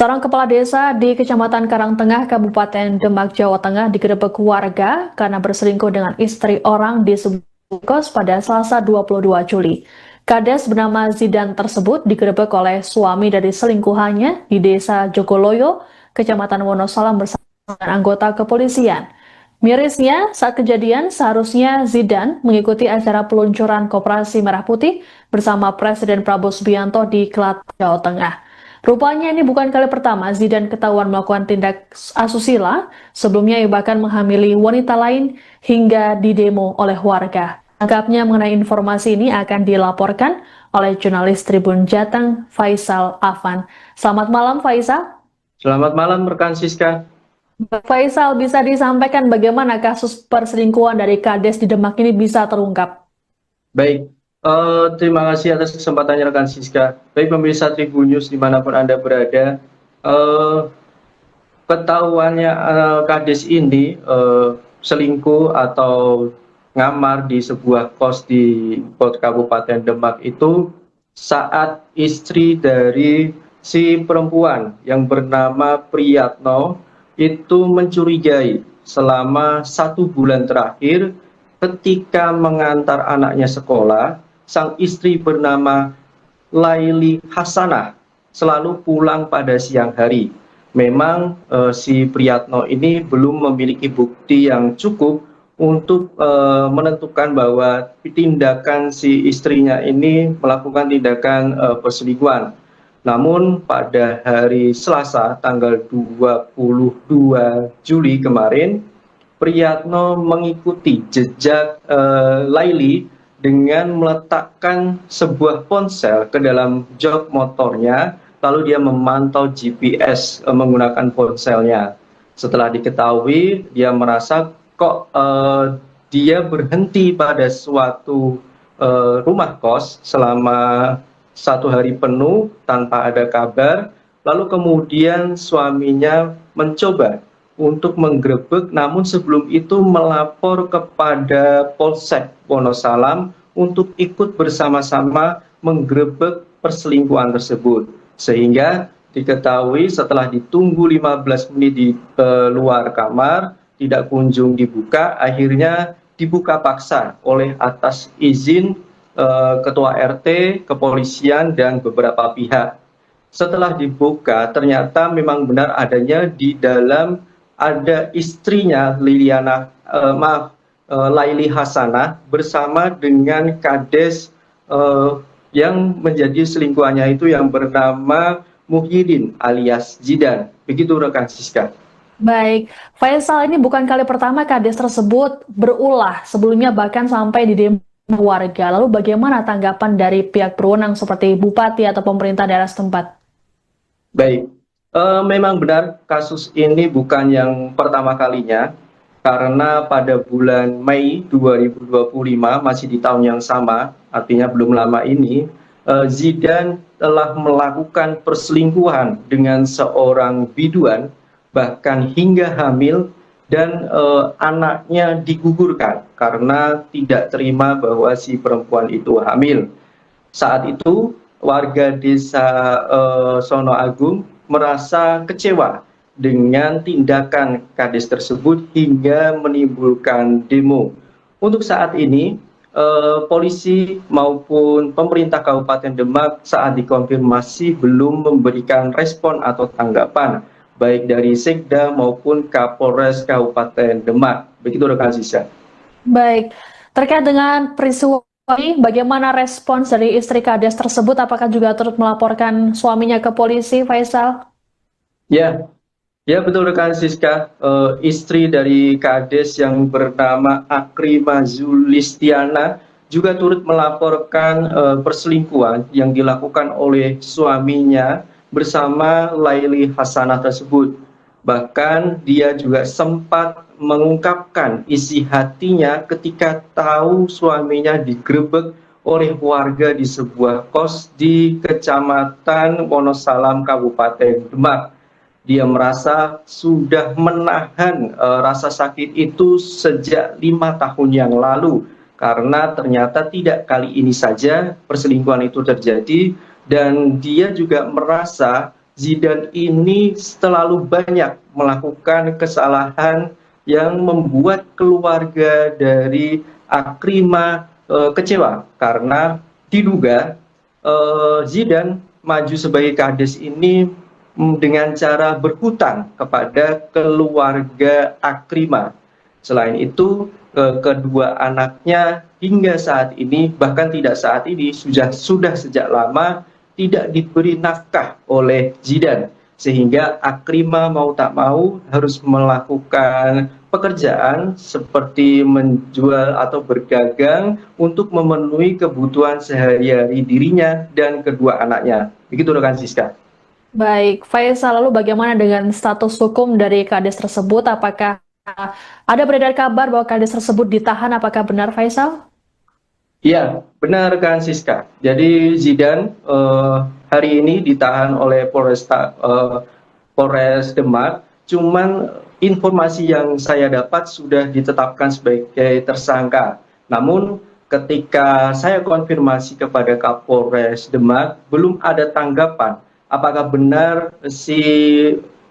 Seorang kepala desa di Kecamatan Karangtengah, Kabupaten Demak, Jawa Tengah digerebek warga karena berselingkuh dengan istri orang di sebuah kos pada Selasa 22 Juli. Kades bernama Zidan tersebut digerebek oleh suami dari selingkuhannya di Desa Jogoloyo, Kecamatan Wonosalam bersama dengan anggota kepolisian. Mirisnya, saat kejadian seharusnya Zidan mengikuti acara peluncuran Koperasi Merah Putih bersama Presiden Prabowo Subianto di Klaten, Jawa Tengah. Rupanya ini bukan kali pertama Zidan ketahuan melakukan tindak asusila, sebelumnya ia bahkan menghamili wanita lain hingga didemo oleh warga. Tangkapnya mengenai informasi ini akan dilaporkan oleh jurnalis Tribun Jateng, Faisal Afan. Selamat malam, Faisal. Selamat malam, rekan Siska. Faisal, bisa disampaikan bagaimana kasus perselingkuhan dari Kades di Demak ini bisa terungkap? Baik, terima kasih atas kesempatannya rekan Siska. Baik pemirsa Tribun News dimanapun Anda berada, eh, ketahuannya Kades ini selingkuh atau ngamar di sebuah kos di Kabupaten Demak itu saat istri dari si perempuan yang bernama Priyatno itu mencurigai selama 1 bulan terakhir ketika mengantar anaknya sekolah, sang istri bernama Laili Hasanah selalu pulang pada siang hari. Memang si Priyatno ini belum memiliki bukti yang cukup untuk menentukan bahwa tindakan si istrinya ini melakukan tindakan perselingkuhan. Namun pada hari Selasa tanggal 22 Juli kemarin, Priyatno mengikuti jejak Laili dengan meletakkan sebuah ponsel ke dalam jok motornya, lalu dia memantau GPS menggunakan ponselnya. Setelah diketahui, dia merasa kok dia berhenti pada suatu rumah kos selama 1 hari penuh tanpa ada kabar, lalu kemudian suaminya mencoba untuk menggerebek, namun sebelum itu melapor kepada Polsek Wonosalam untuk ikut bersama-sama menggerebek perselingkuhan tersebut. Sehingga diketahui setelah ditunggu 15 menit di luar kamar, tidak kunjung dibuka, akhirnya dibuka paksa oleh atas izin Ketua RT, kepolisian, dan beberapa pihak. Setelah dibuka, ternyata memang benar adanya di dalam ada istrinya Laili Hasanah bersama dengan Kades yang menjadi selingkuhannya itu yang bernama Muhyiddin alias Zidan. Begitu rekan Siska. Baik, Faisal, ini bukan kali pertama Kades tersebut berulah, sebelumnya bahkan sampai di demo warga. Lalu bagaimana tanggapan dari pihak berwenang seperti Bupati atau pemerintah daerah setempat? Baik, memang benar kasus ini bukan yang pertama kalinya, karena pada bulan Mei 2025, masih di tahun yang sama, artinya belum lama ini, Zidan telah melakukan perselingkuhan dengan seorang biduan, bahkan hingga hamil, dan anaknya digugurkan karena tidak terima bahwa si perempuan itu hamil. Saat itu warga desa Sono Agung merasa kecewa dengan tindakan Kades tersebut hingga menimbulkan demo. Untuk saat ini polisi maupun pemerintah Kabupaten Demak saat dikonfirmasi belum memberikan respon atau tanggapan baik dari Sekda maupun Kapolres Kabupaten Demak. Begitu rekan Sisa. Baik, terkait dengan peristiwa ini, bagaimana respons dari istri Kades tersebut? Apakah juga turut melaporkan suaminya ke polisi, Faisal? Ya, ya betul rekan Siska. Istri dari Kades yang bernama Akrima Zulistiana juga turut melaporkan perselingkuhan yang dilakukan oleh suaminya bersama Laili Hasanah tersebut. Bahkan dia juga sempat mengungkapkan isi hatinya ketika tahu suaminya digerebek oleh warga di sebuah kos di Kecamatan Wonosalam, Kabupaten Demak. Dia merasa sudah menahan rasa sakit itu sejak 5 tahun yang lalu, karena ternyata tidak kali ini saja perselingkuhan itu terjadi, dan dia juga merasa Zidan ini terlalu banyak melakukan kesalahan yang membuat keluarga dari Akrima kecewa karena diduga Zidan maju sebagai kades ini dengan cara berhutang kepada keluarga Akrima. Selain itu, kedua anaknya hingga saat ini, bahkan tidak saat ini, sudah sejak lama tidak diberi nafkah oleh Zidan, sehingga Akrima mau tak mau harus melakukan pekerjaan seperti menjual atau berdagang untuk memenuhi kebutuhan sehari-hari dirinya dan kedua anaknya. Begitu rekan Siska. Baik, Faisal, lalu bagaimana dengan status hukum dari kades tersebut? Apakah ada beredar kabar bahwa kades tersebut ditahan? Apakah benar, Faisal? Iya, benar kan Siska. Jadi Zidan hari ini ditahan oleh Polres Demak. Cuman informasi yang saya dapat sudah ditetapkan sebagai tersangka. Namun ketika saya konfirmasi kepada Kapolres Demak, belum ada tanggapan apakah benar si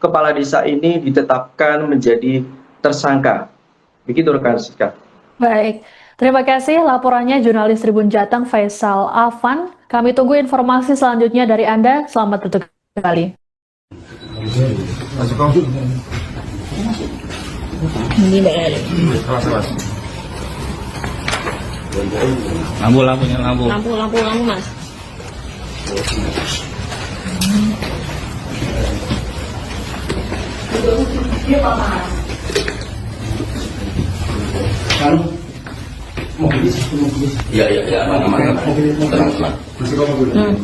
kepala desa ini ditetapkan menjadi tersangka. Begitu rekan Siska. Baik, terima kasih laporannya jurnalis Tribun Jateng Faisal Afan. Kami tunggu informasi selanjutnya dari Anda. Selamat bertugas kembali. Lampu, Mas. Ya, aman. Tenang.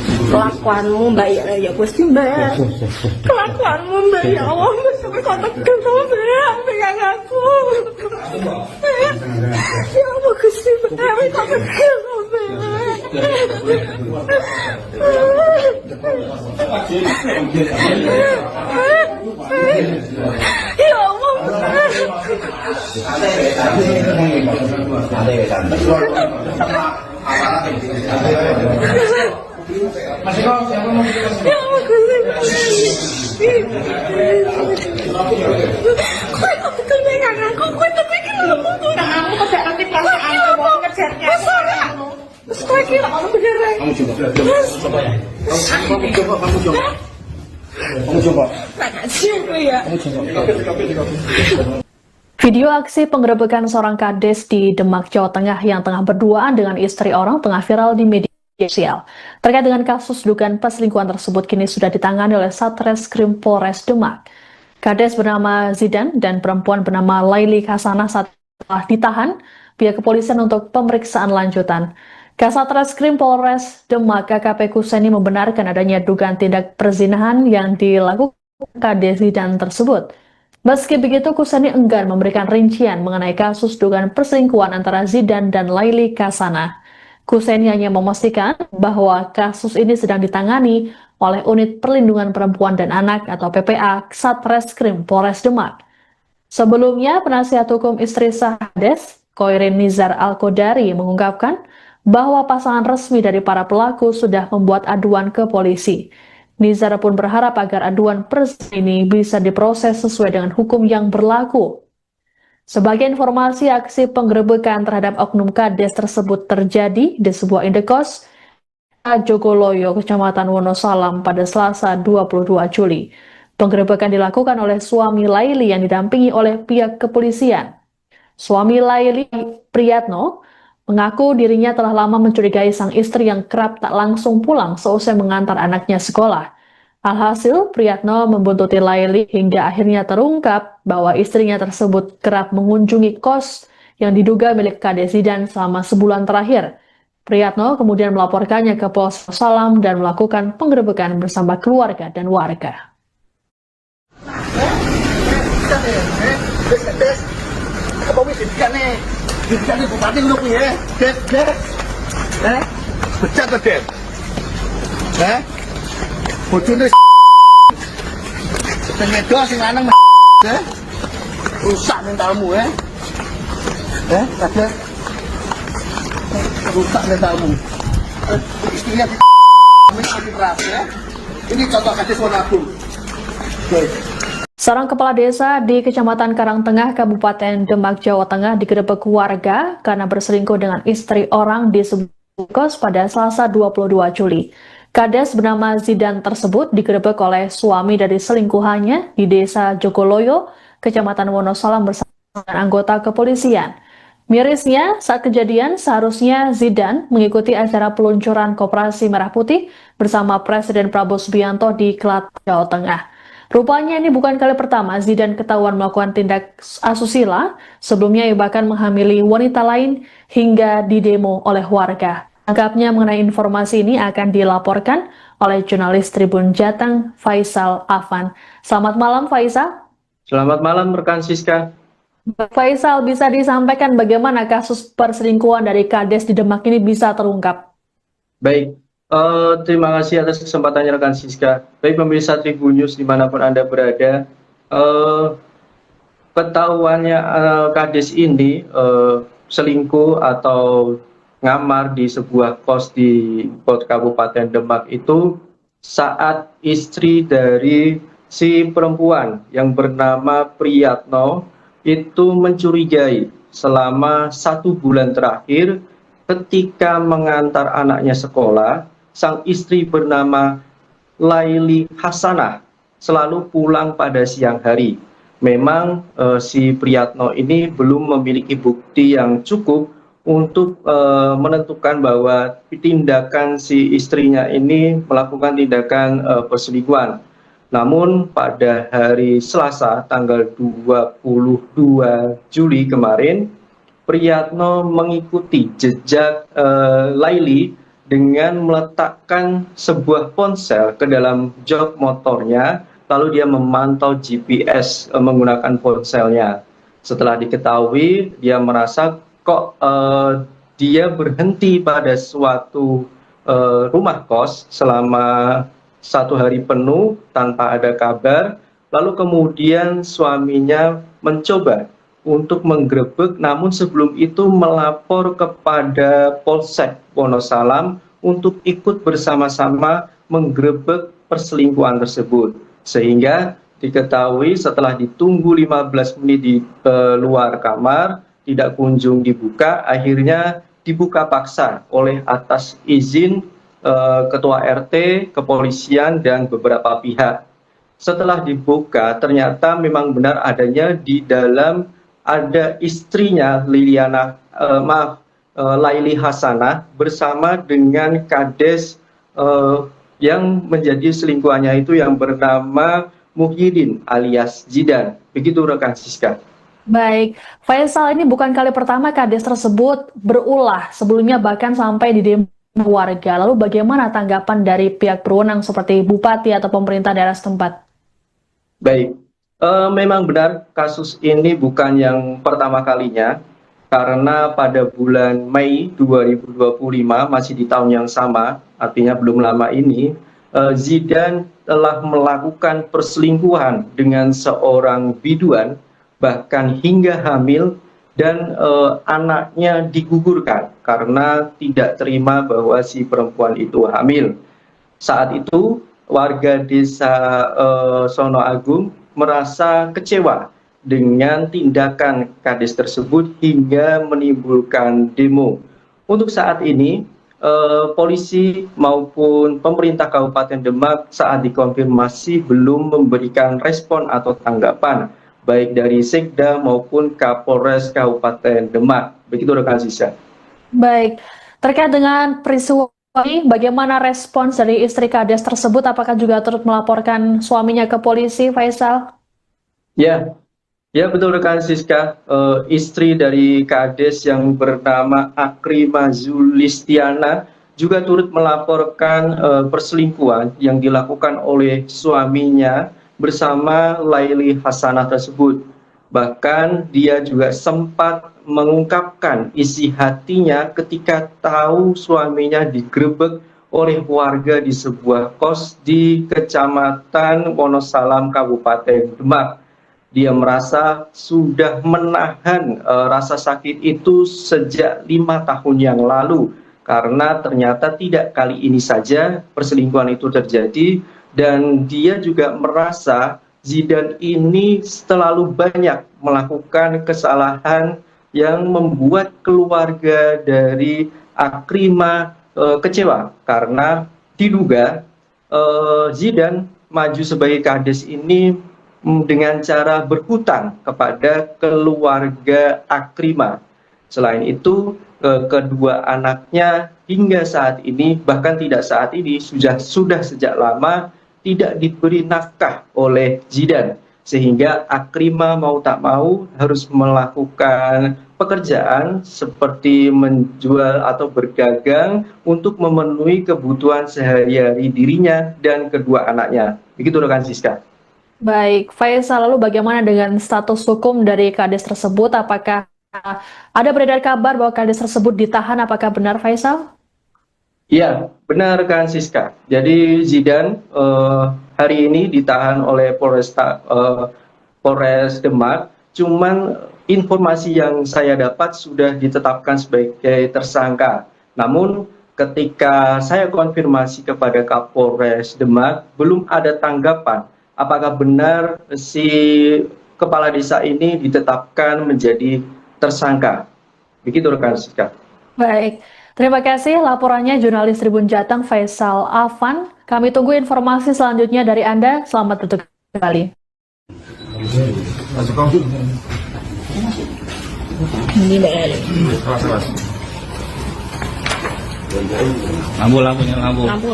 Kelakuanmu Mbak ya Gusti Mbak. Kelakuanmu Mbak ya Allah, sampai kau tekan sama Mbak, pegang aku. Ya Allah Gusti Mbak, sampai kau tekan sama Ya Allah. Video aksi penggerebekan seorang kades di Demak, Jawa Tengah yang tengah berduaan dengan istri orang tengah viral di media sosial. Terkait dengan kasus dugaan perselingkuhan tersebut kini sudah ditangani oleh Satreskrim Polres Demak. Kades bernama Zidan dan perempuan bernama Laili Hasanah setelah ditahan pihak kepolisian untuk pemeriksaan lanjutan. Kasatreskrim Polres Demak AKP Kuseni membenarkan adanya dugaan tindak perzinahan yang dilakukan Kades Zidan tersebut. Meski begitu, Kuseni enggan memberikan rincian mengenai kasus dugaan perselingkuhan antara Zidan dan Laili Hasanah. Kuseni hanya memastikan bahwa kasus ini sedang ditangani oleh Unit Perlindungan Perempuan dan Anak atau PPA Satreskrim Polres Demak. Sebelumnya, penasihat hukum istri Kades, Koirin Nizar Al-Kodari, mengungkapkan bahwa pasangan resmi dari para pelaku sudah membuat aduan ke polisi. Nizar pun berharap agar aduan perselingkuhan ini bisa diproses sesuai dengan hukum yang berlaku. Sebagai informasi, aksi penggerebekan terhadap oknum kades tersebut terjadi di sebuah indekos Jogoloyo, Kecamatan Wonosalam pada Selasa 22 Juli. Penggerebekan dilakukan oleh suami Laili yang didampingi oleh pihak kepolisian. Suami Laili, Priyatno, mengaku dirinya telah lama mencurigai sang istri yang kerap tak langsung pulang seusai mengantar anaknya sekolah. Alhasil, Priyatno membuntuti Laili hingga akhirnya terungkap bahwa istrinya tersebut kerap mengunjungi kos yang diduga milik Kades Zidan selama sebulan terakhir. Priyatno kemudian melaporkannya ke Polres Salam dan melakukan penggerebekan bersama keluarga dan warga. Bupati ngono kuwi ya. Pecat to, Det. Bojone sing wedok sing lanang rusak mentalmu ya. Kades. Rusak mentalmu. Istrinya di keras ya. Ini contoh kasus Warna Agung. Oke. Seorang kepala desa di Kecamatan Karangtengah, Kabupaten Demak, Jawa Tengah digerebek warga karena berselingkuh dengan istri orang di sebuah kos pada Selasa 22 Juli. Kades bernama Zidan tersebut digerebek oleh suami dari selingkuhannya di Desa Jogoloyo, Kecamatan Wonosalam bersama dengan anggota kepolisian. Mirisnya, saat kejadian seharusnya Zidan mengikuti acara peluncuran Koperasi Merah Putih bersama Presiden Prabowo Subianto di Klaten, Jawa Tengah. Rupanya ini bukan kali pertama Zidan ketahuan melakukan tindak asusila, sebelumnya ia bahkan menghamili wanita lain hingga didemo oleh warga. Anggapnya mengenai informasi ini akan dilaporkan oleh jurnalis Tribun Jateng, Faisal Afan. Selamat malam, Faisal. Selamat malam, rekan Siska. Faisal, bisa disampaikan bagaimana kasus perselingkuhan dari Kades di Demak ini bisa terungkap? Baik, terima kasih atas kesempatannya rekan Siska. Baik pemirsa Tribun News dimanapun Anda berada, ketahuannya Kades ini selingkuh atau ngamar di sebuah kos di Kabupaten Demak itu saat istri dari si perempuan yang bernama Priyatno itu mencurigai selama 1 bulan terakhir ketika mengantar anaknya sekolah, sang istri bernama Laili Hasanah selalu pulang pada siang hari. Memang si Priyatno ini belum memiliki bukti yang cukup untuk menentukan bahwa tindakan si istrinya ini melakukan tindakan perselingkuhan. Namun pada hari Selasa tanggal 22 Juli kemarin, Priyatno mengikuti jejak Laili dengan meletakkan sebuah ponsel ke dalam jok motornya, lalu dia memantau GPS menggunakan ponselnya. Setelah diketahui, dia merasa kok dia berhenti pada suatu rumah kos selama 1 hari penuh tanpa ada kabar, lalu kemudian suaminya mencoba untuk menggerebek, namun sebelum itu melapor kepada Polsek Wonosalam untuk ikut bersama-sama menggerebek perselingkuhan tersebut. Sehingga diketahui setelah ditunggu 15 menit di luar kamar, tidak kunjung dibuka, akhirnya dibuka paksa oleh atas izin Ketua RT, kepolisian, dan beberapa pihak. Setelah dibuka, ternyata memang benar adanya di dalam ada istrinya Laili Hasanah bersama dengan Kades yang menjadi selingkuhannya itu yang bernama Muhyiddin alias Zidan. Begitu rekan Siska. Baik, Faisal, ini bukan kali pertama Kades tersebut berulah, sebelumnya bahkan sampai di demo warga. Lalu bagaimana tanggapan dari pihak berwenang seperti Bupati atau pemerintah daerah setempat? Baik, memang benar kasus ini bukan yang pertama kalinya, karena pada bulan Mei 2025, masih di tahun yang sama, artinya belum lama ini, Zidan telah melakukan perselingkuhan dengan seorang biduan, bahkan hingga hamil, dan anaknya digugurkan karena tidak terima bahwa si perempuan itu hamil. Saat itu warga desa Sono Agung merasa kecewa dengan tindakan Kades tersebut hingga menimbulkan demo. Untuk saat ini polisi maupun pemerintah Kabupaten Demak saat dikonfirmasi belum memberikan respon atau tanggapan baik dari Sekda maupun Kapolres Kabupaten Demak. Begitu rekan Sisa. Baik, terkait dengan peristiwa ini, bagaimana respons dari istri Kades tersebut? Apakah juga turut melaporkan suaminya ke polisi, Faisal? Ya betul rekan Siska. Istri dari Kades yang bernama Akrima Zulistiana juga turut melaporkan perselingkuhan yang dilakukan oleh suaminya bersama Laili Hasanah tersebut. Bahkan dia juga sempat mengungkapkan isi hatinya ketika tahu suaminya digerebek oleh warga di sebuah kos di Kecamatan Wonosalam, Kabupaten Demak. Dia merasa sudah menahan rasa sakit itu sejak 5 tahun yang lalu, karena ternyata tidak kali ini saja perselingkuhan itu terjadi. dan dia juga merasa Zidan ini terlalu banyak melakukan kesalahan yang membuat keluarga dari Akrimah kecewa karena diduga Zidan maju sebagai kades ini dengan cara berhutang kepada keluarga Akrimah. Selain itu, kedua anaknya hingga saat ini, bahkan tidak saat ini, sudah sejak lama tidak diberi nafkah oleh Zidan, sehingga Akrimah mau tak mau harus melakukan pekerjaan seperti menjual atau berdagang untuk memenuhi kebutuhan sehari-hari dirinya dan kedua anaknya. Begitu rekan Siska. Baik, Faisal, lalu bagaimana dengan status hukum dari kades tersebut? Apakah ada beredar kabar bahwa kades tersebut ditahan? Apakah benar, Faisal? Iya, benar rekan Siska. Jadi Zidan hari ini ditahan oleh Polres Demak. Cuman informasi yang saya dapat sudah ditetapkan sebagai tersangka. Namun ketika saya konfirmasi kepada Kapolres Demak, belum ada tanggapan apakah benar si kepala desa ini ditetapkan menjadi tersangka. Begitu rekan Siska. Baik, terima kasih laporannya jurnalis Tribun Jateng Faisal Afan. Kami tunggu informasi selanjutnya dari Anda. Selamat bertugas kembali. Lampu,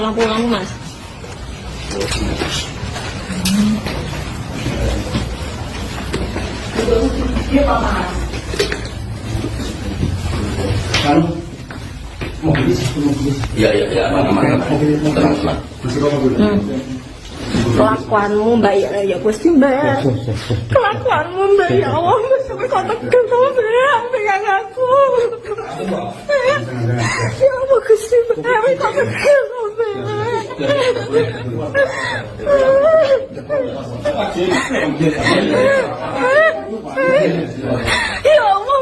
Mas. Ya, aman. Tenang. Kelakuanmu Mbak ya pasti Mbak. Kelakuanmu Mbak ya Allah, sampai kau tekan sama Mbak, pegang aku. Ya Allah Gusti Mbak, sampai kau tekan sama Ya Allah.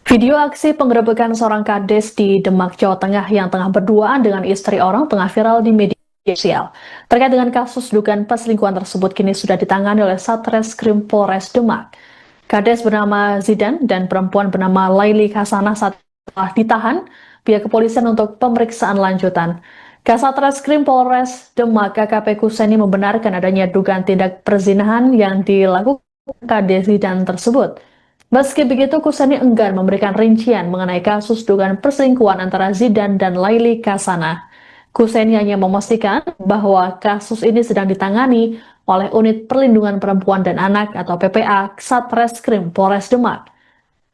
Video aksi penggerebekan seorang kades di Demak, Jawa Tengah yang tengah berduaan dengan istri orang tengah viral di media sosial. Terkait dengan kasus dugaan perselingkuhan tersebut kini sudah ditangani oleh Satreskrim Polres Demak. Kades bernama Zidan dan perempuan bernama Laili Hasanah setelah ditahan pihak kepolisian untuk pemeriksaan lanjutan. Kasatreskrim Polres Demak AKP Kuseni membenarkan adanya dugaan tindak perzinahan yang dilakukan Kades Zidan tersebut. Meski begitu, Kuseni enggan memberikan rincian mengenai kasus dugaan perselingkuhan antara Zidan dan Laili Hasanah. Kuseni hanya memastikan bahwa kasus ini sedang ditangani oleh Unit Perlindungan Perempuan dan Anak atau PPA Satreskrim Polres Demak.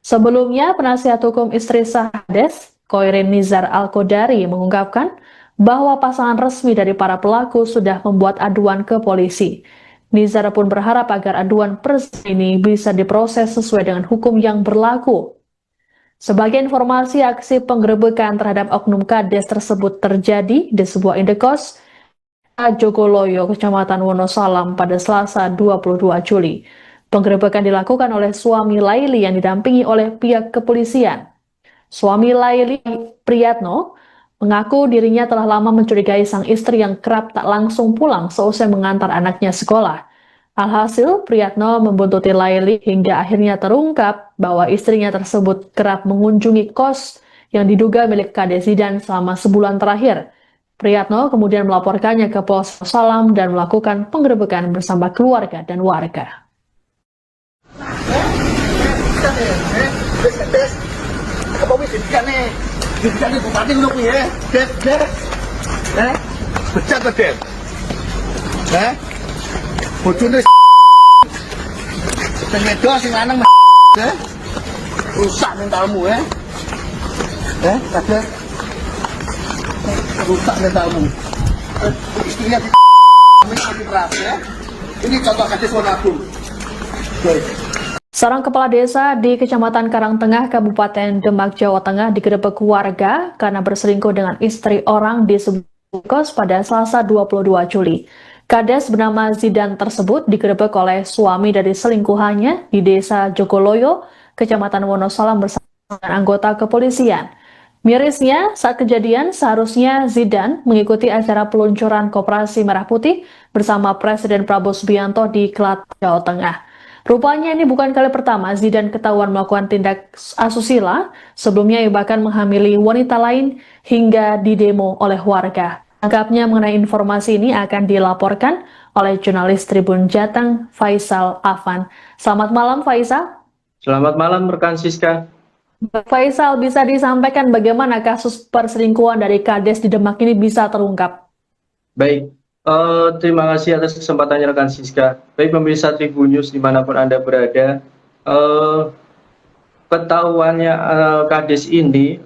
Sebelumnya, penasihat hukum istri sah Kades, Koirin Nizar Al-Kodari, mengungkapkan bahwa pasangan resmi dari para pelaku sudah membuat aduan ke polisi. Nizar pun berharap agar aduan perselingkuhan ini bisa diproses sesuai dengan hukum yang berlaku. Sebagai informasi, aksi penggerebekan terhadap oknum Kades tersebut terjadi di sebuah indekos Jogoloyo, Kecamatan Wonosalam pada Selasa 22 Juli. Penggerebekan dilakukan oleh suami Laili yang didampingi oleh pihak kepolisian. Suami Laili, Priyatno, mengaku dirinya telah lama mencurigai sang istri yang kerap tak langsung pulang seusai mengantar anaknya sekolah. Alhasil, Priyatno membuntuti Laili hingga akhirnya terungkap bahwa istrinya tersebut kerap mengunjungi kos yang diduga milik Kades Zidan selama sebulan terakhir. Priyatno kemudian melaporkannya ke Polres Salam dan melakukan penggerebekan bersama keluarga dan warga. Bupati ngono kuwi ya. Pecat to, Det. Bojone sing wedok sing lanang rusak mentalmu ya. Kades. Rusak mentalmu. Istrinya namanya anti ras ya. Ini contoh kasus Warna Agung. Oke. Seorang kepala desa di Kecamatan Karangtengah, Kabupaten Demak, Jawa Tengah digerebek warga karena berselingkuh dengan istri orang di sebuah kos pada Selasa 22 Juli. Kades bernama Zidan tersebut digerebek oleh suami dari selingkuhannya di Desa Jogoloyo, Kecamatan Wonosalam bersama dengan anggota kepolisian. Mirisnya, saat kejadian seharusnya Zidan mengikuti acara peluncuran Koperasi Merah Putih bersama Presiden Prabowo Subianto di Klaten, Jawa Tengah. Rupanya ini bukan kali pertama Zidan ketahuan melakukan tindak asusila, sebelumnya ia bahkan menghamili wanita lain hingga didemo oleh warga. Lengkapnya mengenai informasi ini akan dilaporkan oleh jurnalis Tribun Jateng, Faisal Afan. Selamat malam, Faisal. Selamat malam, rekan Siska. Faisal, bisa disampaikan bagaimana kasus perselingkuhan dari Kades di Demak ini bisa terungkap? Baik, terima kasih atas kesempatannya rekan Siska. Baik pemirsa Tribun News dimanapun Anda berada, ketahuannya Kades ini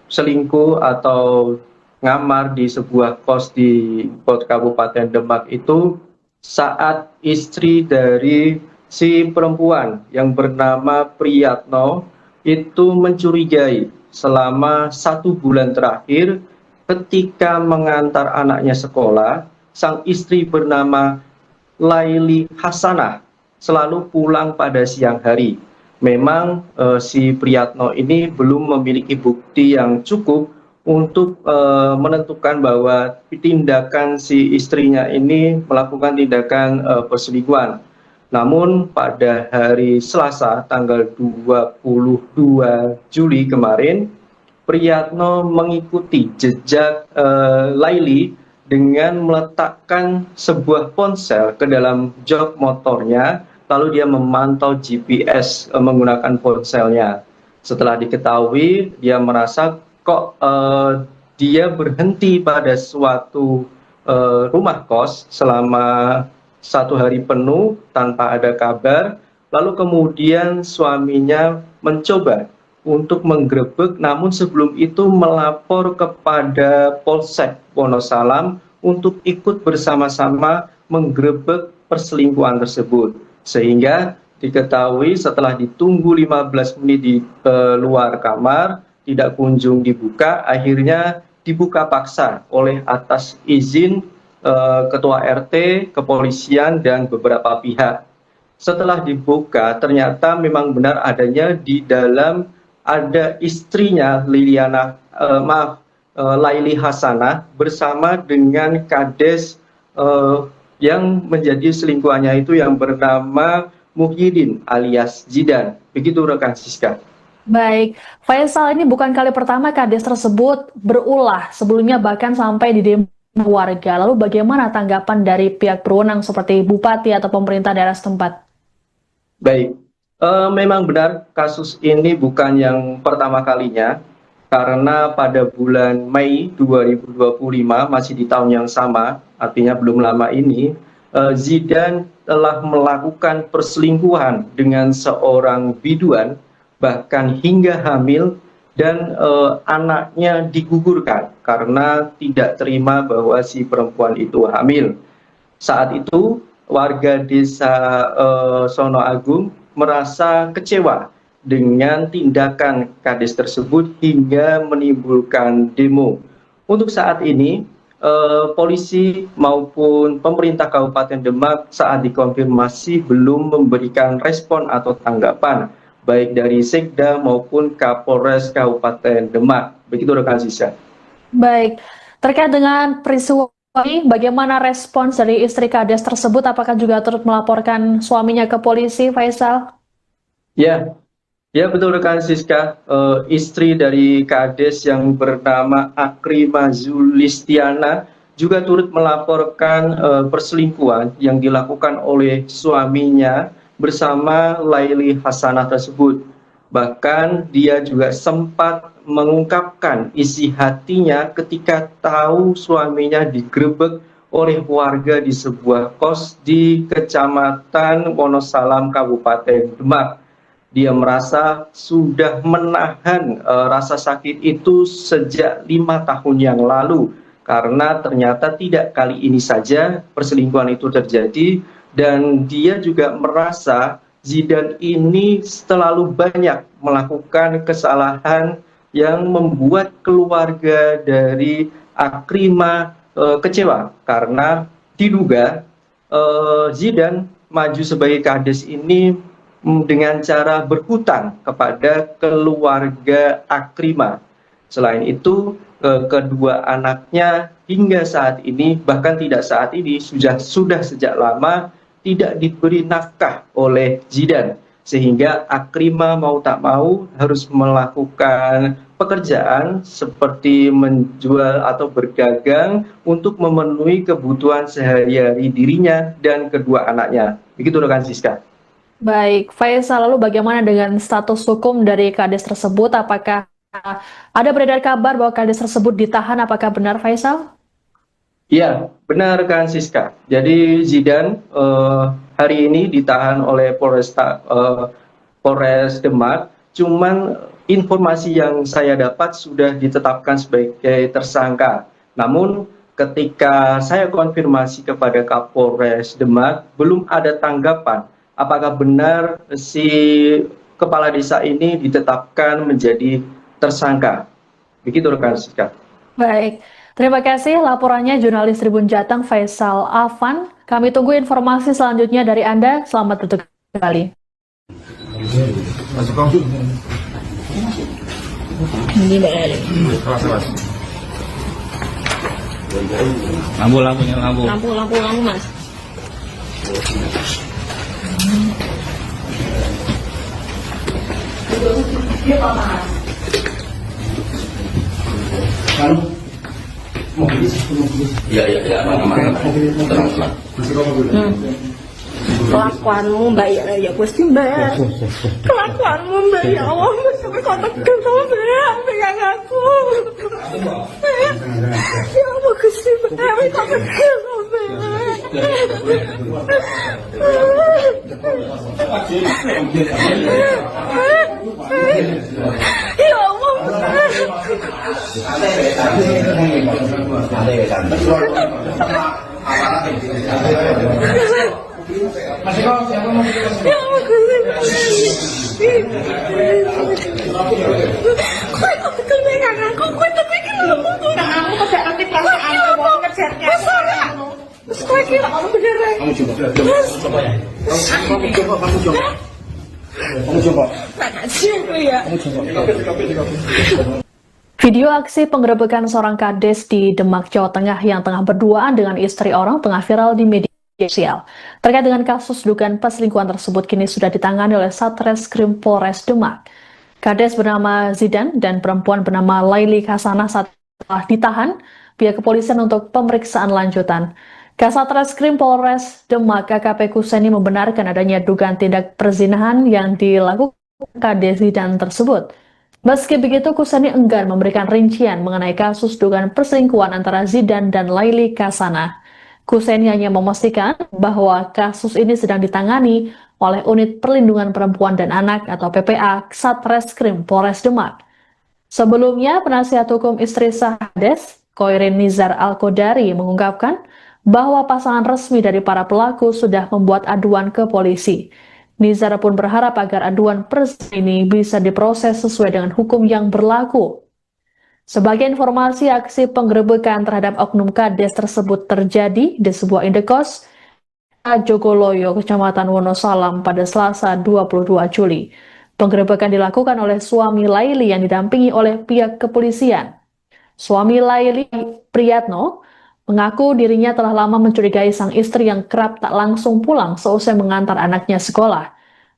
selingkuh atau ngamar di sebuah kos di Kabupaten Demak itu saat istri dari si perempuan yang bernama Priyatno itu mencurigai selama 1 bulan terakhir ketika mengantar anaknya sekolah, sang istri bernama Laili Hasanah selalu pulang pada siang hari. Memang si Priyatno ini belum memiliki bukti yang cukup untuk menentukan bahwa tindakan si istrinya ini melakukan tindakan perselingkuhan. Namun pada hari Selasa tanggal 22 Juli kemarin, Priyatno mengikuti jejak Laili dengan meletakkan sebuah ponsel ke dalam jok motornya, lalu dia memantau GPS menggunakan ponselnya. Setelah diketahui, dia merasa kok dia berhenti pada suatu rumah kos selama 1 hari penuh tanpa ada kabar, lalu kemudian suaminya mencoba untuk menggerebek, namun sebelum itu melapor kepada Polsek Wonosalam untuk ikut bersama-sama menggerebek perselingkuhan tersebut. Sehingga diketahui setelah ditunggu 15 menit di luar kamar, tidak kunjung dibuka, akhirnya dibuka paksa oleh atas izin Ketua RT, kepolisian, dan beberapa pihak. Setelah dibuka, ternyata memang benar adanya di dalam ada istrinya Laili Hasanah bersama dengan Kades yang menjadi selingkuhannya itu yang bernama Muhyiddin alias Zidan. Begitu rekan Siska. Baik, Faisal, ini bukan kali pertama Kades tersebut berulah, sebelumnya bahkan sampai di demo warga. Lalu bagaimana tanggapan dari pihak berwenang seperti bupati atau pemerintah daerah setempat? Baik, memang benar kasus ini bukan yang pertama kalinya, karena pada bulan Mei 2025 masih di tahun yang sama, artinya belum lama ini, Zidan telah melakukan perselingkuhan dengan seorang biduan, bahkan hingga hamil, dan anaknya digugurkan karena tidak terima bahwa si perempuan itu hamil. Saat itu warga desa Sono Agung merasa kecewa dengan tindakan Kades tersebut hingga menimbulkan demo. Untuk saat ini polisi maupun pemerintah Kabupaten Demak saat dikonfirmasi belum memberikan respon atau tanggapan, baik dari Sekda maupun Kapolres Kabupaten Demak. Begitu rekan Sisa. Baik, terkait dengan peristiwa ini, bagaimana respons dari istri Kades tersebut? Apakah juga turut melaporkan suaminya ke polisi, Faisal? Ya betul rekan Siska. Istri dari Kades yang bernama Akrima Zulistiana juga turut melaporkan perselingkuhan yang dilakukan oleh suaminya bersama Laili Hasanah tersebut. Bahkan dia juga sempat mengungkapkan isi hatinya ketika tahu suaminya digerebek oleh warga di sebuah kos di Kecamatan Wonosalam, Kabupaten Demak. Dia merasa sudah menahan rasa sakit itu sejak 5 tahun yang lalu, karena ternyata tidak kali ini saja perselingkuhan itu terjadi, dan dia juga merasa Zidan ini terlalu banyak melakukan kesalahan yang membuat keluarga dari Akrimah kecewa, karena diduga Zidan maju sebagai kades ini dengan cara berhutang kepada keluarga Akrimah. Selain itu, kedua anaknya hingga saat ini, bahkan tidak saat ini, sudah sejak lama tidak diberi nafkah oleh Zidan, sehingga Akrimah mau tak mau harus melakukan pekerjaan seperti menjual atau berdagang untuk memenuhi kebutuhan sehari-hari dirinya dan kedua anaknya. Begitu rekan Siska. Baik, Faisal, lalu bagaimana dengan status hukum dari kades tersebut? Apakah ada beredar kabar bahwa kades tersebut ditahan? Apakah benar, Faisal? Ya, benar rekan Siska. Jadi Zidan hari ini ditahan oleh Polres Demak. Cuman informasi yang saya dapat sudah ditetapkan sebagai tersangka. Namun ketika saya konfirmasi kepada Kapolres Demak, belum ada tanggapan apakah benar si kepala desa ini ditetapkan menjadi tersangka. Begitu rekan Siska. Baik, terima kasih laporannya jurnalis Tribun Jateng Faisal Afan. Kami tunggu informasi selanjutnya dari Anda. Selamat bertugas kembali. Lampu, Mas. Ya, aman. Tenang. Kelakuanmu Mbak ya pasti Mbak. Kelakuanmu Mbak, ya Allah, sampai kau tekan sama Mbak, pegang aku. Ya Allah Gusti Mbak, sampai kau tekan sama Ya Allah. Video aksi penggerebekan seorang kades di Demak, Jawa Tengah yang tengah berduaan dengan istri orang tengah viral di media sosial. Terkait dengan kasus dugaan perselingkuhan tersebut kini sudah ditangani oleh Satreskrim Polres Demak. Kades bernama Zidan dan perempuan bernama Laili Hasanah setelah ditahan pihak kepolisian untuk pemeriksaan lanjutan. Kasatreskrim Polres Demak AKP Kuseni membenarkan adanya dugaan tindak perzinahan yang dilakukan Kades Zidan tersebut. Meski begitu, Kuseni enggan memberikan rincian mengenai kasus dugaan perselingkuhan antara Zidan dan Laili Hasanah. Kuseni hanya memastikan bahwa kasus ini sedang ditangani oleh Unit Perlindungan Perempuan dan Anak atau PPA Satreskrim Polres Demak. Sebelumnya, penasihat hukum istri Kades, Koirin Nizar Al-Kodari, mengungkapkan bahwa pasangan resmi dari para pelaku sudah membuat aduan ke polisi. Nizar pun berharap agar aduan perselingkuhan ini bisa diproses sesuai dengan hukum yang berlaku. Sebagai informasi, aksi penggerebekan terhadap oknum kades tersebut terjadi di sebuah indekos Jogoloyo, Kecamatan Wonosalam pada Selasa 22 Juli. Penggerebekan dilakukan oleh suami Laili yang didampingi oleh pihak kepolisian. Suami Laili, Priyatno, mengaku dirinya telah lama mencurigai sang istri yang kerap tak langsung pulang seusai mengantar anaknya sekolah.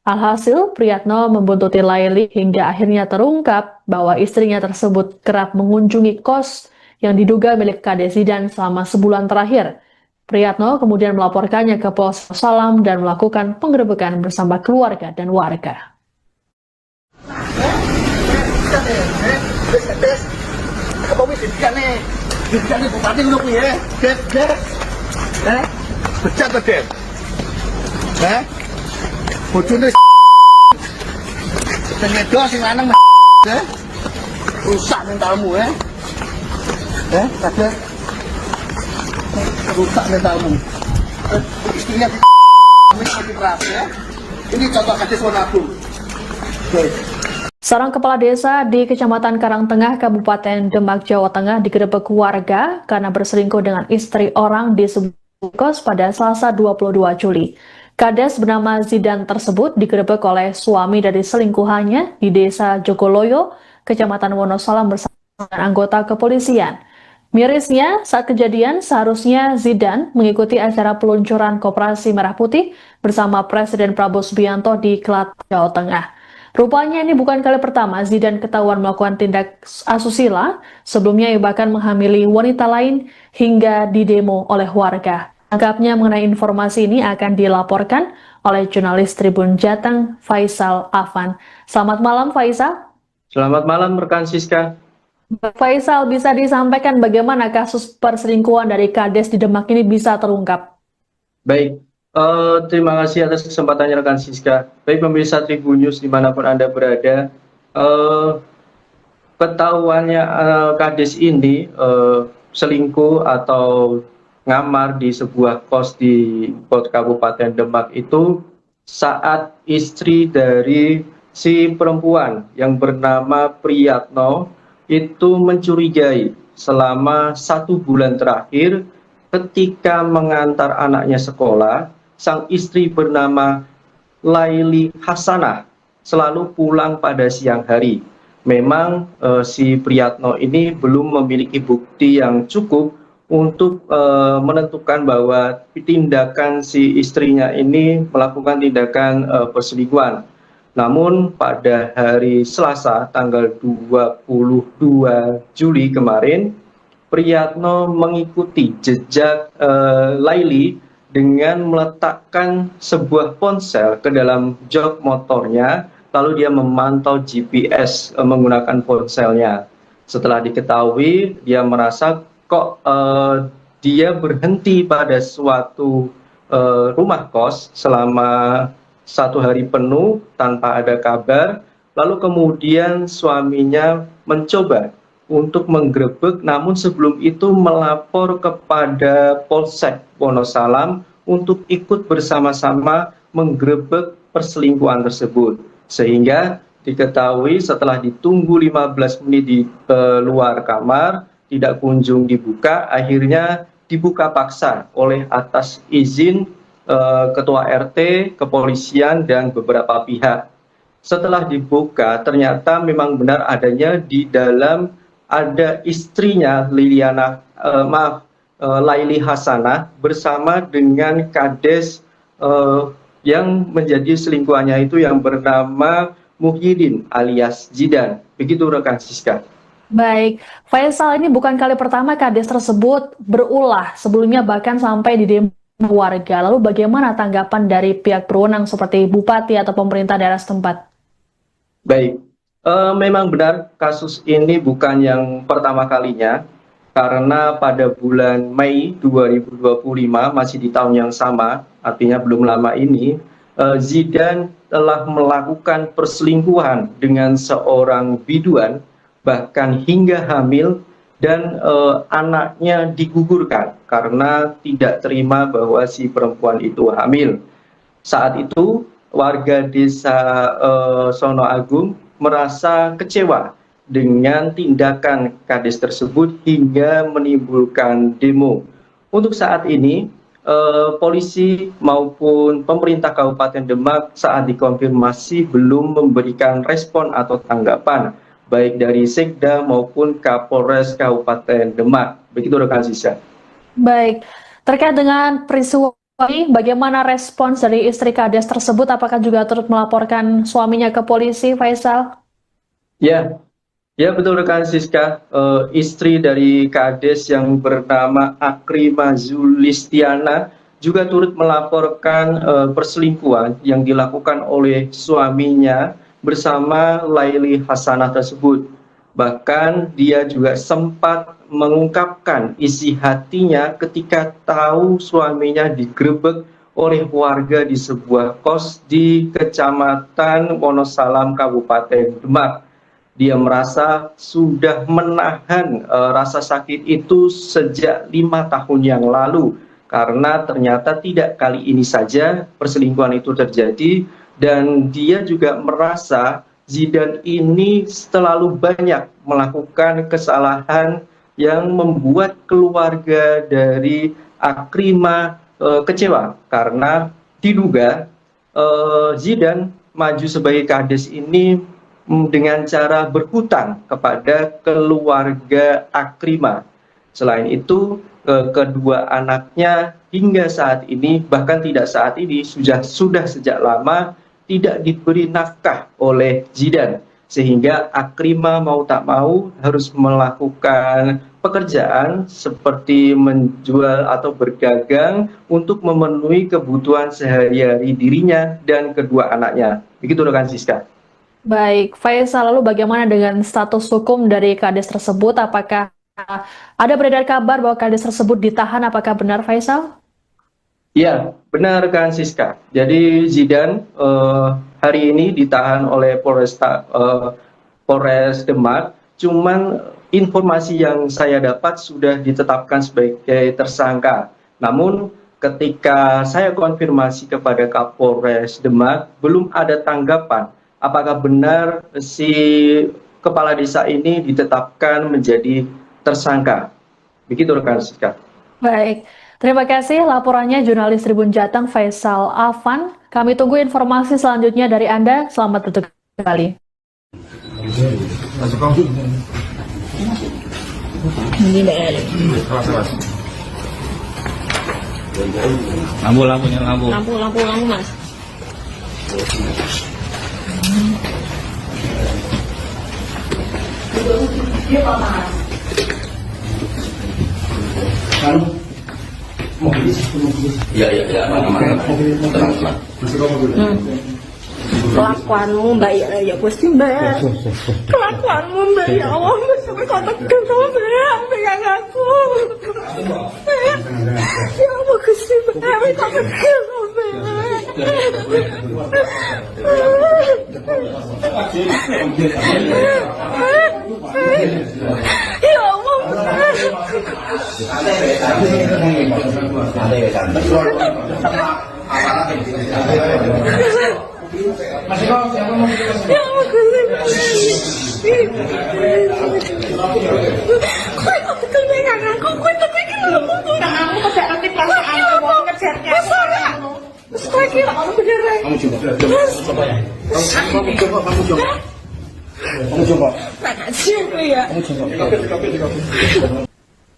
Alhasil, Priyatno membuntuti Laili hingga akhirnya terungkap bahwa istrinya tersebut kerap mengunjungi kos yang diduga milik Kades Zidan selama sebulan terakhir. Priyatno kemudian melaporkannya ke Polres Salam dan melakukan penggerebekan bersama keluarga dan warga. Bojone sing wedok sing lanang rusak mentalmu Kades rusak mentalmu. Istrinya di keras ya. Ini contoh kasus Wanapun. Baik. Seorang kepala desa di Kecamatan Karangtengah, Kabupaten Demak, Jawa Tengah digerebek warga karena berselingkuh dengan istri orang di sebuah kos pada Selasa 22 Juli. Kades bernama Zidan tersebut digerebek oleh suami dari selingkuhannya di Desa Jogoloyo, Kecamatan Wonosalam bersama dengan anggota kepolisian. Mirisnya, saat kejadian seharusnya Zidan mengikuti acara peluncuran Koperasi Merah Putih bersama Presiden Prabowo Subianto di Klaten, Jawa Tengah. Rupanya ini bukan kali pertama Zidan ketahuan melakukan tindak asusila, sebelumnya ia bahkan menghamili wanita lain hingga didemo oleh warga. Tangkapnya mengenai informasi ini akan dilaporkan oleh jurnalis Tribun Jateng, Faisal Afan. Selamat malam, Faisal. Selamat malam, rekan Siska. Faisal, bisa disampaikan bagaimana kasus perselingkuhan dari Kades di Demak ini bisa terungkap? Baik, terima kasih atas kesempatannya rekan Siska. Baik pemirsa Tribun News dimanapun Anda berada, ketahuannya Kades ini selingkuh atau ngamar di sebuah kos di Kabupaten Demak itu saat istri dari si perempuan yang bernama Priyatno itu mencurigai selama 1 bulan terakhir ketika mengantar anaknya sekolah, sang istri bernama Laili Hasanah selalu pulang pada siang hari. Memang si Priyatno ini belum memiliki bukti yang cukup untuk menentukan bahwa tindakan si istrinya ini melakukan tindakan perselingkuhan. Namun pada hari Selasa tanggal 22 Juli kemarin, Priyatno mengikuti jejak Laili dengan meletakkan sebuah ponsel ke dalam jok motornya, lalu dia memantau GPS menggunakan ponselnya. Setelah diketahui, dia merasa kok dia berhenti pada suatu rumah kos selama 1 hari penuh tanpa ada kabar, lalu kemudian suaminya mencoba untuk menggerebek, namun sebelum itu melapor kepada Polsek Wonosalam untuk ikut bersama-sama menggerebek perselingkuhan tersebut. Sehingga diketahui setelah ditunggu 15 menit di luar kamar, tidak kunjung dibuka, akhirnya dibuka paksa oleh atas izin ketua RT, kepolisian, dan beberapa pihak. Setelah dibuka, ternyata memang benar adanya di dalam ada istrinya Laili Hasanah bersama dengan Kades yang menjadi selingkuhannya itu yang bernama Muhyiddin alias Zidan. Begitu rekan Siska. Baik, Faisal, ini bukan kali pertama Kades tersebut berulah, sebelumnya bahkan sampai di demo warga. Lalu bagaimana tanggapan dari pihak berwenang seperti bupati atau pemerintah daerah setempat? Baik, memang benar kasus ini bukan yang pertama kalinya, karena pada bulan Mei 2025 masih di tahun yang sama, artinya belum lama ini, Zidan telah melakukan perselingkuhan dengan seorang biduan, bahkan hingga hamil, dan anaknya digugurkan karena tidak terima bahwa si perempuan itu hamil. Saat itu warga desa Sono Agung merasa kecewa dengan tindakan Kades tersebut hingga menimbulkan demo. Untuk saat ini polisi maupun pemerintah Kabupaten Demak saat dikonfirmasi belum memberikan respon atau tanggapan baik dari Sekda maupun Kapolres Kabupaten Demak. Begitu rekan Sisa. Baik, terkait dengan peristiwa ini, bagaimana respons dari istri Kades tersebut? Apakah juga turut melaporkan suaminya ke polisi, Faisal? Ya betul rekan Siska. Istri dari Kades yang bernama Akrima Zulistiana juga turut melaporkan perselingkuhan yang dilakukan oleh suaminya bersama Laili Hasanah tersebut. Bahkan dia juga sempat mengungkapkan isi hatinya ketika tahu suaminya digerebek oleh warga di sebuah kos di Kecamatan Wonosalam, Kabupaten Demak. Dia merasa sudah menahan rasa sakit itu sejak 5 tahun yang lalu, karena ternyata tidak kali ini saja perselingkuhan itu terjadi, dan dia juga merasa Zidan ini terlalu banyak melakukan kesalahan yang membuat keluarga dari Akrimah kecewa, karena diduga Zidan maju sebagai kades ini dengan cara berhutang kepada keluarga Akrimah. Selain itu, kedua anaknya hingga saat ini, bahkan tidak saat ini, sudah sejak lama tidak diberi nafkah oleh Zidan, sehingga Akrimah mau tak mau harus melakukan pekerjaan seperti menjual atau berdagang untuk memenuhi kebutuhan sehari-hari dirinya dan kedua anaknya. Begitu rekan Siska. Baik, Faisal, lalu bagaimana dengan status hukum dari kades tersebut? Apakah ada beredar kabar bahwa kades tersebut ditahan? Apakah benar, Faisal? Ya, benar rekan Siska. Jadi Zidan hari ini ditahan oleh Polres Demak. Cuman informasi yang saya dapat sudah ditetapkan sebagai tersangka. Namun ketika saya konfirmasi kepada Kapolres Demak, belum ada tanggapan apakah benar si kepala desa ini ditetapkan menjadi tersangka. Begitu rekan Siska. Baik, terima kasih laporannya jurnalis Tribun Jateng Faisal Afan. Kami tunggu informasi selanjutnya dari Anda. Selamat bertugas kembali. Lampu mas. Ya, aman. Tenang. Kelakuanmu mbak ya pasti mbak. Kelakuanmu mbak ya Allah, sampai kau tekan sama mbak, pegang aku. Ya Allah Gusti mbak, sampai kau tekan sama ya Allah.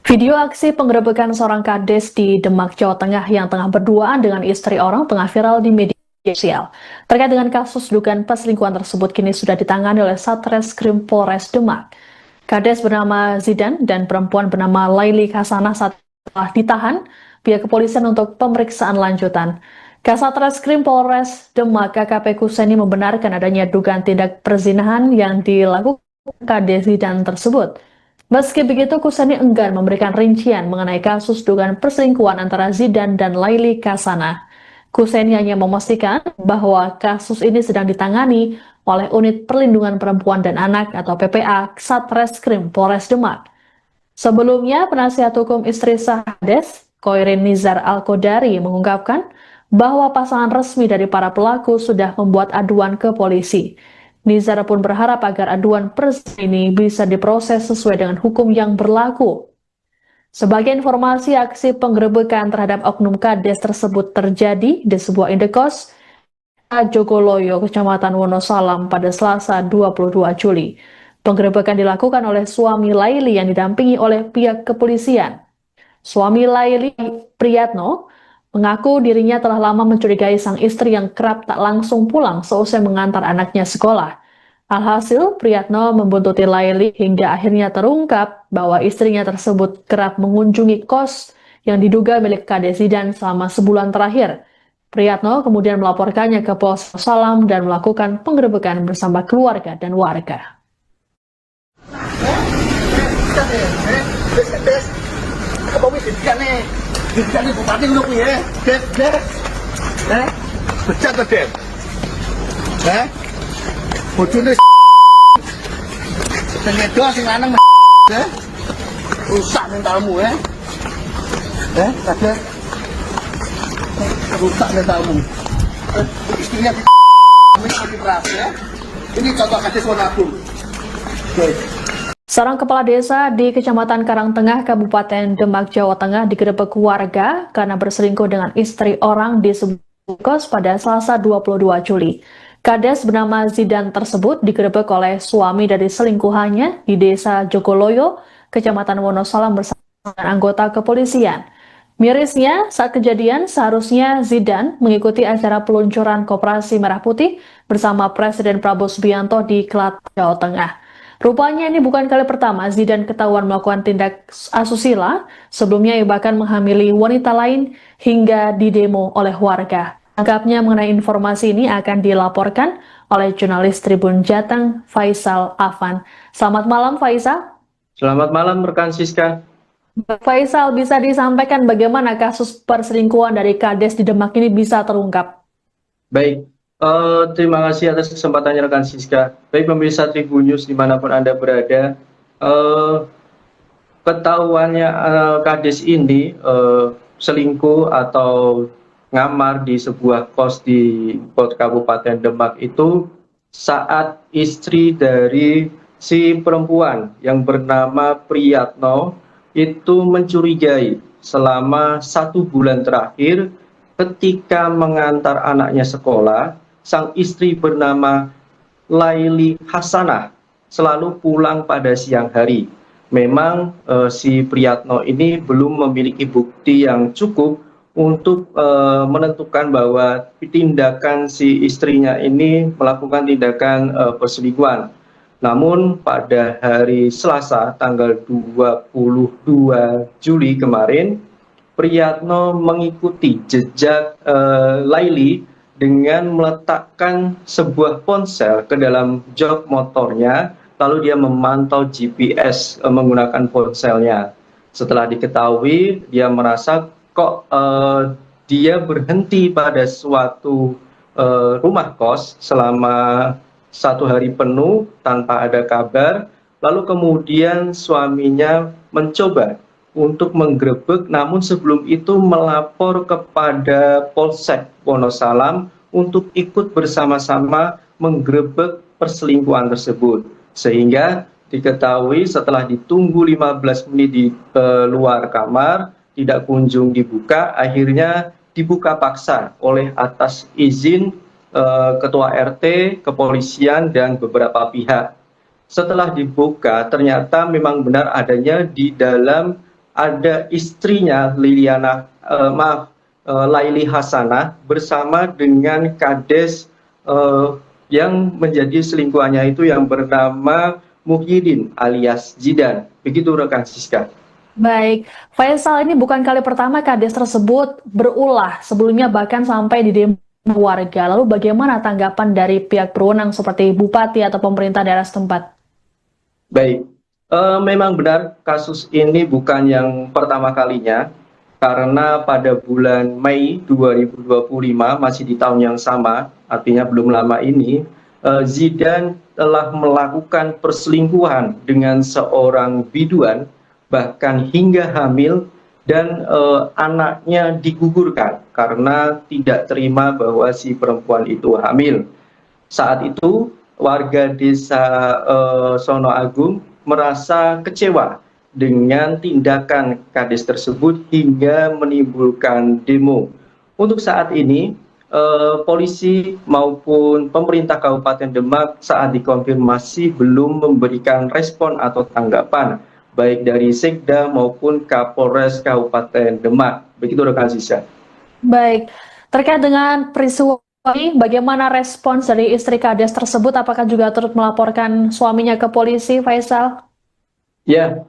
Video aksi penggerebekan seorang kades di Demak, Jawa Tengah yang tengah berduaan dengan istri orang tengah viral di media sosial. Terkait dengan kasus dugaan perselingkuhan tersebut kini sudah ditangani oleh Satreskrim Polres Demak. Kades bernama Zidan dan perempuan bernama Laili Hasanah setelah ditahan pihak kepolisian untuk pemeriksaan lanjutan. Kasatreskrim Polres Demak KKP Kuseni membenarkan adanya dugaan tindak perzinahan yang dilakukan Kades Zidan tersebut. Meski begitu, Kuseni enggan memberikan rincian mengenai kasus dugaan perselingkuhan antara Zidan dan Laili Hasanah. Kuseni hanya memastikan bahwa kasus ini sedang ditangani oleh Unit Perlindungan Perempuan dan Anak atau PPA Satreskrim Polres Demak. Sebelumnya, penasihat hukum istri sah Kades, Koirin Nizar Al-Kodari, mengungkapkan bahwa pasangan resmi dari para pelaku sudah membuat aduan ke polisi. Nizar pun berharap agar aduan perzinahan ini bisa diproses sesuai dengan hukum yang berlaku. Sebagai informasi, aksi penggerebekan terhadap oknum Kades tersebut terjadi di sebuah indekos Jogoloyo, Kecamatan Wonosalam pada Selasa 22 Juli. Penggerebekan dilakukan oleh suami Laili yang didampingi oleh pihak kepolisian. Suami Laili, Priyatno, mengaku dirinya telah lama mencurigai sang istri yang kerap tak langsung pulang seusai mengantar anaknya sekolah. Alhasil, Priyatno membuntuti Laili hingga akhirnya terungkap bahwa istrinya tersebut kerap mengunjungi kos yang diduga milik Kades Zidan selama sebulan terakhir. Priyatno kemudian melaporkannya ke Polres Wonosalam dan melakukan penggerebekan bersama keluarga dan warga. Jadi bupati udah punya, becat tuh bojone Sengedo sing lanang rusak mentalmu Kades. Rusak mentalmu. Istrinya di keras Ini contoh Kades Wanabung. Seorang kepala desa di Kecamatan Karangtengah, Kabupaten Demak, Jawa Tengah digerebek warga karena berselingkuh dengan istri orang di sebuah kos pada Selasa 22 Juli. Kades bernama Zidan tersebut digerebek oleh suami dari selingkuhannya di Desa Jogoloyo, Kecamatan Wonosalam bersama anggota kepolisian. Mirisnya, saat kejadian seharusnya Zidan mengikuti acara peluncuran Koperasi Merah Putih bersama Presiden Prabowo Subianto di Klaten, Jawa Tengah. Rupanya ini bukan kali pertama Zidan ketahuan melakukan tindak asusila, sebelumnya ia bahkan menghamili wanita lain hingga didemo oleh warga. Lengkapnya mengenai informasi ini akan dilaporkan oleh jurnalis Tribun Jateng, Faisal Afan. Selamat malam, Faisal. Selamat malam, rekan Siska. Faisal, bisa disampaikan bagaimana kasus perselingkuhan dari Kades di Demak ini bisa terungkap? Baik, terima kasih atas kesempatannya rekan Siska. Baik pemirsa Tribun News dimanapun Anda berada, ketahuannya Kades ini selingkuh atau ngamar di sebuah kos di Kabupaten Demak itu saat istri dari si perempuan yang bernama Priyatno itu mencurigai selama 1 bulan terakhir ketika mengantar anaknya sekolah, sang istri bernama Laili Hasanah selalu pulang pada siang hari. Memang si Priyatno ini belum memiliki bukti yang cukup untuk menentukan bahwa tindakan si istrinya ini melakukan tindakan perselingkuhan. Namun pada hari Selasa tanggal 22 Juli kemarin, Priyatno mengikuti jejak Laili dengan meletakkan sebuah ponsel ke dalam jok motornya, lalu dia memantau GPS menggunakan ponselnya. Setelah diketahui, dia merasa kok dia berhenti pada suatu rumah kos selama 1 hari penuh tanpa ada kabar, lalu kemudian suaminya mencoba untuk menggerebek, namun sebelum itu melapor kepada Polsek Wonosalam untuk ikut bersama-sama menggerebek perselingkuhan tersebut. Sehingga diketahui setelah ditunggu 15 menit di luar kamar, tidak kunjung dibuka, akhirnya dibuka paksa oleh atas izin ketua RT, kepolisian, dan beberapa pihak. Setelah dibuka, ternyata memang benar adanya di dalam ada istrinya Laili Hasanah bersama dengan Kades yang menjadi selingkuhannya itu yang bernama Muhyiddin alias Zidan. Begitu rekan Siska. Baik, Faisal, ini bukan kali pertama Kades tersebut berulah, sebelumnya bahkan sampai di demo warga. Lalu bagaimana tanggapan dari pihak berwenang seperti bupati atau pemerintah daerah setempat? Baik, memang benar kasus ini bukan yang pertama kalinya, karena pada bulan Mei 2025 masih di tahun yang sama, artinya belum lama ini, Zidan telah melakukan perselingkuhan dengan seorang biduan, bahkan hingga hamil, dan anaknya digugurkan karena tidak terima bahwa si perempuan itu hamil. Saat itu warga desa Sono Agung merasa kecewa dengan tindakan Kades tersebut hingga menimbulkan demo. Untuk saat ini polisi maupun pemerintah Kabupaten Demak saat dikonfirmasi belum memberikan respon atau tanggapan baik dari Sekda maupun Kapolres Kabupaten Demak. Begitu rekan Sisa. Baik, terkait dengan peristiwa ini, bagaimana respons dari istri Kades tersebut? Apakah juga turut melaporkan suaminya ke polisi, Faisal? Ya,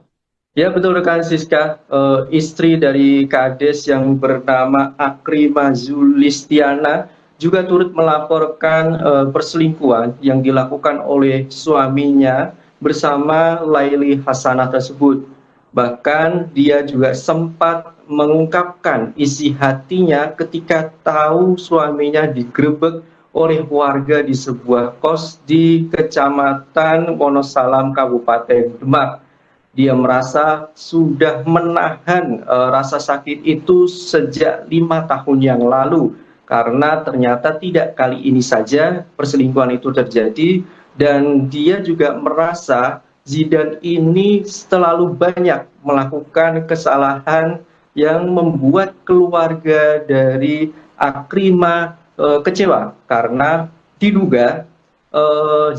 betul rekan Siska. Istri dari Kades yang bernama Akrima Zulistiana juga turut melaporkan perselingkuhan yang dilakukan oleh suaminya bersama Laili Hasanah tersebut. Bahkan dia juga sempat mengungkapkan isi hatinya ketika tahu suaminya digerebek oleh warga di sebuah kos di Kecamatan Wonosalam, Kabupaten Demak. Dia merasa sudah menahan rasa sakit itu sejak 5 tahun yang lalu, karena ternyata tidak kali ini saja perselingkuhan itu terjadi, dan dia juga merasa Zidan ini terlalu banyak melakukan kesalahan yang membuat keluarga dari Akrimah kecewa, karena diduga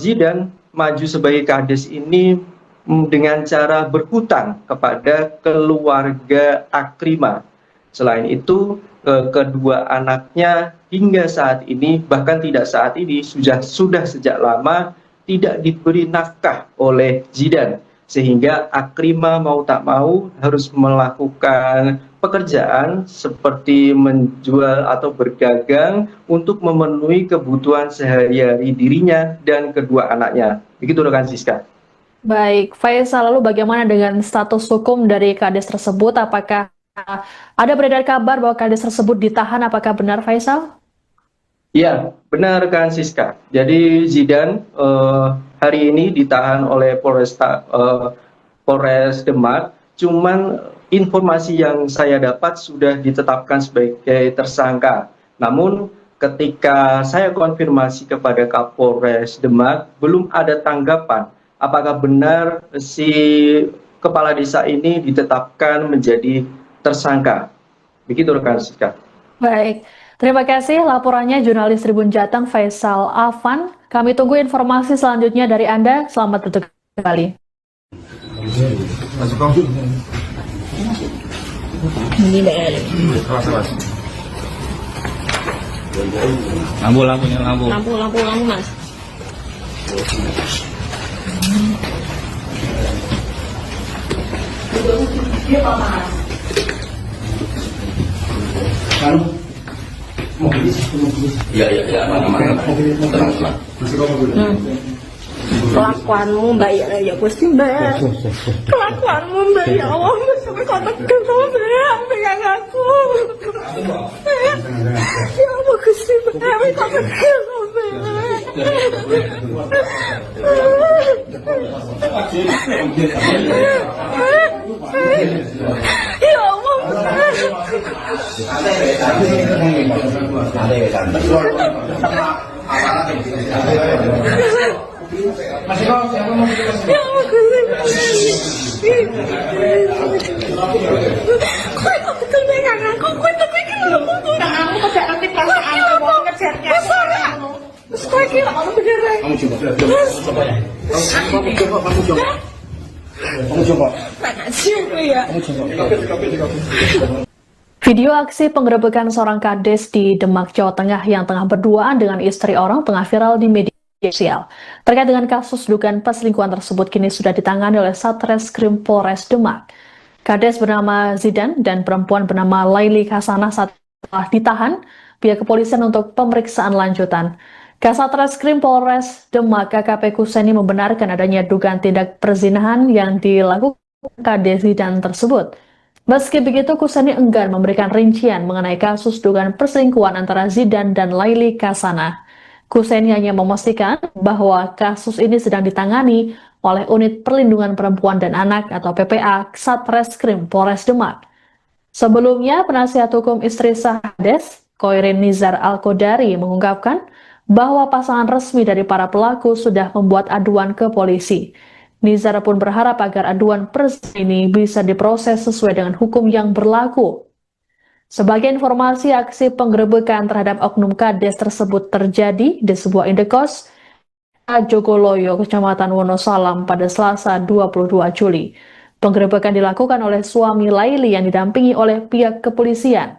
Zidan maju sebagai kades ini dengan cara berhutang kepada keluarga Akrimah. Selain itu, kedua anaknya hingga saat ini, bahkan tidak saat ini, sudah sejak lama tidak diberi nafkah oleh Zidan, sehingga Akrimah mau tak mau harus melakukan pekerjaan seperti menjual atau berdagang untuk memenuhi kebutuhan sehari-hari dirinya dan kedua anaknya. Begitu rekan Siska. Baik, Faisal, lalu bagaimana dengan status hukum dari kades tersebut? Apakah ada beredar kabar bahwa kades tersebut ditahan? Apakah benar, Faisal? Ya, benar rekan Siska. Jadi Zidan hari ini ditahan oleh Polres Demak. Cuman informasi yang saya dapat sudah ditetapkan sebagai tersangka. Namun ketika saya konfirmasi kepada Kapolres Demak, belum ada tanggapan apakah benar si kepala desa ini ditetapkan menjadi tersangka. Begitu rekan Siska. Baik, terima kasih laporannya jurnalis Tribun Jateng Faisal Afan. Kami tunggu informasi selanjutnya dari Anda. Selamat bertugas kembali. Lampu mas. Ya, aman. Tenang. Kelakuanmu mbak ya pasti mbak. Kelakuanmu mbak ya Allah, sampai kau tekan sama mbak, pegang aku. Ya Allah Gusti mbak, kau tekan sama ya Allah. Video aksi penggerebekan seorang kades di Demak, Jawa Tengah yang tengah berduaan dengan istri orang tengah viral di media sosial. Terkait dengan kasus dugaan perselingkuhan tersebut kini sudah ditangani oleh Satreskrim Polres Demak. Kades bernama Zidan dan perempuan bernama Laili Hasanah setelah ditahan pihak kepolisian untuk pemeriksaan lanjutan. Kasatreskrim Polres Demak KKP Kuseni membenarkan adanya dugaan tindak perzinahan yang dilakukan Kades Zidan tersebut. Meski begitu, Kuseni enggan memberikan rincian mengenai kasus dugaan perselingkuhan antara Zidan dan Laili Hasanah. Kuseni hanya memastikan bahwa kasus ini sedang ditangani oleh Unit Perlindungan Perempuan dan Anak atau PPA Satreskrim Polres Demak. Sebelumnya, penasihat hukum istri Kades, Koirin Nizar Al-Kodari, mengungkapkan bahwa pasangan resmi dari para pelaku sudah membuat aduan ke polisi. Nizar pun berharap agar aduan perselingkuhan ini bisa diproses sesuai dengan hukum yang berlaku. Sebagai informasi, aksi penggerebekan terhadap oknum kades tersebut terjadi di sebuah indekos Jogoloyo, Kecamatan Wonosalam pada Selasa 22 Juli. Penggerebekan dilakukan oleh suami Laili yang didampingi oleh pihak kepolisian.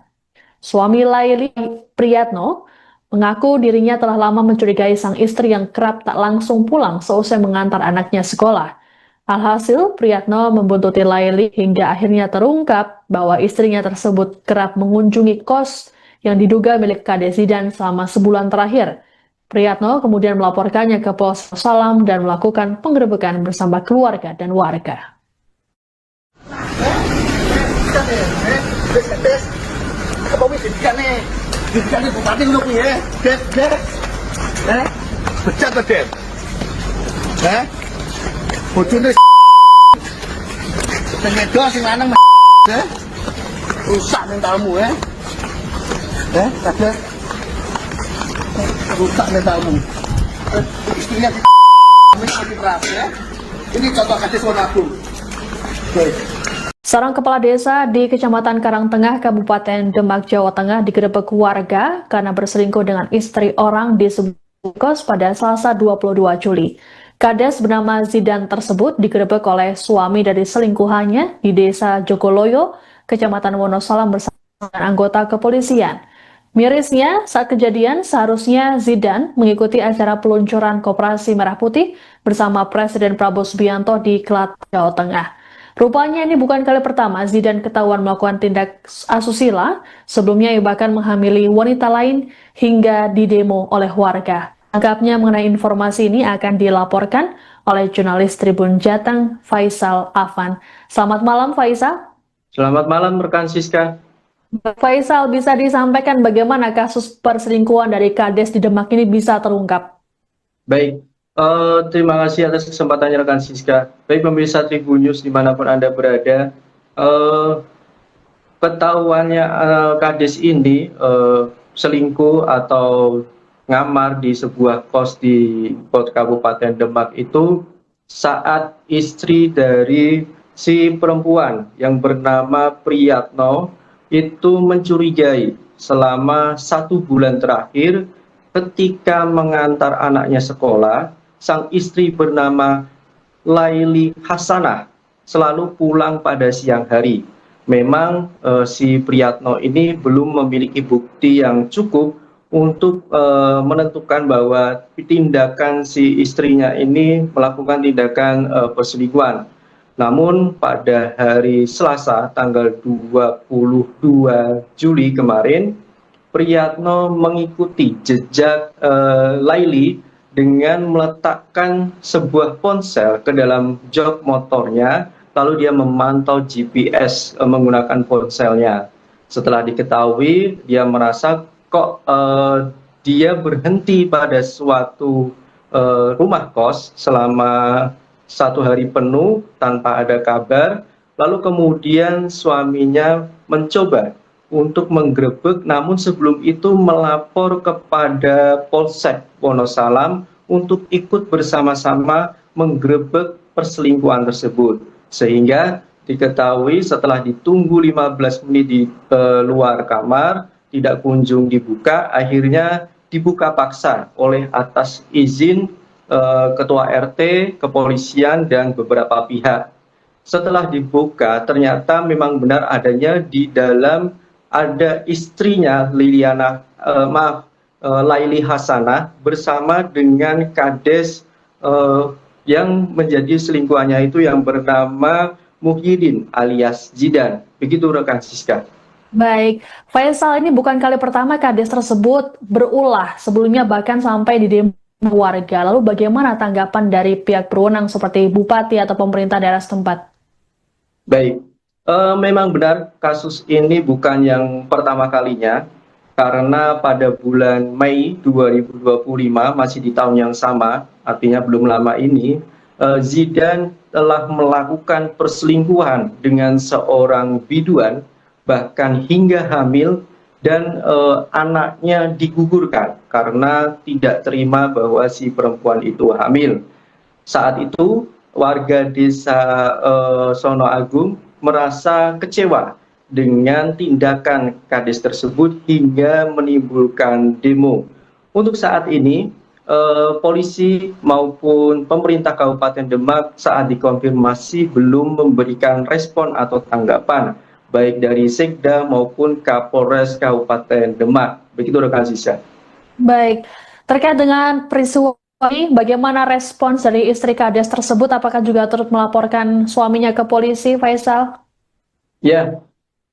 Suami Laili, Priyatno, mengaku dirinya telah lama mencurigai sang istri yang kerap tak langsung pulang seusai mengantar anaknya sekolah. Alhasil, Priyatno membuntuti Laili hingga akhirnya terungkap bahwa istrinya tersebut kerap mengunjungi kos yang diduga milik Kades Zidan selama sebulan terakhir. Priyatno kemudian melaporkannya ke Polres Wonosalam dan melakukan penggerebekan bersama keluarga dan warga. Pecat betul. Bojone pengedo sing lanang rusak mentalmu ada rusak mentalmu istrinya di keras ya. Ini contoh kasus Wonagung. Seorang kepala desa di Kecamatan Karangtengah, Kabupaten Demak, Jawa Tengah digerebek warga karena berselingkuh dengan istri orang di sebuah kos pada Selasa 22 Juli. Kades bernama Zidan tersebut digerebek oleh suami dari selingkuhannya di Desa Jogoloyo, Kecamatan Wonosalam bersama anggota kepolisian. Mirisnya, saat kejadian seharusnya Zidan mengikuti acara peluncuran Koperasi Merah Putih bersama Presiden Prabowo Subianto di Klaten, Jawa Tengah. Rupanya ini bukan kali pertama Zidan ketahuan melakukan tindak asusila, sebelumnya ia bahkan menghamili wanita lain hingga didemo oleh warga. Lengkapnya mengenai informasi ini akan dilaporkan oleh jurnalis Tribun Jateng, Faisal Afan. Selamat malam, Faisal. Selamat malam, rekan Siska. Faisal, bisa disampaikan bagaimana kasus perselingkuhan dari Kades di Demak ini bisa terungkap? Baik, terima kasih atas kesempatannya rekan Siska. Baik pemirsa Tribun News dimanapun Anda berada, ketahuannya Kades ini selingkuh atau ngamar di sebuah kos di Kabupaten Demak itu saat istri dari si perempuan yang bernama Priyatno itu mencurigai selama 1 bulan terakhir ketika mengantar anaknya sekolah, sang istri bernama Laili Hasanah selalu pulang pada siang hari. Memang si Priyatno ini belum memiliki bukti yang cukup untuk menentukan bahwa tindakan si istrinya ini melakukan tindakan perselingkuhan. Namun pada hari Selasa tanggal 22 Juli kemarin, Priyatno mengikuti jejak Laili dengan meletakkan sebuah ponsel ke dalam jok motornya, lalu dia memantau GPS menggunakan ponselnya. Setelah diketahui, dia merasa kok dia berhenti pada suatu rumah kos selama 1 hari penuh tanpa ada kabar, lalu kemudian suaminya mencoba untuk menggerebek, namun sebelum itu melapor kepada Polsek Wonosalam untuk ikut bersama-sama menggerebek perselingkuhan tersebut. Sehingga diketahui setelah ditunggu 15 menit di luar kamar, tidak kunjung dibuka, akhirnya dibuka paksa oleh atas izin Ketua RT, kepolisian, dan beberapa pihak. Setelah dibuka, ternyata memang benar adanya di dalam ada istrinya Laili Hasanah bersama dengan Kades yang menjadi selingkuhannya itu yang bernama Muhyiddin alias Zidan. Begitu rekan Siska. Baik, Faisal, ini bukan kali pertama Kades tersebut berulah, sebelumnya bahkan sampai di demo warga. Lalu bagaimana tanggapan dari pihak berwenang seperti Bupati atau pemerintah daerah setempat? Baik, memang benar kasus ini bukan yang pertama kalinya, karena pada bulan Mei 2025, masih di tahun yang sama, artinya belum lama ini, Zidan telah melakukan perselingkuhan dengan seorang biduan, bahkan hingga hamil, dan anaknya digugurkan karena tidak terima bahwa si perempuan itu hamil. Saat itu warga desa Sono Agung merasa kecewa dengan tindakan Kades tersebut hingga menimbulkan demo. Untuk saat ini polisi maupun pemerintah Kabupaten Demak saat dikonfirmasi belum memberikan respon atau tanggapan baik dari Sekda maupun Kapolres Kabupaten Demak. Begitu rekan Sisa. Baik, terkait dengan peristiwa ini, bagaimana respons dari istri Kades tersebut? Apakah juga turut melaporkan suaminya ke polisi, Faisal? Ya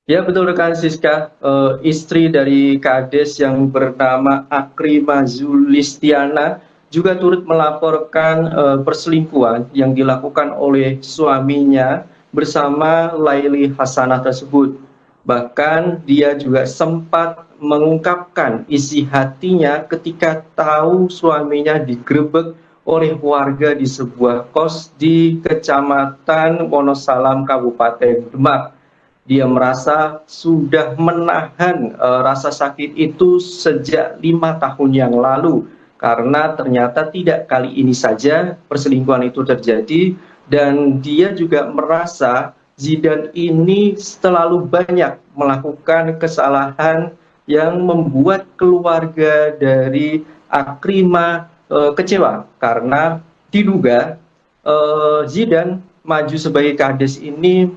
betul rekan Siska. Istri dari Kades yang bernama Akrima Zulistiana juga turut melaporkan perselingkuhan yang dilakukan oleh suaminya bersama Laili Hasanah tersebut. Bahkan dia juga sempat mengungkapkan isi hatinya ketika tahu suaminya digerebek oleh warga di sebuah kos di Kecamatan Wonosalam, Kabupaten Demak. Dia merasa sudah menahan rasa sakit itu sejak 5 tahun yang lalu, karena ternyata tidak kali ini saja perselingkuhan itu terjadi, dan dia juga merasa Zidan ini terlalu banyak melakukan kesalahan yang membuat keluarga dari Akrimah kecewa, karena diduga Zidan maju sebagai kades ini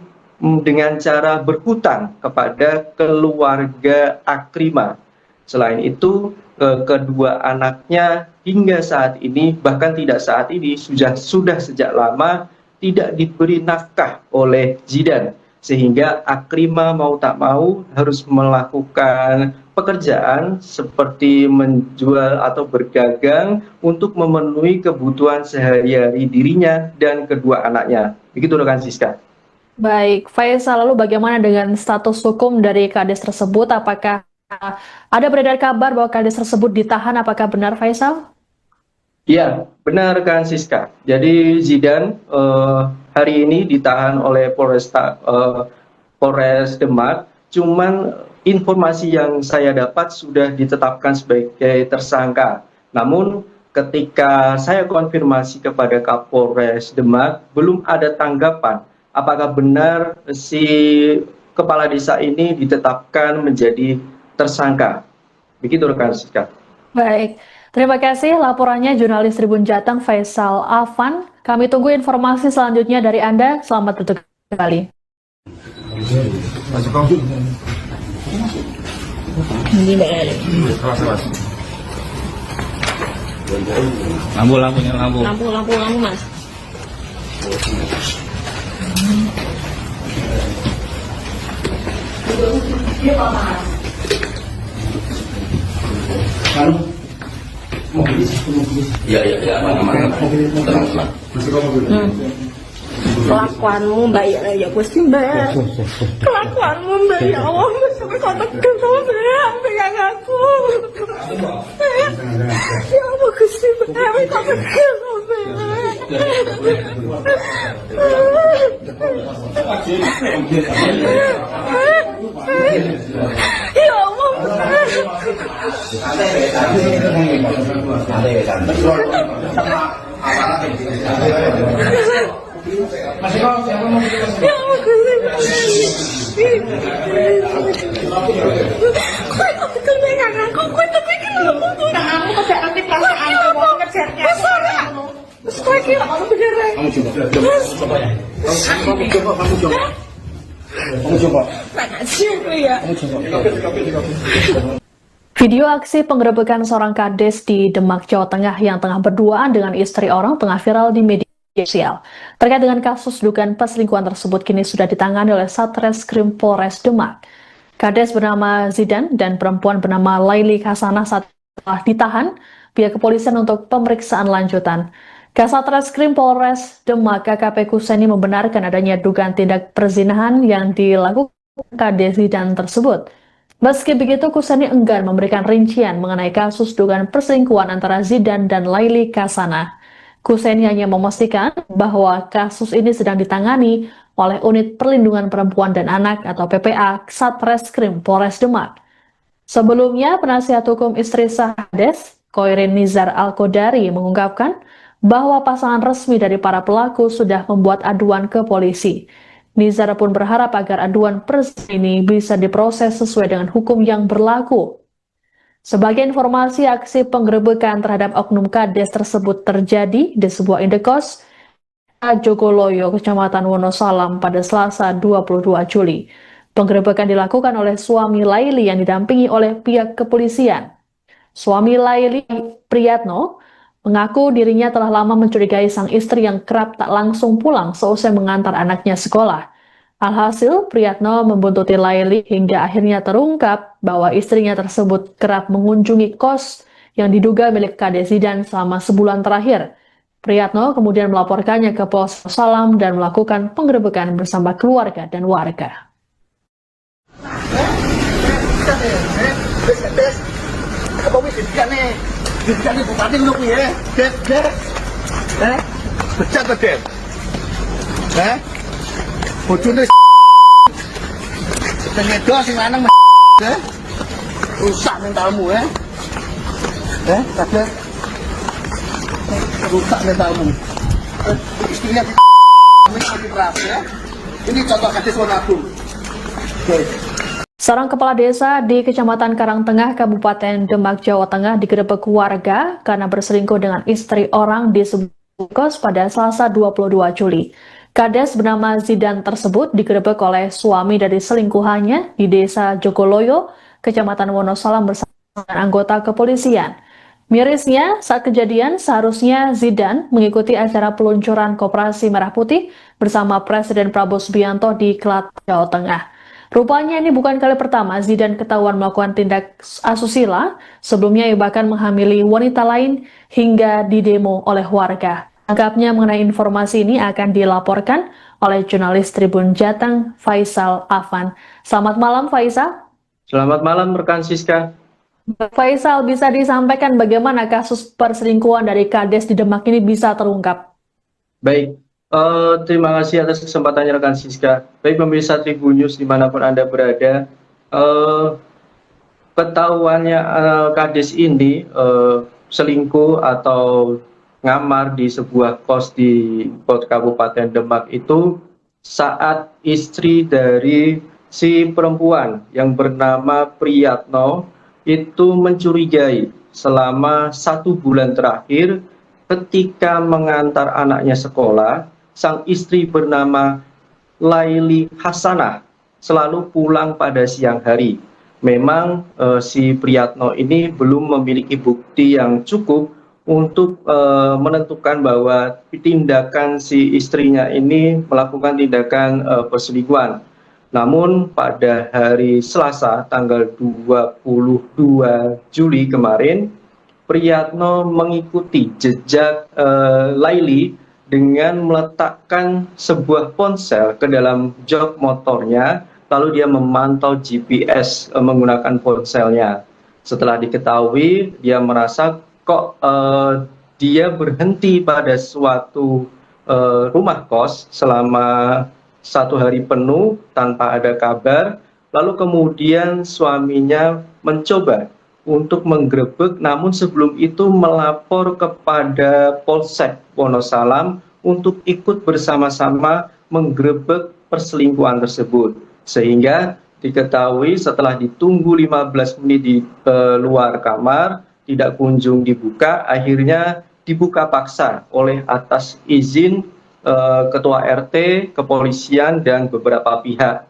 dengan cara berhutang kepada keluarga Akrimah. Selain itu, kedua anaknya hingga saat ini, bahkan tidak saat ini, sudah sejak lama tidak diberi nafkah oleh Zidan, sehingga Akrimah mau tak mau harus melakukan pekerjaan seperti menjual atau berdagang untuk memenuhi kebutuhan sehari-hari dirinya dan kedua anaknya. Begitu rekan Siska. Baik, Faisal, lalu bagaimana dengan status hukum dari kades tersebut? Apakah ada beredar kabar bahwa kades tersebut ditahan? Apakah benar, Faisal? Ya, benar kan Siska. Jadi Zidan hari ini ditahan oleh Polres Demak. Cuman informasi yang saya dapat sudah ditetapkan sebagai tersangka. Namun ketika saya konfirmasi kepada Kapolres Demak, belum ada tanggapan apakah benar si kepala desa ini ditetapkan menjadi tersangka. Begitu rekan Siska. Baik. Terima kasih laporannya jurnalis Tribun Jateng Faisal Afan. Kami tunggu informasi selanjutnya dari Anda. Selamat bertugas kembali. Lampu mas. Ya, aman. Tenang. Kelakuanmu mbak ya pasti mbak. Kelakuanmu mbak ya Allah, sampai kau tekan sama mbak, pegang aku. Ya Allah Gusti mbak, sampai kau tekan sama ya Allah. Video aksi penggerebekan seorang kades di Demak, Jawa Tengah yang tengah berduaan dengan istri orang tengah viral di media sosial. Terkait dengan kasus dugaan perselingkuhan tersebut kini sudah ditangani oleh Satreskrim Polres Demak. Kades bernama Zidan dan perempuan bernama Laili Hasanah setelah ditahan pihak kepolisian untuk pemeriksaan lanjutan. Kasatreskrim Polres Demak KKP Kuseni membenarkan adanya dugaan tindak perzinahan yang dilakukan Kades Zidan tersebut. Meski begitu, Kuseni enggan memberikan rincian mengenai kasus dugaan perselingkuhan antara Zidan dan Laili Hasanah. Kuseni hanya memastikan bahwa kasus ini sedang ditangani oleh Unit Perlindungan Perempuan dan Anak atau PPA Satreskrim Polres Demak. Sebelumnya, penasihat hukum istri sah Kades, Koirin Nizar Al-Kodari, mengungkapkan bahwa pasangan resmi dari para pelaku sudah membuat aduan ke polisi. Nizar pun berharap agar aduan perselingkuhan ini bisa diproses sesuai dengan hukum yang berlaku. Sebagai informasi, aksi penggerebekan terhadap oknum kades tersebut terjadi di sebuah indekos Jogoloyo, Kecamatan Wonosalam pada Selasa 22 Juli. Penggerebekan dilakukan oleh suami Laili yang didampingi oleh pihak kepolisian. Suami Laili, Priyatno, mengaku dirinya telah lama mencurigai sang istri yang kerap tak langsung pulang seusai mengantar anaknya sekolah. Alhasil, Priyatno membuntuti Laili hingga akhirnya terungkap bahwa istrinya tersebut kerap mengunjungi kos yang diduga milik Kades Zidan selama sebulan terakhir. Priyatno kemudian melaporkannya ke Polres Wonosalam dan melakukan penggerebekan bersama keluarga dan warga. Des. Apa wis dikane? Dikane bupati ngono kuwi ya. Des. Pecat to, Des. Bojone pengedo sing lanang rusak mentalmu Kades. Rusak mentalmu. Istrinya sakit keras ya. Ini contoh Kades Wonagung. Oke. Seorang kepala desa di Kecamatan Karangtengah, Kabupaten Demak, Jawa Tengah digerebek warga karena berselingkuh dengan istri orang di sebuah kos pada Selasa 22 Juli. Kades bernama Zidan tersebut digerebek oleh suami dari selingkuhannya di Desa Jogoloyo, Kecamatan Wonosalam bersama dengan anggota kepolisian. Mirisnya, saat kejadian seharusnya Zidan mengikuti acara peluncuran Koperasi Merah Putih bersama Presiden Prabowo Subianto di Klaten, Jawa Tengah. Rupanya ini bukan kali pertama Zidan ketahuan melakukan tindak asusila, sebelumnya ia bahkan menghamili wanita lain hingga didemo oleh warga. Lengkapnya mengenai informasi ini akan dilaporkan oleh jurnalis Tribun Jateng, Faisal Afan. Selamat malam, Faisal. Selamat malam, rekan Siska. Faisal, bisa disampaikan bagaimana kasus perselingkuhan dari Kades di Demak ini bisa terungkap? Baik, terima kasih atas kesempatannya rekan Siska. Baik pemirsa Tribun News dimanapun Anda berada, ketahuannya Kades ini selingkuh atau ngamar di sebuah kos di Kabupaten Demak itu saat istri dari si perempuan yang bernama Priyatno itu mencurigai selama 1 bulan terakhir ketika mengantar anaknya sekolah, sang istri bernama Laili Hasanah selalu pulang pada siang hari. Memang si Priyatno ini belum memiliki bukti yang cukup untuk menentukan bahwa tindakan si istrinya ini melakukan tindakan perselingkuhan. Namun pada hari Selasa tanggal 22 Juli kemarin, Priyatno mengikuti jejak Laili dengan meletakkan sebuah ponsel ke dalam jok motornya, lalu dia memantau GPS menggunakan ponselnya. Setelah diketahui, dia merasa kok dia berhenti pada suatu rumah kos selama 1 hari penuh tanpa ada kabar, lalu kemudian suaminya mencoba untuk menggerebek, namun sebelum itu melapor kepada Polsek Wonosalam untuk ikut bersama-sama menggerebek perselingkuhan tersebut. Sehingga diketahui setelah ditunggu 15 menit di luar kamar, tidak kunjung dibuka, akhirnya dibuka paksa oleh atas izin ketua RT, kepolisian, dan beberapa pihak.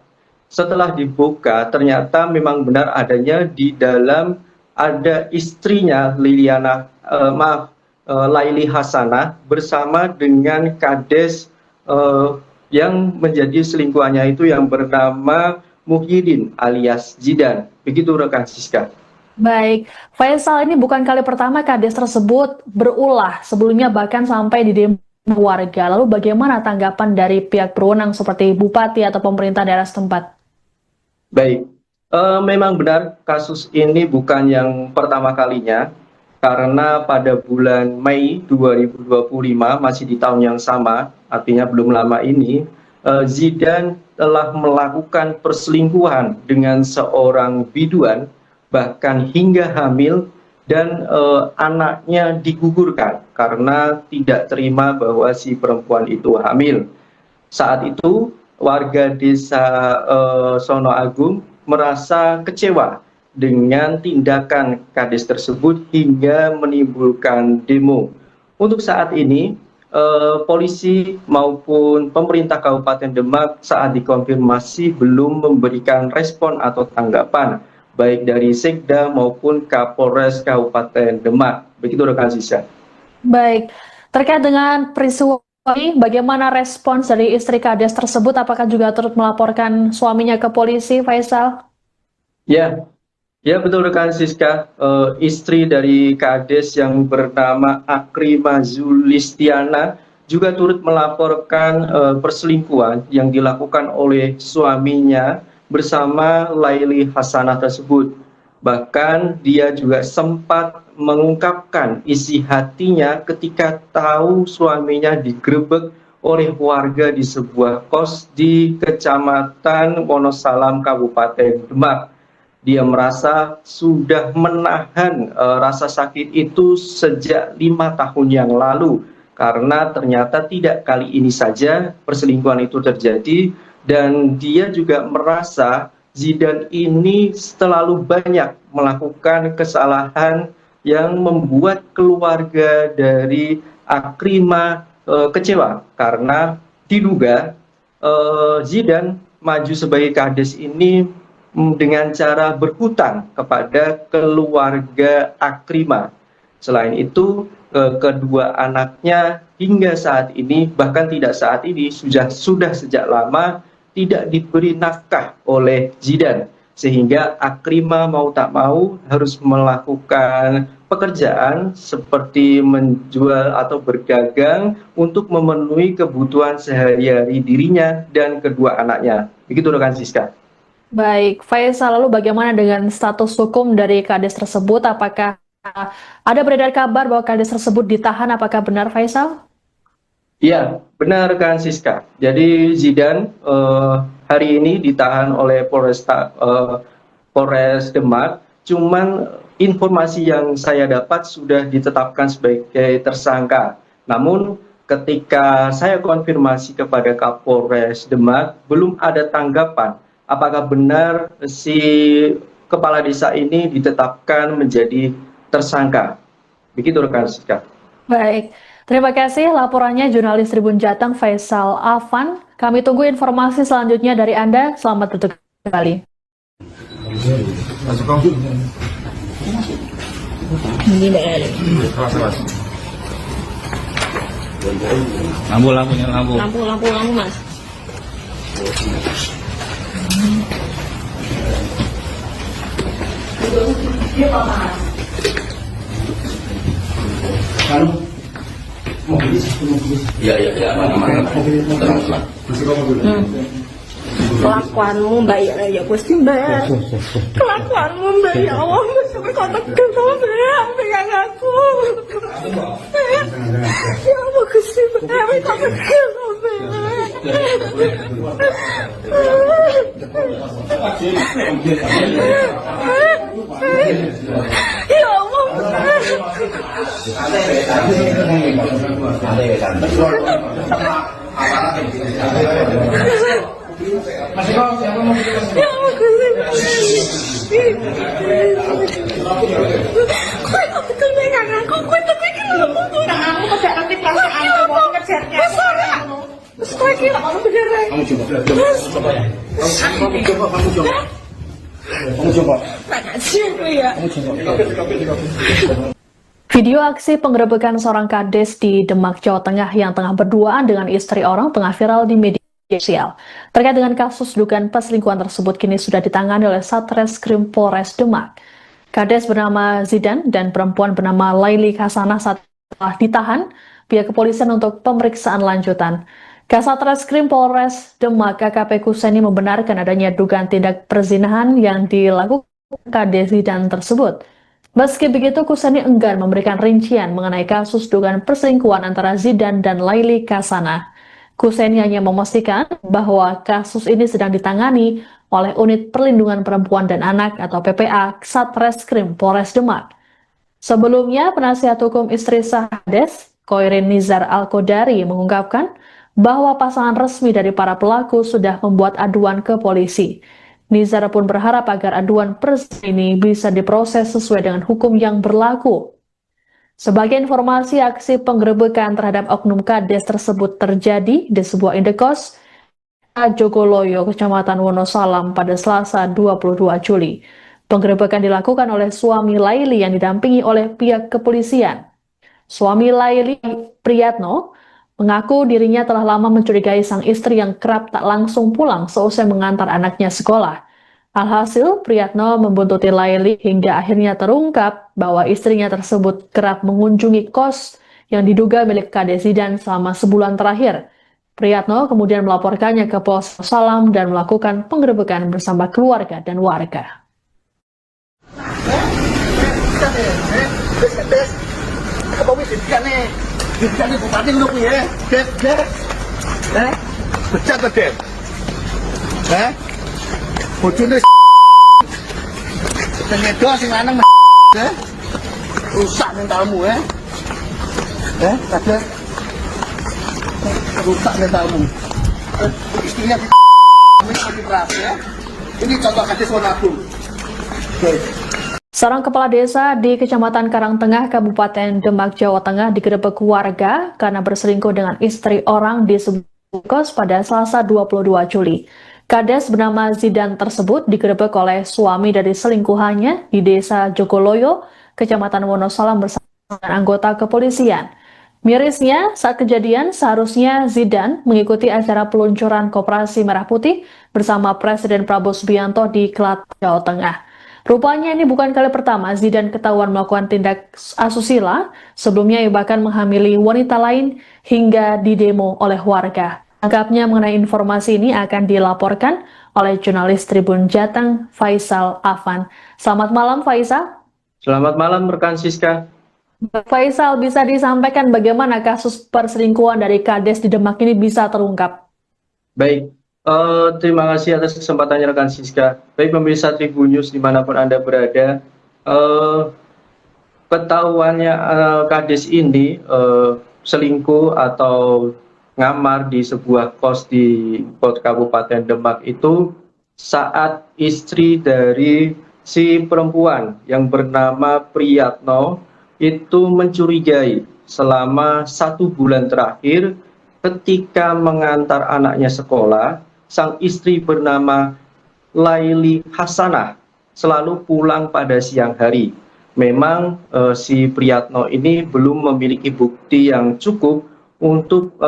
Setelah dibuka, ternyata memang benar adanya di dalam ada istrinya Laili Hasanah bersama dengan Kades yang menjadi selingkuhannya itu yang bernama Muhyiddin alias Zidan. Begitu rekan Siska. Baik, Faisal, ini bukan kali pertama Kades tersebut berulah, sebelumnya bahkan sampai di demo warga. Lalu bagaimana tanggapan dari pihak berwenang seperti bupati atau pemerintah daerah setempat? Baik, memang benar kasus ini bukan yang pertama kalinya, karena pada bulan Mei 2025 masih di tahun yang sama, artinya belum lama ini, Zidan telah melakukan perselingkuhan dengan seorang biduan, bahkan hingga hamil, dan anaknya digugurkan karena tidak terima bahwa si perempuan itu hamil. Saat itu warga desa Sono Agung merasa kecewa dengan tindakan Kades tersebut hingga menimbulkan demo. Untuk saat ini polisi maupun pemerintah Kabupaten Demak saat dikonfirmasi belum memberikan respon atau tanggapan baik dari Sekda maupun Kapolres Kabupaten Demak. Begitu rekan Sisa. Baik, terkait dengan peristiwa ini, bagaimana respons dari istri Kades tersebut? Apakah juga turut melaporkan suaminya ke polisi, Faisal? Ya betul rekan Siska. Istri dari Kades yang bernama Akrima Zulistiana juga turut melaporkan perselingkuhan yang dilakukan oleh suaminya bersama Laili Hasanah tersebut. Bahkan dia juga sempat mengungkapkan isi hatinya ketika tahu suaminya digerebek oleh warga di sebuah kos di Kecamatan Wonosalam, Kabupaten Demak. Dia merasa sudah menahan rasa sakit itu sejak 5 tahun yang lalu, karena ternyata tidak kali ini saja perselingkuhan itu terjadi, dan dia juga merasa Zidan ini terlalu banyak melakukan kesalahan yang membuat keluarga dari Akrima kecewa, karena diduga Zidan maju sebagai kades ini dengan cara berhutang kepada keluarga Akrima. Selain itu, kedua anaknya hingga saat ini, bahkan tidak saat ini, sudah sejak lama tidak diberi nafkah oleh Zidan, sehingga Akrima mau tak mau harus melakukan pekerjaan seperti menjual atau berdagang untuk memenuhi kebutuhan sehari-hari dirinya dan kedua anaknya. Begitu rekan Siska. Baik, Faisal, lalu bagaimana dengan status hukum dari kades tersebut? Apakah ada beredar kabar bahwa kades tersebut ditahan? Apakah benar, Faisal? Iya, benar kan Siska. Jadi Zidan hari ini ditahan oleh Polres Demak. Cuman informasi yang saya dapat sudah ditetapkan sebagai tersangka. Namun ketika saya konfirmasi kepada Kapolres Demak, belum ada tanggapan apakah benar si kepala desa ini ditetapkan menjadi tersangka. Begitu rekan Siska. Baik, terima kasih laporannya jurnalis Tribun Jateng Faisal Afan. Kami tunggu informasi selanjutnya dari Anda. Selamat bertugas kembali. Lampu, Mas. Ya, aman. Tenang. Kelakuanmu Mbak ya pasti Mbak. Kelakuanmu Mbak ya Allah, sampai kau tekan sama Mbak, pegang aku. Ya Allah Gusti Mbak, sampai kau tekan sama Ya Allah. Ya Allah Gusti. Kau tekan pegang aku, kau tekan aku. Aku tidak ngerti perasaan kamu kejarnya. Lagi beneran. Kamu coba. Video aksi penggerebekan seorang kades di Demak, Jawa Tengah yang tengah berduaan dengan istri orang tengah viral di media sosial. Terkait dengan kasus dugaan perselingkuhan tersebut kini sudah ditangani oleh Satreskrim Polres Demak. Kades bernama Zidan dan perempuan bernama Laili Hasanah setelah ditahan pihak kepolisian untuk pemeriksaan lanjutan. Kasatreskrim Polres Demak KKP Kuseni membenarkan adanya dugaan tindak perzinahan yang dilakukan Kades Zidan tersebut. Meski begitu, Kuseni enggan memberikan rincian mengenai kasus dugaan perselingkuhan antara Zidan dan Laili Hasanah. Kuseni hanya memastikan bahwa kasus ini sedang ditangani oleh Unit Perlindungan Perempuan dan Anak atau PPA Satreskrim Polres Demak. Sebelumnya, penasihat hukum istri sah Kades, Koirin Nizar Al-Kodari, mengungkapkan bahwa pasangan resmi dari para pelaku sudah membuat aduan ke polisi. Nizar pun berharap agar aduan perselingkuhan ini bisa diproses sesuai dengan hukum yang berlaku. Sebagai informasi, aksi penggerebekan terhadap oknum Kades tersebut terjadi di sebuah indekos Jogoloyo, Kecamatan Wonosalam pada Selasa 22 Juli. Penggerebekan dilakukan oleh suami Laili yang didampingi oleh pihak kepolisian. Suami Laili, Priyatno, mengaku dirinya telah lama mencurigai sang istri yang kerap tak langsung pulang seusai mengantar anaknya sekolah. Alhasil, Priyatno membuntuti Laili hingga akhirnya terungkap bahwa istrinya tersebut kerap mengunjungi kos yang diduga milik Kades Zidan selama sebulan terakhir. Priyatno kemudian melaporkannya ke Polres Salam dan melakukan penggerebekan bersama keluarga dan warga. Kades. Apa wis dikane? Dikane bupati ngono kuwi ya. Des. Becat to, Des. Bojone sing edo sing lanang rusak mentalmu Kades. Rusak mentalmu. Istrinya di keras ya. Ini contoh Kades Wonagung. Seorang kepala desa di Kecamatan Karangtengah, Kabupaten Demak, Jawa Tengah digerebek warga karena berselingkuh dengan istri orang di sebuah kos pada Selasa 22 Juli. Kades bernama Zidan tersebut digerebek oleh suami dari selingkuhannya di Desa Jogoloyo, Kecamatan Wonosalam bersama dengan anggota kepolisian. Mirisnya, saat kejadian seharusnya Zidan mengikuti acara peluncuran Koperasi Merah Putih bersama Presiden Prabowo Subianto di Klaten, Jawa Tengah. Rupanya ini bukan kali pertama Zidan ketahuan melakukan tindak asusila, sebelumnya ia bahkan menghamili wanita lain hingga didemo oleh warga. Anggapnya mengenai informasi ini akan dilaporkan oleh jurnalis Tribun Jateng, Faisal Afan. Selamat malam, Faisal. Selamat malam, rekan Siska. Faisal, bisa disampaikan bagaimana kasus perselingkuhan dari Kades di Demak ini bisa terungkap? Baik, terima kasih atas kesempatannya rekan Siska. Baik pemirsa Tribun News dimanapun Anda berada, ketahuannya Kades ini selingkuh atau ngamar di sebuah kos di Kabupaten Demak itu saat istri dari si perempuan yang bernama Priyatno itu mencurigai selama 1 bulan terakhir ketika mengantar anaknya sekolah, sang istri bernama Laili Hasanah selalu pulang pada siang hari. Memang si Priyatno ini belum memiliki bukti yang cukup untuk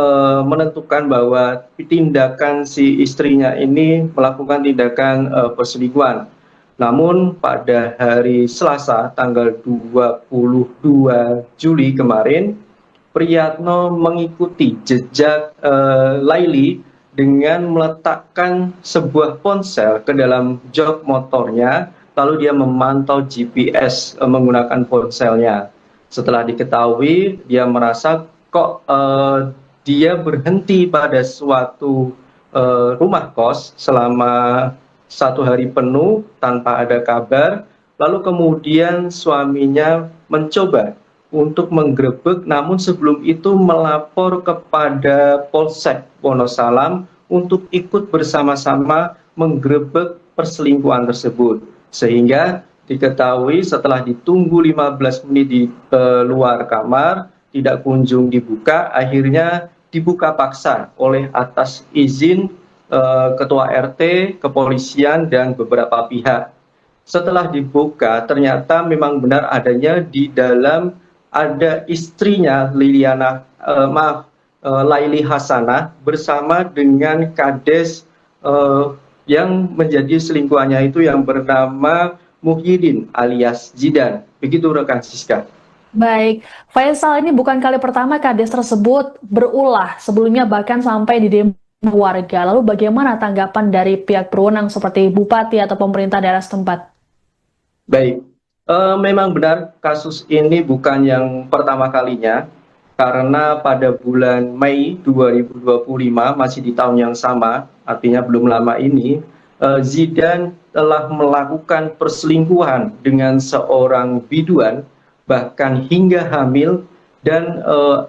menentukan bahwa tindakan si istrinya ini melakukan tindakan perselingkuhan. Namun pada hari Selasa tanggal 22 Juli kemarin, Priyatno mengikuti jejak Laili dengan meletakkan sebuah ponsel ke dalam jok motornya, lalu dia memantau GPS menggunakan ponselnya. Setelah diketahui, dia merasa kok dia berhenti pada suatu rumah kos selama 1 hari penuh tanpa ada kabar, lalu kemudian suaminya mencoba untuk menggerebek, namun sebelum itu melapor kepada Polsek Wonosalam untuk ikut bersama-sama menggerebek perselingkuhan tersebut. Sehingga diketahui setelah ditunggu 15 menit di luar kamar, tidak kunjung dibuka, akhirnya dibuka paksa oleh atas izin Ketua RT, kepolisian, dan beberapa pihak. Setelah dibuka, ternyata memang benar adanya di dalam ada istrinya Laili Hasanah bersama dengan Kades yang menjadi selingkuhannya itu yang bernama Muhyiddin alias Zidan. Begitu rekan Siska. Baik, Faisal, ini bukan kali pertama Kades tersebut berulah, sebelumnya bahkan sampai di demo warga. Lalu bagaimana tanggapan dari pihak berwenang seperti bupati atau pemerintah daerah setempat? Baik, memang benar kasus ini bukan yang pertama kalinya, karena pada bulan Mei 2025 masih di tahun yang sama, artinya belum lama ini, Zidan telah melakukan perselingkuhan dengan seorang biduan, bahkan hingga hamil, dan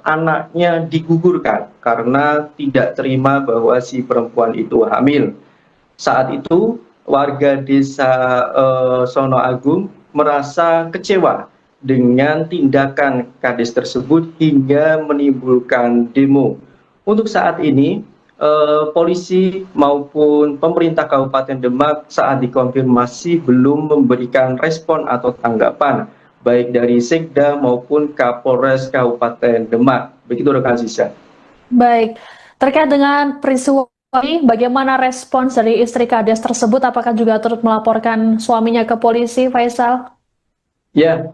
anaknya digugurkan karena tidak terima bahwa si perempuan itu hamil. Saat itu warga desa Sono Agung merasa kecewa dengan tindakan Kades tersebut hingga menimbulkan demo. Untuk saat ini polisi maupun pemerintah Kabupaten Demak saat dikonfirmasi belum memberikan respon atau tanggapan baik dari Sekda maupun Kapolres Kabupaten Demak. Begitu rekan Sisa. Baik, terkait dengan peristiwa ini, bagaimana respons dari istri Kades tersebut? Apakah juga turut melaporkan suaminya ke polisi, Faisal? Ya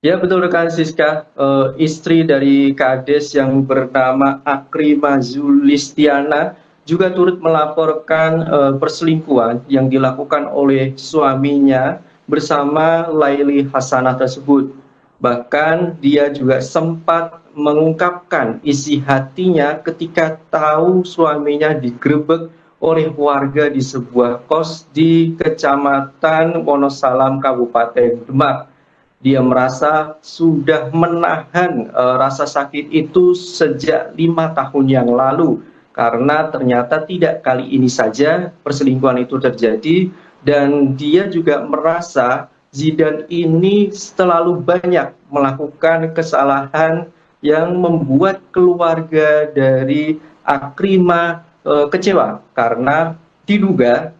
betul rekan Siska. Istri dari Kades yang bernama Akrima Zulistiana juga turut melaporkan perselingkuhan yang dilakukan oleh suaminya bersama Laili Hasanah tersebut. Bahkan dia juga sempat mengungkapkan isi hatinya ketika tahu suaminya digerebek oleh warga di sebuah kos di Kecamatan Wonosalam, Kabupaten Demak. Dia merasa sudah menahan rasa sakit itu sejak 5 tahun yang lalu, karena ternyata tidak kali ini saja perselingkuhan itu terjadi, dan dia juga merasa Zidan ini terlalu banyak melakukan kesalahan yang membuat keluarga dari Akrimah kecewa, karena diduga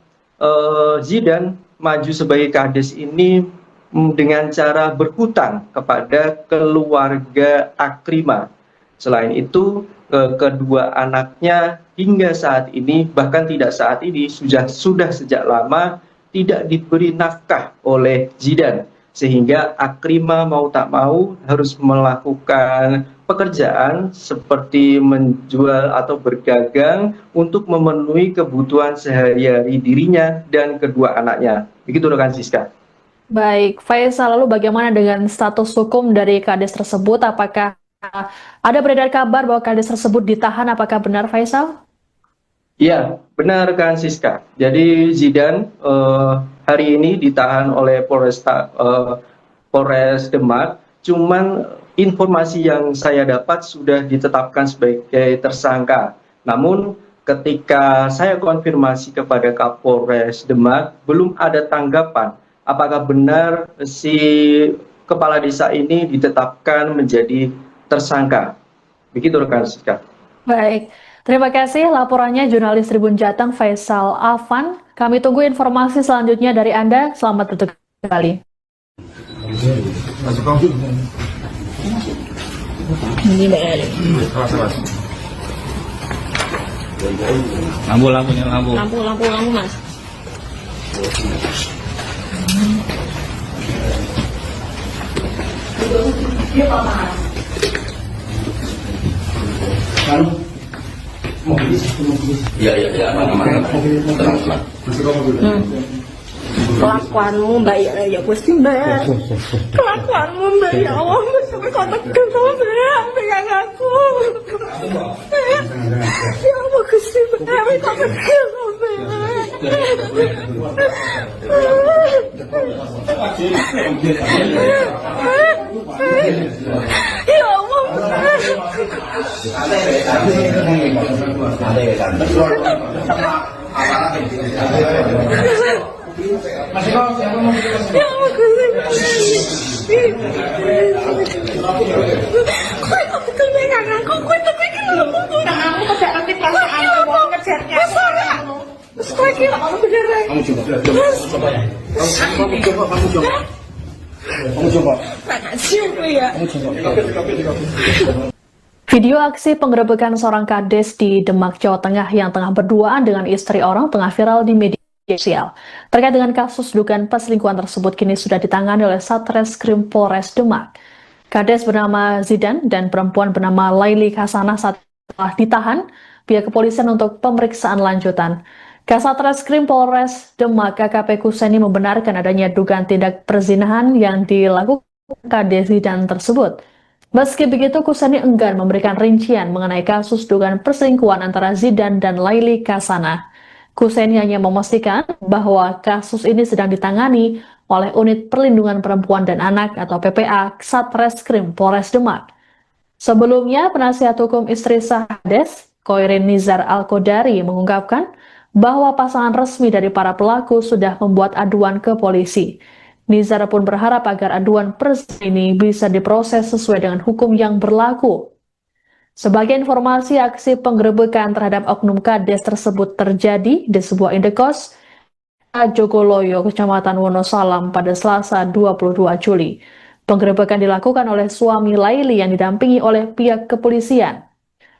Zidan maju sebagai kades ini dengan cara berhutang kepada keluarga Akrimah. Selain itu, kedua anaknya hingga saat ini, bahkan tidak saat ini, sudah sejak lama tidak diberi nafkah oleh Zidan, sehingga Akrimah mau tak mau harus melakukan pekerjaan seperti menjual atau berdagang untuk memenuhi kebutuhan sehari-hari dirinya dan kedua anaknya. Begitu rekan Siska. Baik, Faisal, lalu bagaimana dengan status hukum dari kades tersebut? Apakah ada beredar kabar bahwa kades tersebut ditahan? Apakah benar, Faisal? Iya, benar kan Siska. Jadi Zidan hari ini ditahan oleh Polres Demak. Cuman informasi yang saya dapat sudah ditetapkan sebagai tersangka. Namun ketika saya konfirmasi kepada Kapolres Demak, belum ada tanggapan apakah benar si kepala desa ini ditetapkan menjadi tersangka. Begitu rekan Siska. Baik, terima kasih laporannya jurnalis Tribun Jateng Faisal Afan. Kami tunggu informasi selanjutnya dari Anda. Selamat bertugas kembali. Lampu mas. Ya, aman. Tenang. Kelakuanmu mbak ya pasti mbak. Kelakuanmu mbak ya Allah, sampai kau tekan sama mbak, pegang aku. Ya Allah Gusti mbak, kau tekan sama ya Allah. Video aksi penggerebekan seorang kades di Demak, Jawa Tengah yang tengah berduaan dengan istri orang tengah viral di media sosial. Terkait dengan kasus dugaan perselingkuhan tersebut kini sudah ditangani oleh Satreskrim Polres Demak. Kades bernama Zidan dan perempuan bernama Laili Hasanah setelah ditahan pihak kepolisian untuk pemeriksaan lanjutan. Kasatreskrim Polres Demak KKP Kuseni membenarkan adanya dugaan tindak perzinahan yang dilakukan Kades Zidan tersebut. Meski begitu, Kuseni enggan memberikan rincian mengenai kasus dugaan perselingkuhan antara Zidan dan Laili Hasanah. Kuseni hanya memastikan bahwa kasus ini sedang ditangani oleh Unit Perlindungan Perempuan dan Anak atau PPA Satreskrim Polres Demak. Sebelumnya, penasihat hukum istri Kades, Koirin Nizar Al-Kodari, mengungkapkan bahwa pasangan resmi dari para pelaku sudah membuat aduan ke polisi. Nizar pun berharap agar aduan perselingkuhan ini bisa diproses sesuai dengan hukum yang berlaku. Sebagai informasi, aksi penggerebekan terhadap oknum kades tersebut terjadi di sebuah indekos Jogoloyo, Kecamatan Wonosalam pada Selasa 22 Juli. Penggerebekan dilakukan oleh suami Laili yang didampingi oleh pihak kepolisian.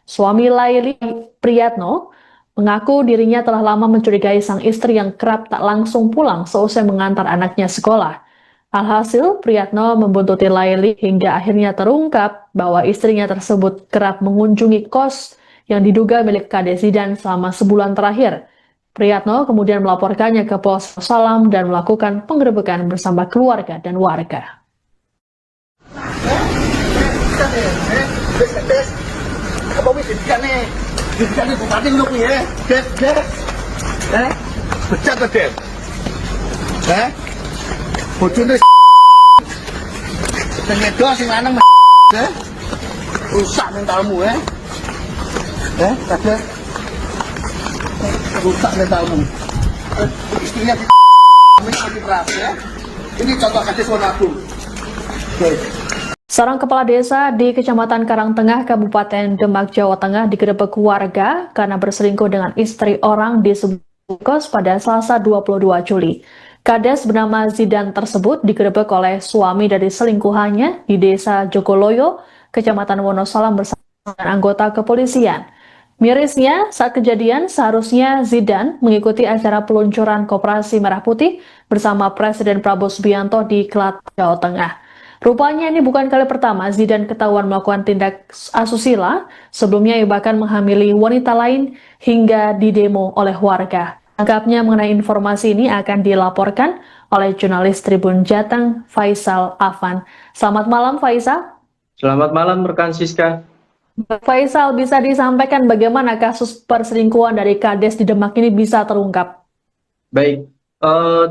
Suami Laili, Priyatno, mengaku dirinya telah lama mencurigai sang istri yang kerap tak langsung pulang seusai mengantar anaknya sekolah. Alhasil, Priyatno membuntuti Laili hingga akhirnya terungkap bahwa istrinya tersebut kerap mengunjungi kos yang diduga milik Kades Zidan selama sebulan terakhir. Priyatno kemudian melaporkannya ke Polsek Salam dan melakukan penggerebekan bersama keluarga dan warga. Apa wis dikane? Dikane bupati ngono kuwi ya. Des. Pecat to, Des. Bojone tengedo sing lanang rusak mentalmu Kades. Rusak mentalmu. Istrinya di keras ya. Ini contoh Kades Wonagung. Seorang kepala desa di Kecamatan Karangtengah, Kabupaten Demak, Jawa Tengah digerebek warga karena berselingkuh dengan istri orang di sebuah kos pada Selasa 22 Juli. Kades bernama Zidan tersebut digerebek oleh suami dari selingkuhannya di Desa Jogoloyo, Kecamatan Wonosalam bersama dengan anggota kepolisian. Mirisnya, saat kejadian seharusnya Zidan mengikuti acara peluncuran Koperasi Merah Putih bersama Presiden Prabowo Subianto di Klaten, Jawa Tengah. Rupanya ini bukan kali pertama Zidan ketahuan melakukan tindak asusila, sebelumnya ia bahkan menghamili wanita lain hingga didemo oleh warga. Tangkapnya mengenai informasi ini akan dilaporkan oleh jurnalis Tribun Jateng, Faisal Afan. Selamat malam, Faisal. Selamat malam, rekan Siska. Faisal, bisa disampaikan bagaimana kasus perselingkuhan dari Kades di Demak ini bisa terungkap? Baik,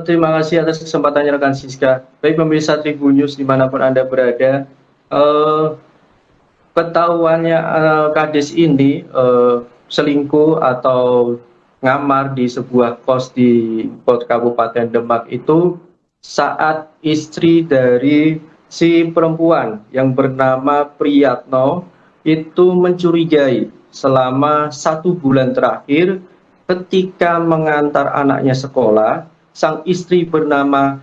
terima kasih atas kesempatannya rekan Siska. Baik pemirsa Tribun News dimanapun Anda berada, ketahuannya Kades ini selingkuh atau ngamar di sebuah kos di Kabupaten Demak itu saat istri dari si perempuan yang bernama Priyatno itu mencurigai selama 1 bulan terakhir ketika mengantar anaknya sekolah, sang istri bernama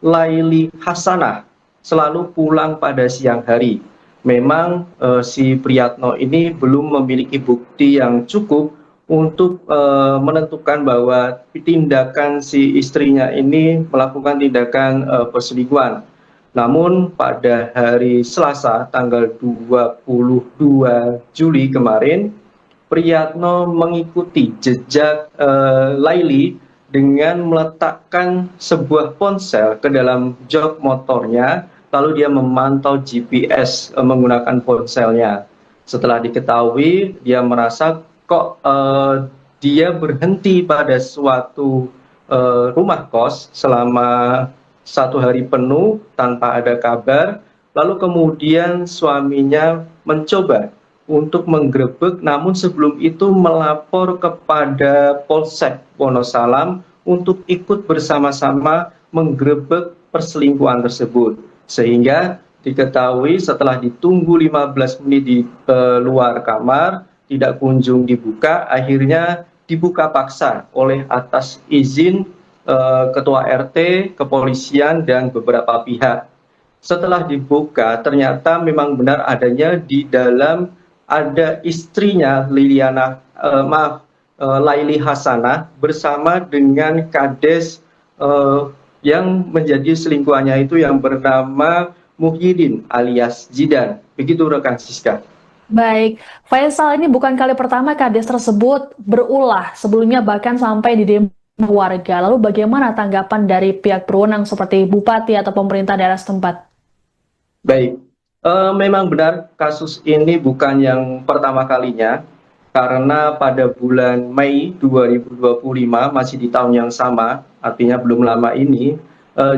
Laili Hasanah selalu pulang pada siang hari. Memang si Priyatno ini belum memiliki bukti yang cukup untuk menentukan bahwa tindakan si istrinya ini melakukan tindakan perselingkuhan. Namun pada hari Selasa tanggal 22 Juli kemarin, Priyatno mengikuti jejak Laili dengan meletakkan sebuah ponsel ke dalam jok motornya, lalu dia memantau GPS menggunakan ponselnya. Setelah diketahui, dia merasa kok dia berhenti pada suatu rumah kos selama 1 hari penuh tanpa ada kabar, lalu kemudian suaminya mencoba untuk menggerebek, namun sebelum itu melapor kepada Polsek Wonosalam untuk ikut bersama-sama menggerebek perselingkuhan tersebut. Sehingga diketahui setelah ditunggu 15 menit di luar kamar, tidak kunjung dibuka, akhirnya dibuka paksa oleh atas izin Ketua RT, kepolisian, dan beberapa pihak. Setelah dibuka, ternyata memang benar adanya di dalam ada istrinya Laili Hasanah bersama dengan Kades yang menjadi selingkuhannya itu yang bernama Muhyiddin alias Zidan. Begitu rekan Siska. Baik, Faisal, ini bukan kali pertama Kades tersebut berulah, sebelumnya bahkan sampai di demo warga. Lalu bagaimana tanggapan dari pihak berwenang seperti Bupati atau pemerintah daerah setempat? Baik, memang benar kasus ini bukan yang pertama kalinya, karena pada bulan Mei 2025, masih di tahun yang sama, artinya belum lama ini,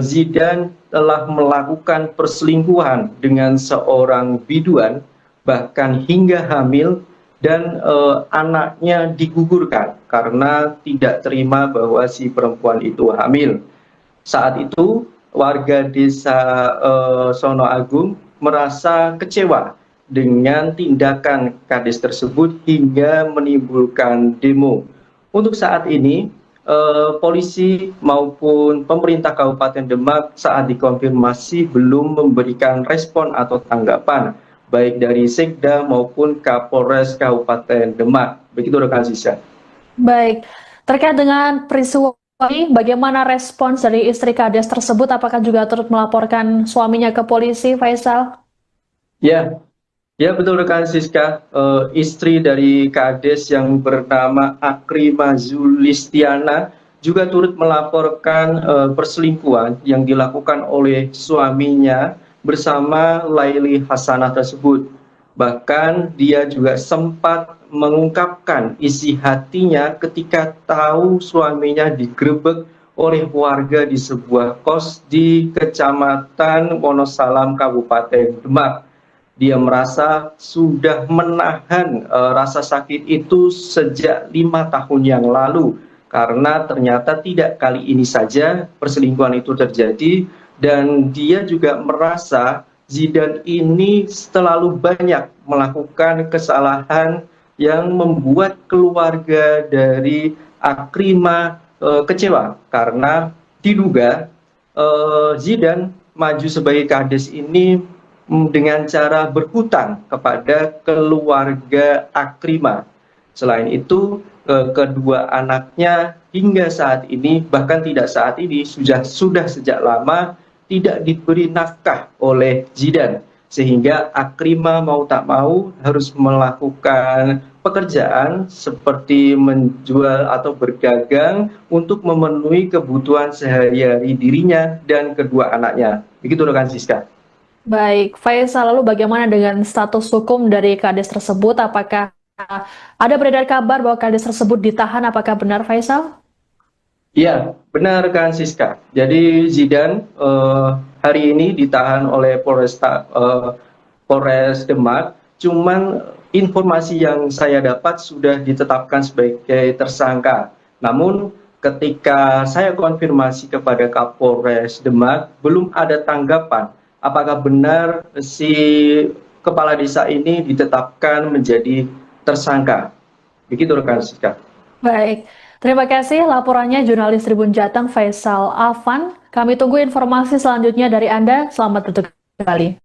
Zidan telah melakukan perselingkuhan dengan seorang biduan, bahkan hingga hamil, dan anaknya digugurkan karena tidak terima bahwa si perempuan itu hamil. Saat itu warga desa Sono Agung merasa kecewa dengan tindakan Kades tersebut hingga menimbulkan demo. Untuk saat ini polisi maupun pemerintah Kabupaten Demak saat dikonfirmasi belum memberikan respon atau tanggapan, baik dari Sekda maupun Kapolres Kabupaten Demak. Begitu rekan Sisa. Baik, terkait dengan peristiwa ini, bagaimana respons dari istri Kades tersebut? Apakah juga turut melaporkan suaminya ke polisi, Faisal? Ya, Ya betul rekan Siska. Istri dari Kades yang bernama Akrima Zulistiana juga turut melaporkan perselingkuhan yang dilakukan oleh suaminya bersama Laili Hasanah tersebut. Bahkan dia juga sempat mengungkapkan isi hatinya ketika tahu suaminya digerebek oleh warga di sebuah kos di Kecamatan Wonosalam, Kabupaten Demak. Dia merasa sudah menahan rasa sakit itu sejak 5 tahun yang lalu, karena ternyata tidak kali ini saja perselingkuhan itu terjadi, dan dia juga merasa Zidan ini terlalu banyak melakukan kesalahan yang membuat keluarga dari Akrima kecewa, karena diduga Zidan maju sebagai Kades ini dengan cara berhutang kepada keluarga Akrima. Selain itu, kedua anaknya hingga saat ini, bahkan tidak saat ini, sudah sejak lama tidak diberi nafkah oleh Zidan, sehingga Akrima mau tak mau harus melakukan pekerjaan seperti menjual atau berdagang untuk memenuhi kebutuhan sehari-hari dirinya dan kedua anaknya. Begitu rekan Siska. Baik, Faisal, lalu bagaimana dengan status hukum dari Kades tersebut? Apakah ada beredar kabar bahwa Kades tersebut ditahan? Apakah benar, Faisal? Iya, benar kan Siska. Jadi Zidan hari ini ditahan oleh Polres Demak. Cuman informasi yang saya dapat sudah ditetapkan sebagai tersangka. Namun ketika saya konfirmasi kepada Kapolres Demak, belum ada tanggapan apakah benar si kepala desa ini ditetapkan menjadi tersangka. Begitu rekan Siska. Baik, terima kasih laporannya jurnalis Tribun Jateng Faisal Afan. Kami tunggu informasi selanjutnya dari Anda. Selamat bertugas kembali.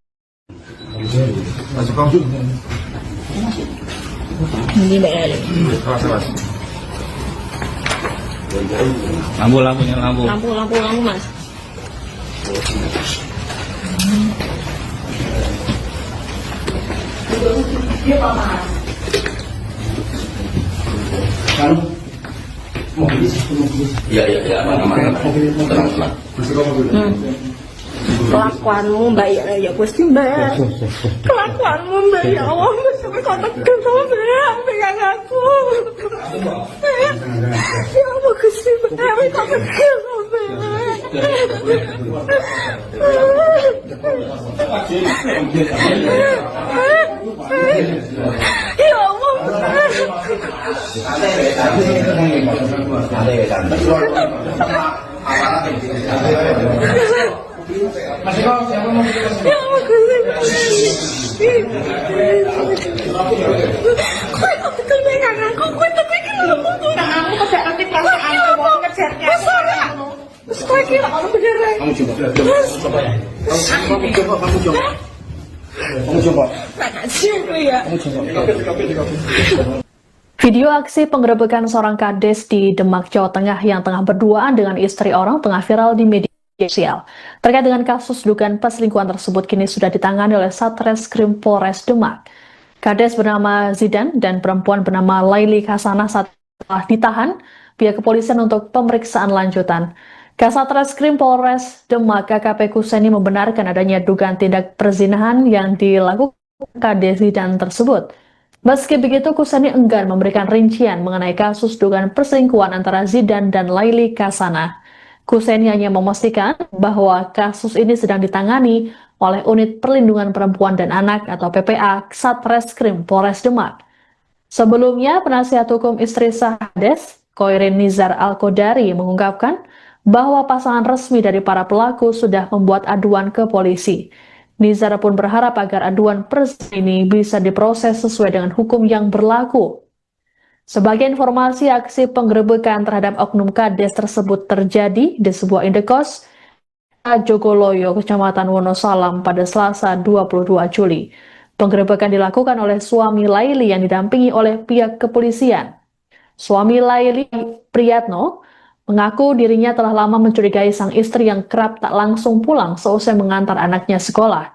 Lampu, Mas. Ya, aman. Tenang. Kelakuanmu Mbak ya pasti Mbak. Kelakuanmu Mbak ya Allah, sampai kau tekan sama Mbak, pegang aku. Ya Allah Gusti Mbak, sampai kau tekan sama Ya Allah. Video aksi penggerebekan seorang Kades di Demak, Jawa Tengah yang tengah berduaan dengan istri orang tengah viral di media sosial. Terkait dengan kasus dugaan perselingkuhan tersebut kini sudah ditangani oleh Satreskrim Polres Demak. Kades bernama Zidan dan perempuan bernama Laili Hasanah setelah ditahan pihak kepolisian untuk pemeriksaan lanjutan. Kasatreskrim Polres Demak KKP Kuseni membenarkan adanya dugaan tindak perzinahan yang dilakukan Kades Zidan tersebut. Meski begitu, Kuseni enggan memberikan rincian mengenai kasus dugaan perselingkuhan antara Zidan dan Laili Hasanah. Kuseni hanya memastikan bahwa kasus ini sedang ditangani oleh Unit Perlindungan Perempuan dan Anak atau PPA Satreskrim Polres Demak. Sebelumnya, penasihat hukum istri Kades, Koirin Nizar Al-Kodari, mengungkapkan bahwa pasangan resmi dari para pelaku sudah membuat aduan ke polisi. Nizar pun berharap agar aduan perselingkuhan ini bisa diproses sesuai dengan hukum yang berlaku. Sebagai informasi, aksi penggerebekan terhadap oknum Kades tersebut terjadi di sebuah indekos Jogoloyo, Kecamatan Wonosalam pada Selasa 22 Juli. Penggerebekan dilakukan oleh suami Laili yang didampingi oleh pihak kepolisian. Suami Laili, Priyatno, mengaku dirinya telah lama mencurigai sang istri yang kerap tak langsung pulang seusai mengantar anaknya sekolah.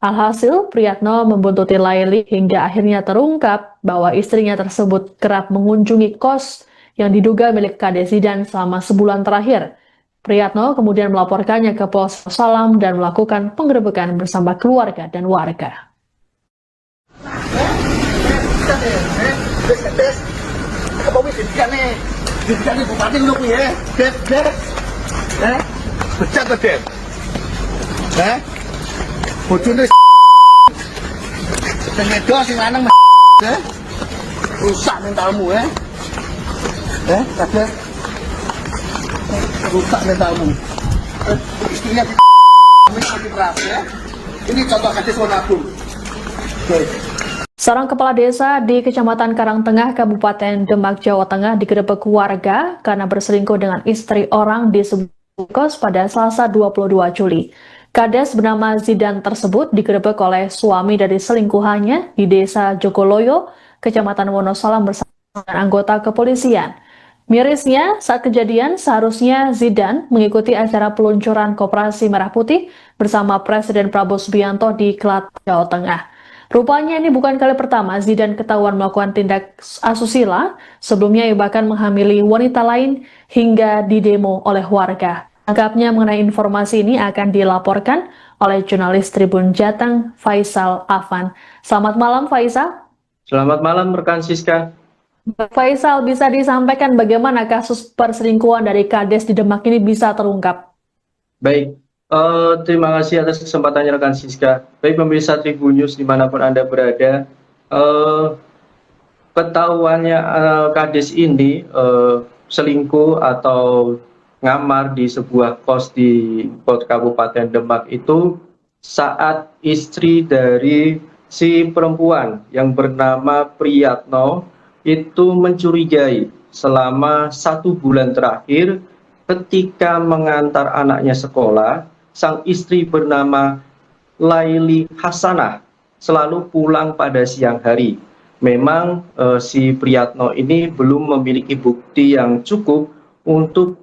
Alhasil, Priyatno membuntuti Laili hingga akhirnya terungkap bahwa istrinya tersebut kerap mengunjungi kos yang diduga milik Kades Zidan selama sebulan terakhir. Priyatno kemudian melaporkannya ke Polsek Salam dan melakukan penggerebekan bersama keluarga dan warga. Apa wis dikane? Dikane bupati ngono kuwi ya. Des. Becat to, Des. Bojone sing edo sing lanang rusak mentalmu ya. Kades. Rusak mentalmu. Istrinya di keras ya. Ini contoh Kades Wonabung. Seorang kepala desa di Kecamatan Karangtengah, Kabupaten Demak, Jawa Tengah digerebek warga karena berselingkuh dengan istri orang di sebuah kos pada Selasa 22 Juli. Kades bernama Zidan tersebut digerebek oleh suami dari selingkuhannya di Desa Jogoloyo, Kecamatan Wonosalam bersama dengan anggota kepolisian. Mirisnya, saat kejadian seharusnya Zidan mengikuti acara peluncuran Koperasi Merah Putih bersama Presiden Prabowo Subianto di Klaten, Jawa Tengah. Rupanya ini bukan kali pertama Zidan ketahuan melakukan tindak asusila, sebelumnya ia bahkan menghamili wanita lain hingga didemo oleh warga. Anggapnya mengenai informasi ini akan dilaporkan oleh jurnalis Tribun Jateng, Faisal Afan. Selamat malam, Faisal. Selamat malam, rekan Siska. Faisal, bisa disampaikan bagaimana kasus perselingkuhan dari Kades di Demak ini bisa terungkap? Baik, terima kasih atas kesempatannya rekan Siska. Baik pemirsa Tribun News dimanapun Anda berada, ketahuannya Kades ini selingkuh atau ngamar di sebuah kos di Kabupaten Demak itu saat istri dari si perempuan yang bernama Priyatno itu mencurigai selama 1 bulan terakhir ketika mengantar anaknya sekolah, sang istri bernama Laili Hasanah selalu pulang pada siang hari. Memang si Priyatno ini belum memiliki bukti yang cukup untuk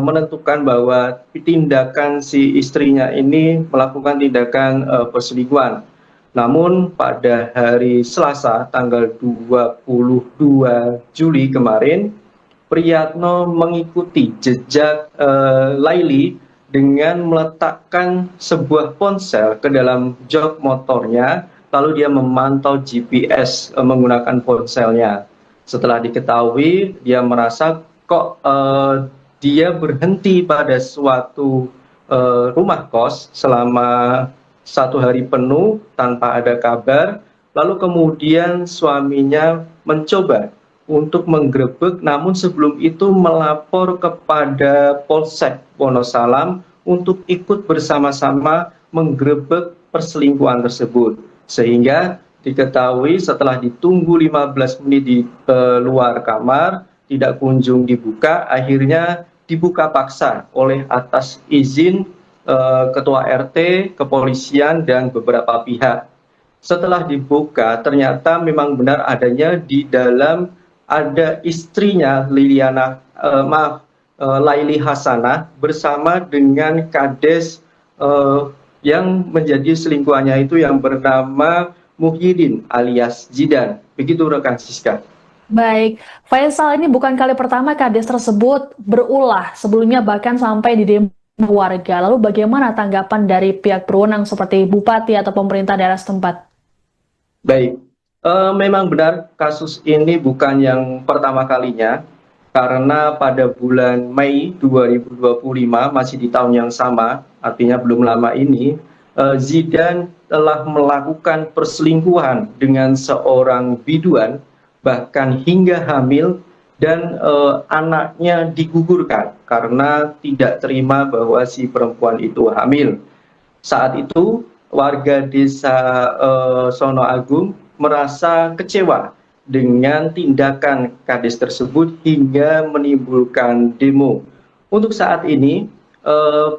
menentukan bahwa tindakan si istrinya ini melakukan tindakan perselingkuhan. Namun pada hari Selasa tanggal 22 Juli kemarin, Priyatno mengikuti jejak Laili dengan meletakkan sebuah ponsel ke dalam jok motornya, lalu dia memantau GPS menggunakan ponselnya. Setelah diketahui, dia merasa kok dia berhenti pada suatu rumah kos selama 1 hari penuh tanpa ada kabar, lalu kemudian suaminya mencoba untuk menggerebek, namun sebelum itu melapor kepada Polsek Wonosalam untuk ikut bersama-sama menggerebek perselingkuhan tersebut. Sehingga diketahui setelah ditunggu 15 menit di luar kamar, tidak kunjung dibuka, akhirnya dibuka paksa oleh atas izin Ketua RT, kepolisian, dan beberapa pihak. Setelah dibuka, ternyata memang benar adanya di dalam ada istrinya Laili Hasanah bersama dengan Kades yang menjadi selingkuhannya itu yang bernama Muhyiddin alias Zidan. Begitu rekan Siska. Baik, Faisal, ini bukan kali pertama Kades tersebut berulah, sebelumnya bahkan sampai di demo warga. Lalu bagaimana tanggapan dari pihak berwenang seperti bupati atau pemerintah daerah setempat? Baik, memang benar kasus ini bukan yang pertama kalinya, karena pada bulan Mei 2025, masih di tahun yang sama, artinya belum lama ini, Zidan telah melakukan perselingkuhan dengan seorang biduan, bahkan hingga hamil, dan anaknya digugurkan karena tidak terima bahwa si perempuan itu hamil. Saat itu warga desa Sono Agung merasa kecewa dengan tindakan Kades tersebut hingga menimbulkan demo. Untuk saat ini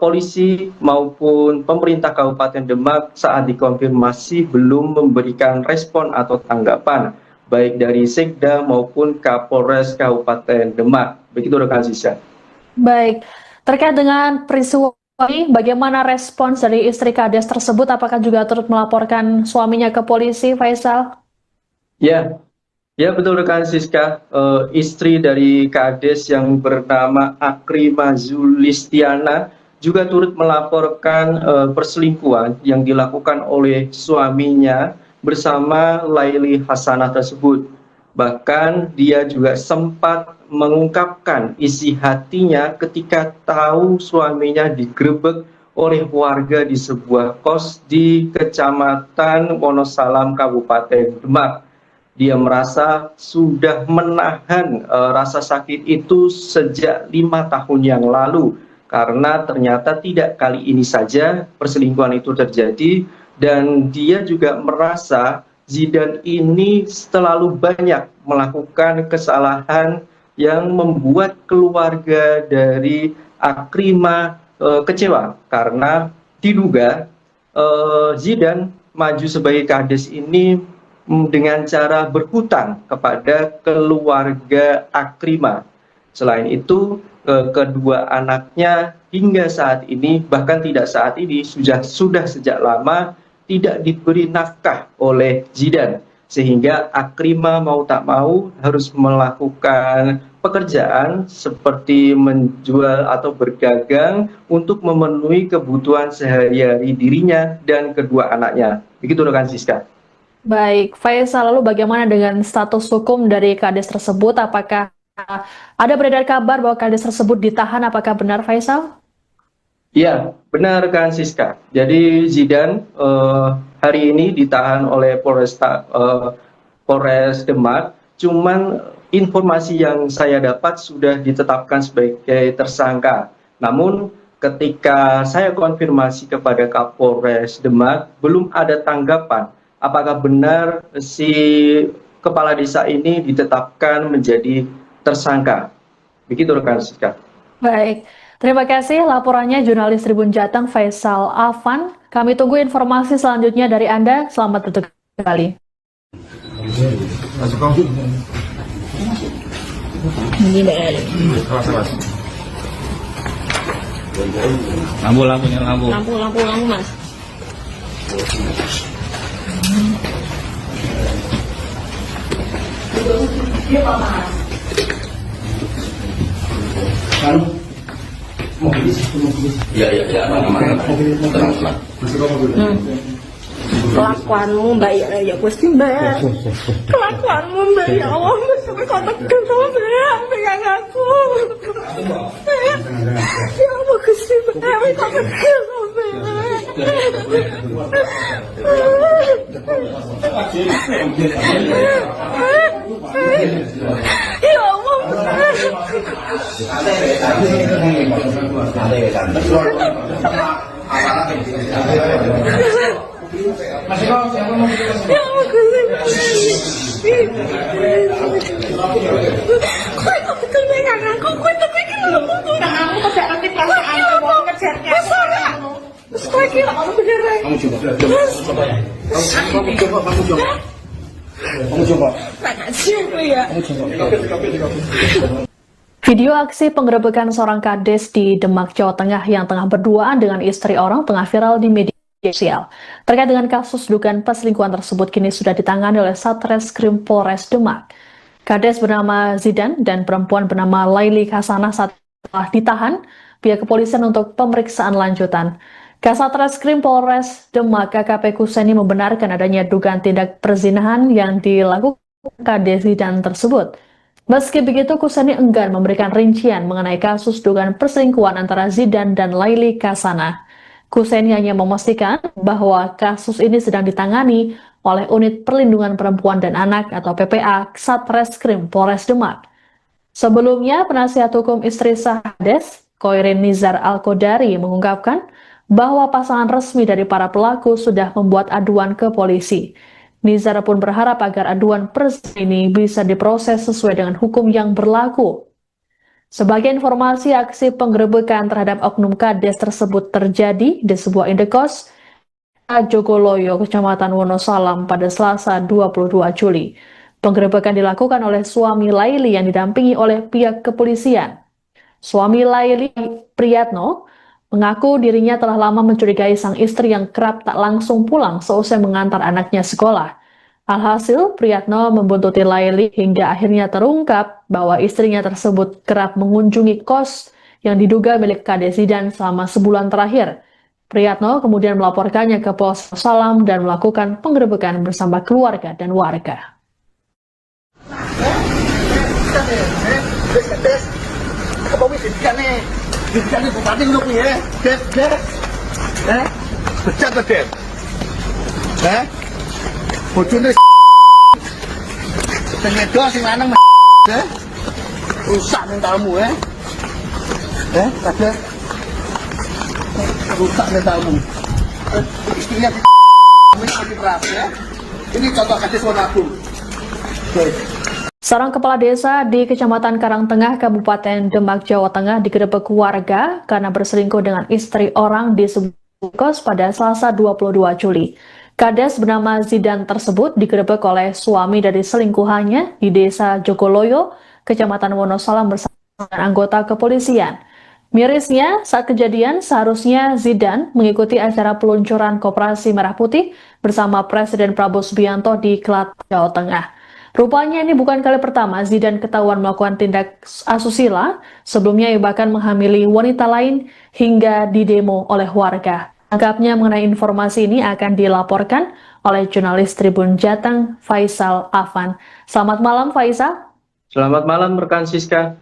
polisi maupun pemerintah Kabupaten Demak saat dikonfirmasi belum memberikan respon atau tanggapan, baik dari Sekda maupun Kapolres Kabupaten Demak. Begitu rekan Sisa. Baik, terkait dengan peristiwa Bagaimana respons dari istri Kades tersebut? Apakah juga turut melaporkan suaminya ke polisi, Faisal? Ya, ya betul rekan Siska. Istri dari Kades yang bernama Akrima Zulistiana juga turut melaporkan perselingkuhan yang dilakukan oleh suaminya bersama Laili Hasanah tersebut. Bahkan dia juga sempat mengungkapkan isi hatinya ketika tahu suaminya digerebek oleh warga di sebuah kos di Kecamatan Wonosalam, Kabupaten Demak. Dia merasa sudah menahan rasa sakit itu sejak 5 tahun yang lalu, karena ternyata tidak kali ini saja perselingkuhan itu terjadi, dan dia juga merasa Zidan ini terlalu banyak melakukan kesalahan yang membuat keluarga dari Akrima kecewa, karena diduga Zidan maju sebagai Kades ini dengan cara berhutang kepada keluarga Akrima. Selain itu, kedua anaknya hingga saat ini, bahkan tidak saat ini, sudah sejak lama tidak diberi nafkah oleh Zidan, sehingga Akrima mau tak mau harus melakukan pekerjaan seperti menjual atau berdagang untuk memenuhi kebutuhan sehari-hari dirinya dan kedua anaknya. Begitu rekan Siska. Baik, Faisal, lalu bagaimana dengan status hukum dari Kades tersebut? Apakah ada beredar kabar bahwa Kades tersebut ditahan? Apakah benar, Faisal? Ya, benar rekan Siska. Jadi Zidan hari ini ditahan oleh Polres Demak. Cuman informasi yang saya dapat sudah ditetapkan sebagai tersangka. Namun ketika saya konfirmasi kepada Kapolres Demak, belum ada tanggapan apakah benar si kepala desa ini ditetapkan menjadi tersangka. Begitu rekan Siska. Baik, terima kasih laporannya jurnalis Tribun Jateng Faisal Afan. Kami tunggu informasi selanjutnya dari Anda. Selamat bertugas kembali. Lampu, Mas. Ya, aman. Tenang. Kelakuanmu Mbak, ya Gusti Mbak. Kelakuanmu Mbak, ya Allah, sampai kau tekan sama Mbak, pegang aku. Ya Allah Gusti Mbak, sampai kau tekan sama Ya Allah. Video aksi penggerebekan seorang Kades di Demak, Jawa Tengah yang tengah berduaan dengan istri orang tengah viral di media sosial. Terkait dengan kasus dugaan perselingkuhan tersebut kini sudah ditangani oleh Satreskrim Polres Demak. Kades bernama Zidan dan perempuan bernama Laili Hasanah setelah ditahan pihak kepolisian untuk pemeriksaan lanjutan. Kasatreskrim Polres Demak KKP Kuseni membenarkan adanya dugaan tindak perzinahan yang dilakukan Kades Zidan tersebut. Meski begitu, Kuseni enggan memberikan rincian mengenai kasus dugaan perselingkuhan antara Zidan dan Laili Hasanah. Kuseni hanya memastikan bahwa kasus ini sedang ditangani oleh Unit Perlindungan Perempuan dan Anak atau PPA Satreskrim Polres Demak. Sebelumnya, penasihat hukum istri Kades, Koirin Nizar Al-Kodari, mengungkapkan bahwa pasangan resmi dari para pelaku sudah membuat aduan ke polisi. Nizar pun berharap agar aduan perselingkuhan ini bisa diproses sesuai dengan hukum yang berlaku. Sebagai informasi, aksi penggerebekan terhadap oknum Kades tersebut terjadi di sebuah indekos Jogoloyo, Kecamatan Wonosalam pada Selasa 22 Juli. Penggerebekan dilakukan oleh suami Laili yang didampingi oleh pihak kepolisian. Suami Laili, Priyatno, mengaku dirinya telah lama mencurigai sang istri yang kerap tak langsung pulang seusai mengantar anaknya sekolah. Alhasil, Priyatno membuntuti Laili hingga akhirnya terungkap bahwa istrinya tersebut kerap mengunjungi kos yang diduga milik Kades Zidan selama sebulan terakhir. Priyatno kemudian melaporkannya ke Polsek Salam dan melakukan penggerebekan bersama keluarga dan warga. Didikannya bupati ngono kuwi ya. Des. Becat to, Des. Bojone sing wedok sing lanang rusak mentalmu ya. Kabeh. Rusak mentalmu. Istrinya di keras ya. Ini contoh Kades Wonagung. Seorang kepala desa di Kecamatan Karangtengah, Kabupaten Demak, Jawa Tengah digerebek warga karena berselingkuh dengan istri orang di sebuah kos pada Selasa 22 Juli. Kades bernama Zidan tersebut digerebek oleh suami dari selingkuhannya di Desa Jogoloyo, Kecamatan Wonosalam bersama dengan anggota kepolisian. Mirisnya, saat kejadian seharusnya Zidan mengikuti acara peluncuran Koperasi Merah Putih bersama Presiden Prabowo Subianto di Klaten, Jawa Tengah. Rupanya ini bukan kali pertama Zidan ketahuan melakukan tindak asusila, sebelumnya ia bahkan menghamili wanita lain hingga didemo oleh warga. Anggapnya mengenai informasi ini akan dilaporkan oleh jurnalis Tribun Jateng, Faisal Afan. Selamat malam, Faisal. Selamat malam, rekan Siska.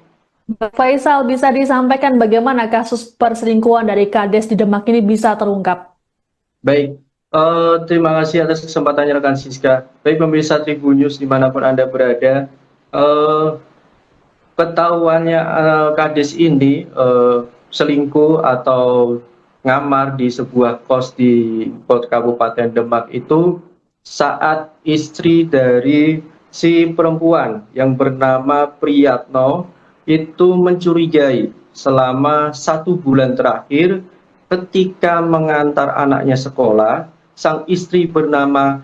Faisal, bisa disampaikan bagaimana kasus perselingkuhan dari Kades di Demak ini bisa terungkap? Baik, terima kasih atas kesempatannya rekan Siska. Baik pemirsa Tribun News dimanapun Anda berada, ketahuannya Kades ini selingkuh atau ngamar di sebuah kos di Kabupaten Demak itu saat istri dari si perempuan yang bernama Priyatno itu mencurigai selama 1 bulan terakhir ketika mengantar anaknya sekolah, sang istri bernama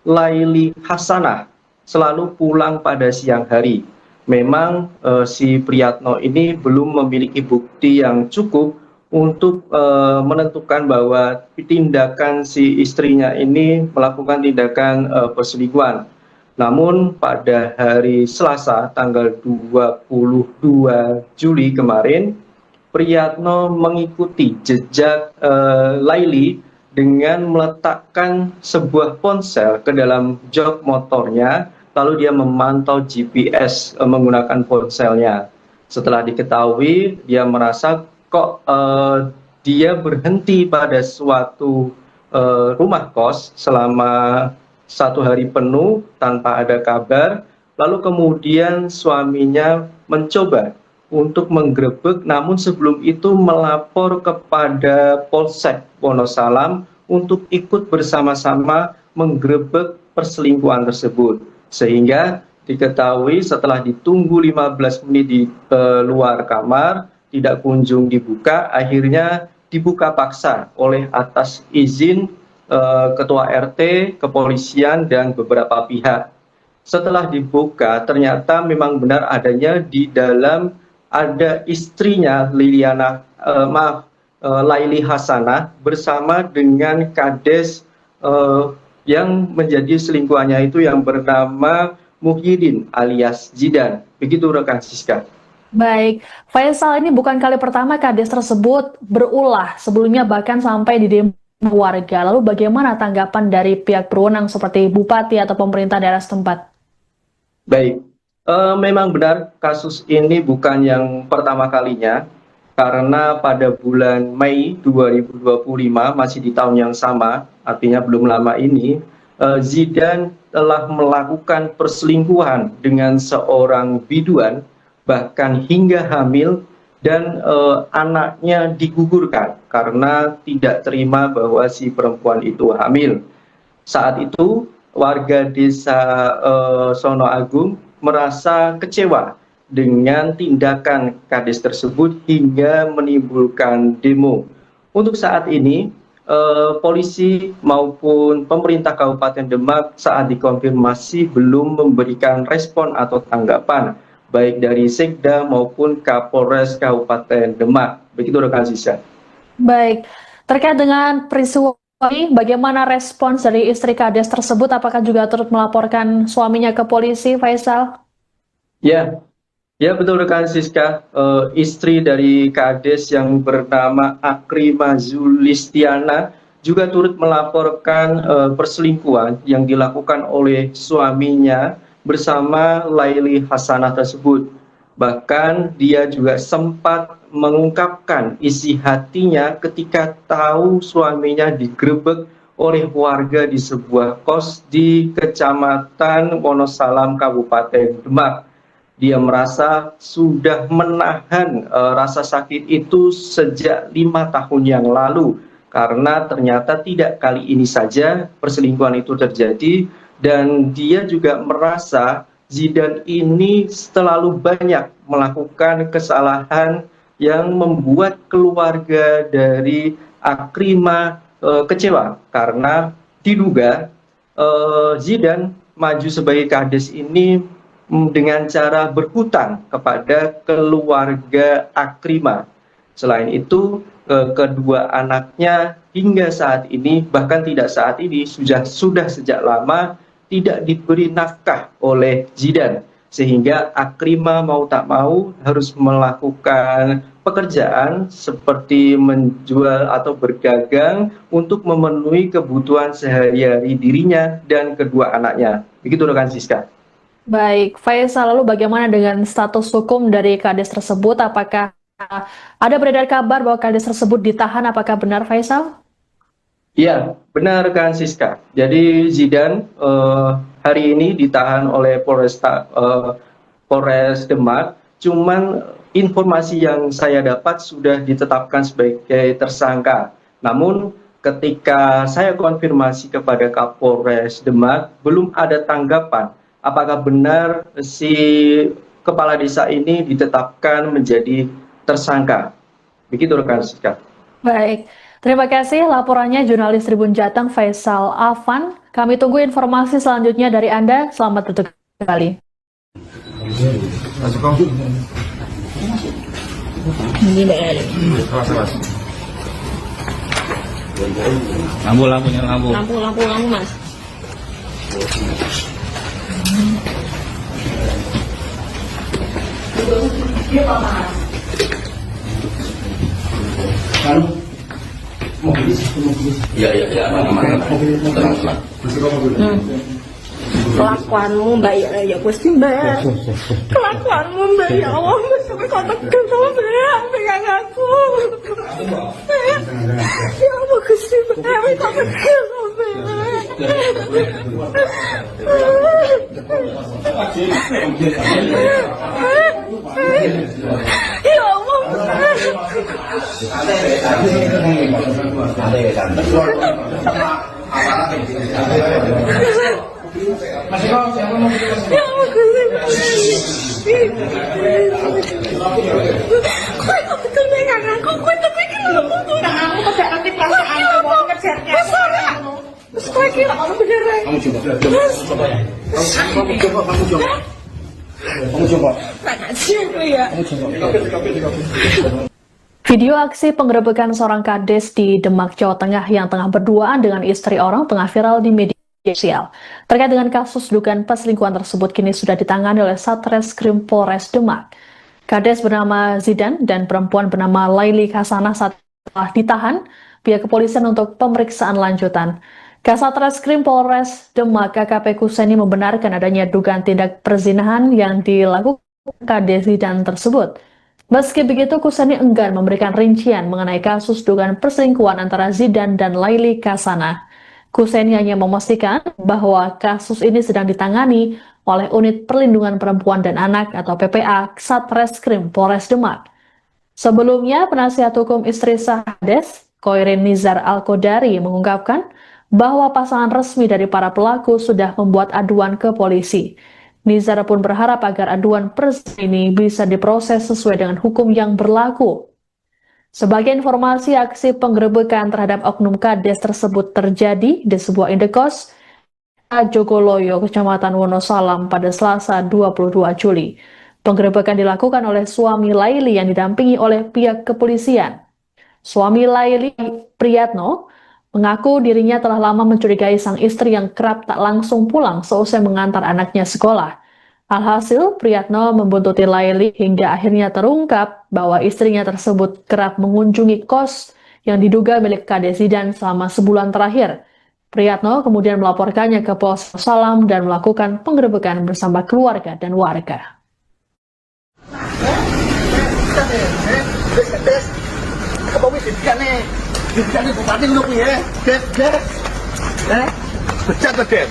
Laili Hasanah selalu pulang pada siang hari. Memang si Priyatno ini belum memiliki bukti yang cukup untuk menentukan bahwa tindakan si istrinya ini melakukan tindakan perselingkuhan. Namun pada hari Selasa tanggal 22 Juli kemarin, Priyatno mengikuti jejak Laili dengan meletakkan sebuah ponsel ke dalam jok motornya, lalu dia memantau GPS menggunakan ponselnya. Setelah diketahui, dia merasa kok dia berhenti pada suatu rumah kos selama 1 hari penuh tanpa ada kabar, lalu kemudian suaminya mencoba untuk menggerebek, namun sebelum itu melapor kepada Polsek Wonosalam untuk ikut bersama-sama menggerebek perselingkuhan tersebut. Sehingga diketahui setelah ditunggu 15 menit di luar kamar, tidak kunjung dibuka, akhirnya dibuka paksa oleh atas izin Ketua RT, kepolisian, dan beberapa pihak. Setelah dibuka, ternyata memang benar adanya di dalam ada istrinya Laili Hasanah bersama dengan Kades yang menjadi selingkuhannya itu yang bernama Muhyiddin alias Zidan. Begitu rekan Siska. Baik, Faisal, ini bukan kali pertama Kades tersebut berulah, sebelumnya bahkan sampai di demo warga. Lalu bagaimana tanggapan dari pihak berwenang seperti bupati atau pemerintah daerah setempat? Baik, memang benar kasus ini bukan yang pertama kalinya, karena pada bulan Mei 2025, masih di tahun yang sama, artinya belum lama ini, Zidan telah melakukan perselingkuhan dengan seorang biduan, bahkan hingga hamil, dan anaknya digugurkan karena tidak terima bahwa si perempuan itu hamil. Saat itu warga desa Sono Agung merasa kecewa dengan tindakan Kades tersebut hingga menimbulkan demo. Untuk saat ini polisi maupun pemerintah Kabupaten Demak saat dikonfirmasi belum memberikan respon atau tanggapan, baik dari Sekda maupun Kapolres Kabupaten Demak. Begitu rekan Sisa. Baik, terkait dengan peristiwa ini, bagaimana respons dari istri Kades tersebut? Apakah juga turut melaporkan suaminya ke polisi, Faisal? Ya, ya betul rekan Siska. Istri dari Kades yang bernama Akrima Zulistiana juga turut melaporkan perselingkuhan yang dilakukan oleh suaminya bersama Laili Hasanah tersebut. Bahkan dia juga sempat mengungkapkan isi hatinya ketika tahu suaminya digerebek oleh warga di sebuah kos di Kecamatan Wonosalam, Kabupaten Demak. Dia merasa sudah menahan rasa sakit itu sejak 5 tahun yang lalu, karena ternyata tidak kali ini saja perselingkuhan itu terjadi, dan dia juga merasa Zidan ini terlalu banyak melakukan kesalahan yang membuat keluarga dari Akrima kecewa, karena diduga Zidan maju sebagai Kades ini dengan cara berhutang kepada keluarga Akrima. Selain itu, kedua anaknya hingga saat ini, bahkan tidak saat ini, sudah sejak lama tidak diberi nafkah oleh Zidan, sehingga Akrima mau tak mau harus melakukan pekerjaan seperti menjual atau berdagang untuk memenuhi kebutuhan sehari-hari dirinya dan kedua anaknya. Begitu rekan Siska. Baik, Faisal, lalu bagaimana dengan status hukum dari Kades tersebut? Apakah ada beredar kabar bahwa Kades tersebut ditahan? Apakah benar, Faisal? Iya, benar rekan Siska. Jadi Zidan hari ini ditahan oleh Polres Demak. Cuman informasi yang saya dapat sudah ditetapkan sebagai tersangka. Namun ketika saya konfirmasi kepada Kapolres Demak, belum ada tanggapan apakah benar si kepala desa ini ditetapkan menjadi tersangka. Begitu rekan Siska. Baik, terima kasih laporannya jurnalis Tribun Jateng Faisal Afan. Kami tunggu informasi selanjutnya dari Anda. Selamat bertugas kembali. Lampu, Mas. Ya, aman. Tenang. Kelakuanmu Mbak ya pasti Mbak. Kelakuanmu Mbak, ya Allah, Mbak sampai kau tekan sama Mbak, pegang aku. Ya Allah Gusti Mbak, sampai kau tekan sama Mbak. Ya Allah Video aksi penggerebekan seorang Kades di Demak, Jawa Tengah yang tengah berduaan dengan istri orang tengah viral di media sosial. Terkait dengan kasus dugaan perselingkuhan tersebut kini sudah ditangani oleh Satreskrim Polres Demak. Kades bernama Zidan dan perempuan bernama Laili Hasanah saat telah ditahan pihak kepolisian untuk pemeriksaan lanjutan. Kasatreskrim Polres Demak KKP Kuseni membenarkan adanya dugaan tindak perzinahan yang dilakukan Kades Zidan tersebut. Meski begitu, Kuseni enggan memberikan rincian mengenai kasus dugaan perselingkuhan antara Zidan dan Laili Hasanah. Kuseni hanya memastikan bahwa kasus ini sedang ditangani oleh Unit Perlindungan Perempuan dan Anak atau PPA Satreskrim Polres Demak. Sebelumnya, penasihat hukum istri Kades, Koirin Nizar Al-Kodari, mengungkapkan bahwa pasangan resmi dari para pelaku sudah membuat aduan ke polisi. Nizar pun berharap agar aduan perselingkuhan ini bisa diproses sesuai dengan hukum yang berlaku. Sebagai informasi, aksi penggerebekan terhadap oknum Kades tersebut terjadi di sebuah indekos Jogoloyo, Kecamatan Wonosalam pada Selasa 22 Juli. Penggerebekan dilakukan oleh suami Laili yang didampingi oleh pihak kepolisian. Suami Laili, Priyatno, mengaku dirinya telah lama mencurigai sang istri yang kerap tak langsung pulang seusai mengantar anaknya sekolah. Alhasil, Priyatno membuntuti Laili hingga akhirnya terungkap bahwa istrinya tersebut kerap mengunjungi kos yang diduga milik Kades Zidan selama sebulan terakhir. Priyatno kemudian melaporkannya ke Polsek Salam dan melakukan penggerebekan bersama keluarga dan warga. Bupati ngono kuwi ya. Des. Becat to, Des.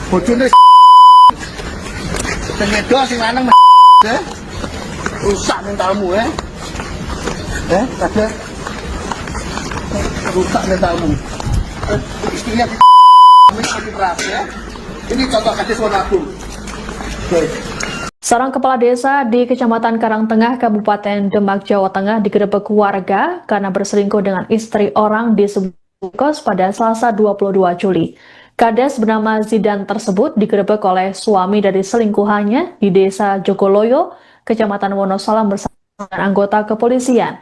Bojone sing wedok sing lanang rusak mentalmu ya. Kades. Rusak mentalmu. Istrinya mati keras ya. Ini contoh kades warna abu. Seorang kepala desa di Kecamatan Karangtengah, Kabupaten Demak, Jawa Tengah digerebek warga karena berselingkuh dengan istri orang di sebuah kos pada Selasa 22 Juli. Kades bernama Zidan tersebut digerebek oleh suami dari selingkuhannya di Desa Jogoloyo, Kecamatan Wonosalam bersama dengan anggota kepolisian.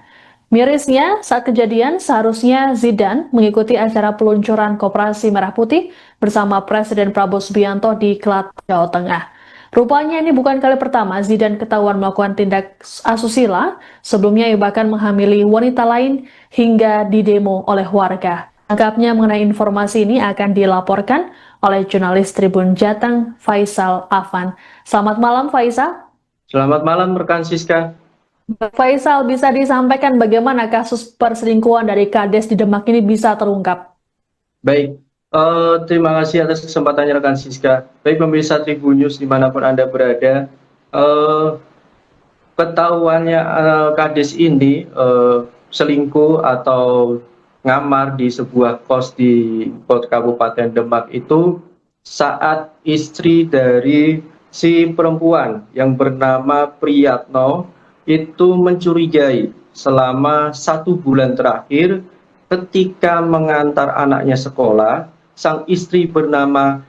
Mirisnya, saat kejadian seharusnya Zidan mengikuti acara peluncuran Koperasi Merah Putih bersama Presiden Prabowo Subianto di Klaten, Jawa Tengah. Rupanya ini bukan kali pertama Zidan ketahuan melakukan tindak asusila, sebelumnya ia bahkan menghamili wanita lain hingga didemo oleh warga. Lengkapnya mengenai informasi ini akan dilaporkan oleh jurnalis Tribun Jateng, Faisal Afan. Selamat malam, Faisal. Selamat malam, rekan Siska. Faisal, bisa disampaikan bagaimana kasus perselingkuhan dari Kades di Demak ini bisa terungkap? Baik. Terima kasih atas kesempatannya rekan Siska. Baik pemirsa Tribun News dimanapun Anda berada, ketahuannya Kades ini selingkuh atau ngamar di sebuah kos di Kabupaten Demak itu saat istri dari si perempuan yang bernama Priyatno itu mencurigai selama 1 bulan terakhir ketika mengantar anaknya sekolah. Sang istri bernama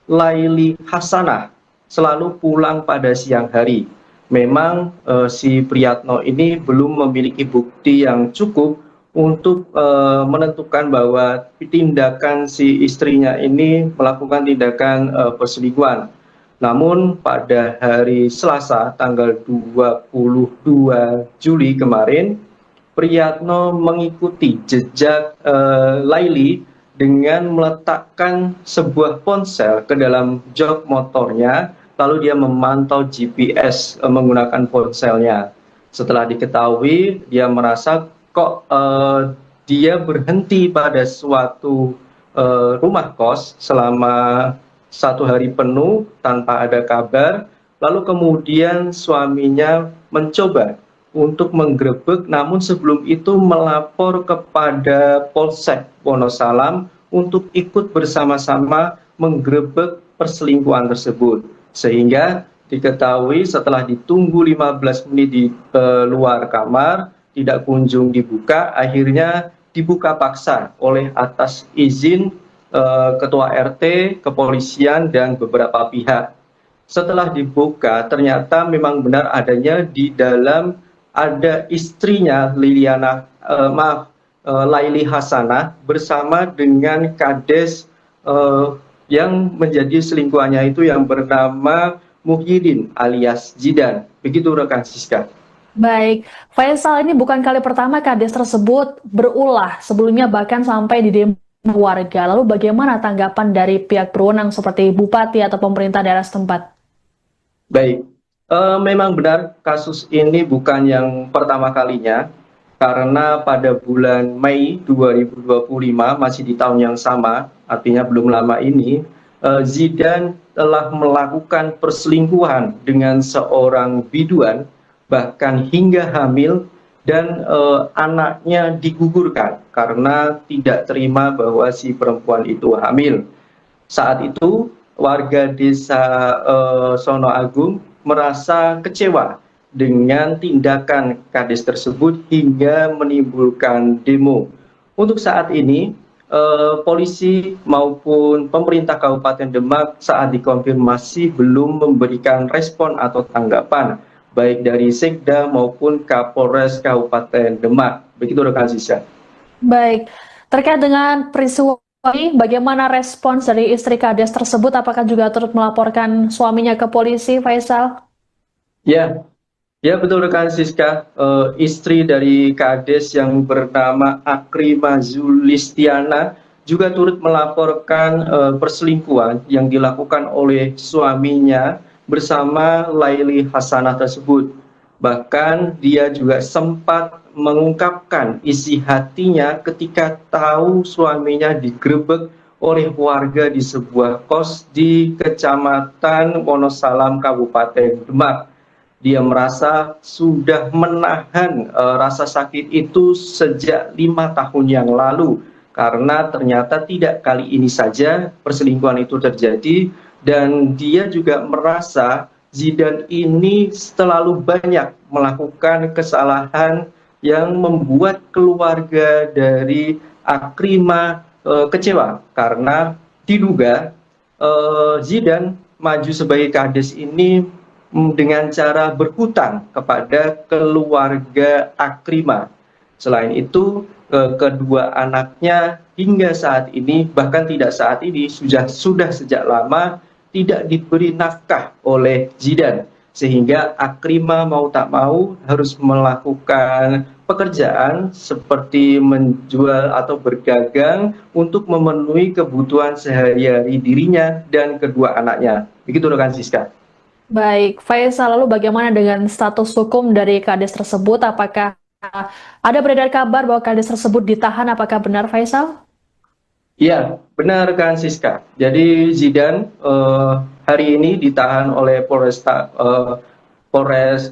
Laili Hasanah selalu pulang pada siang hari. Memang si Priyatno ini belum memiliki bukti yang cukup untuk menentukan bahwa tindakan si istrinya ini melakukan tindakan perselingkuhan. Namun pada hari Selasa tanggal 22 Juli kemarin, Priyatno mengikuti jejak Laili dengan meletakkan sebuah ponsel ke dalam jok motornya, lalu dia memantau GPS menggunakan ponselnya. Setelah diketahui, dia merasa kok dia berhenti pada suatu rumah kos selama 1 hari penuh tanpa ada kabar, lalu kemudian suaminya mencoba untuk menggerebek, namun sebelum itu melapor kepada Polsek Wonosalam untuk ikut bersama-sama menggerebek perselingkuhan tersebut. Sehingga diketahui setelah ditunggu 15 menit di luar kamar, tidak kunjung dibuka, akhirnya dibuka paksa oleh atas izin Ketua RT, kepolisian, dan beberapa pihak. Setelah dibuka, ternyata memang benar adanya di dalam ada istrinya Laili Hasanah bersama dengan Kades yang menjadi selingkuhannya itu yang bernama Muhyiddin alias Zidan. Begitu rekan Siska. Baik, Faisal, ini bukan kali pertama Kades tersebut berulah, sebelumnya bahkan sampai di demo warga. Lalu bagaimana tanggapan dari pihak berwenang seperti Bupati atau pemerintah daerah setempat? Baik. Memang benar kasus ini bukan yang pertama kalinya, karena pada bulan Mei 2025 masih di tahun yang sama, artinya belum lama ini, Zidan telah melakukan perselingkuhan dengan seorang biduan, bahkan hingga hamil, dan anaknya digugurkan karena tidak terima bahwa si perempuan itu hamil. Saat itu warga desa Sono Agung merasa kecewa dengan tindakan Kades tersebut hingga menimbulkan demo. Untuk saat ini, polisi maupun pemerintah Kabupaten Demak saat dikonfirmasi belum memberikan respon atau tanggapan. baik dari Sekda maupun Kapolres Kabupaten Demak. Begitu rekan Siska. Baik, terkait dengan peristiwa ini, bagaimana respons dari istri Kades tersebut? Apakah juga turut melaporkan suaminya ke polisi, Faisal? Ya, ya betul rekan Siska. Istri dari Kades yang bernama Akrima Zulistiana juga turut melaporkan perselingkuhan yang dilakukan oleh suaminya bersama Laili Hasanah tersebut. Bahkan dia juga sempat mengungkapkan isi hatinya ketika tahu suaminya digerebek oleh warga di sebuah kos di Kecamatan Wonosalam, Kabupaten Demak. Dia merasa sudah menahan rasa sakit itu sejak 5 tahun yang lalu, karena ternyata tidak kali ini saja perselingkuhan itu terjadi, dan dia juga merasa Zidan ini terlalu banyak melakukan kesalahan yang membuat keluarga dari Akrima kecewa, karena diduga Zidan maju sebagai Kades ini dengan cara berhutang kepada keluarga Akrima. Selain itu, kedua anaknya hingga saat ini, bahkan tidak saat ini, sudah sejak lama tidak diberi nafkah oleh Zidan, sehingga Akrima mau tak mau harus melakukan pekerjaan seperti menjual atau berdagang untuk memenuhi kebutuhan sehari-hari dirinya dan kedua anaknya. Begitu rekan Siska. Baik, Faisal, lalu bagaimana dengan status hukum dari Kades tersebut? Apakah ada beredar kabar bahwa Kades tersebut ditahan? Apakah benar, Faisal? Iya, benar rekan Siska. Jadi Zidan hari ini ditahan oleh Polres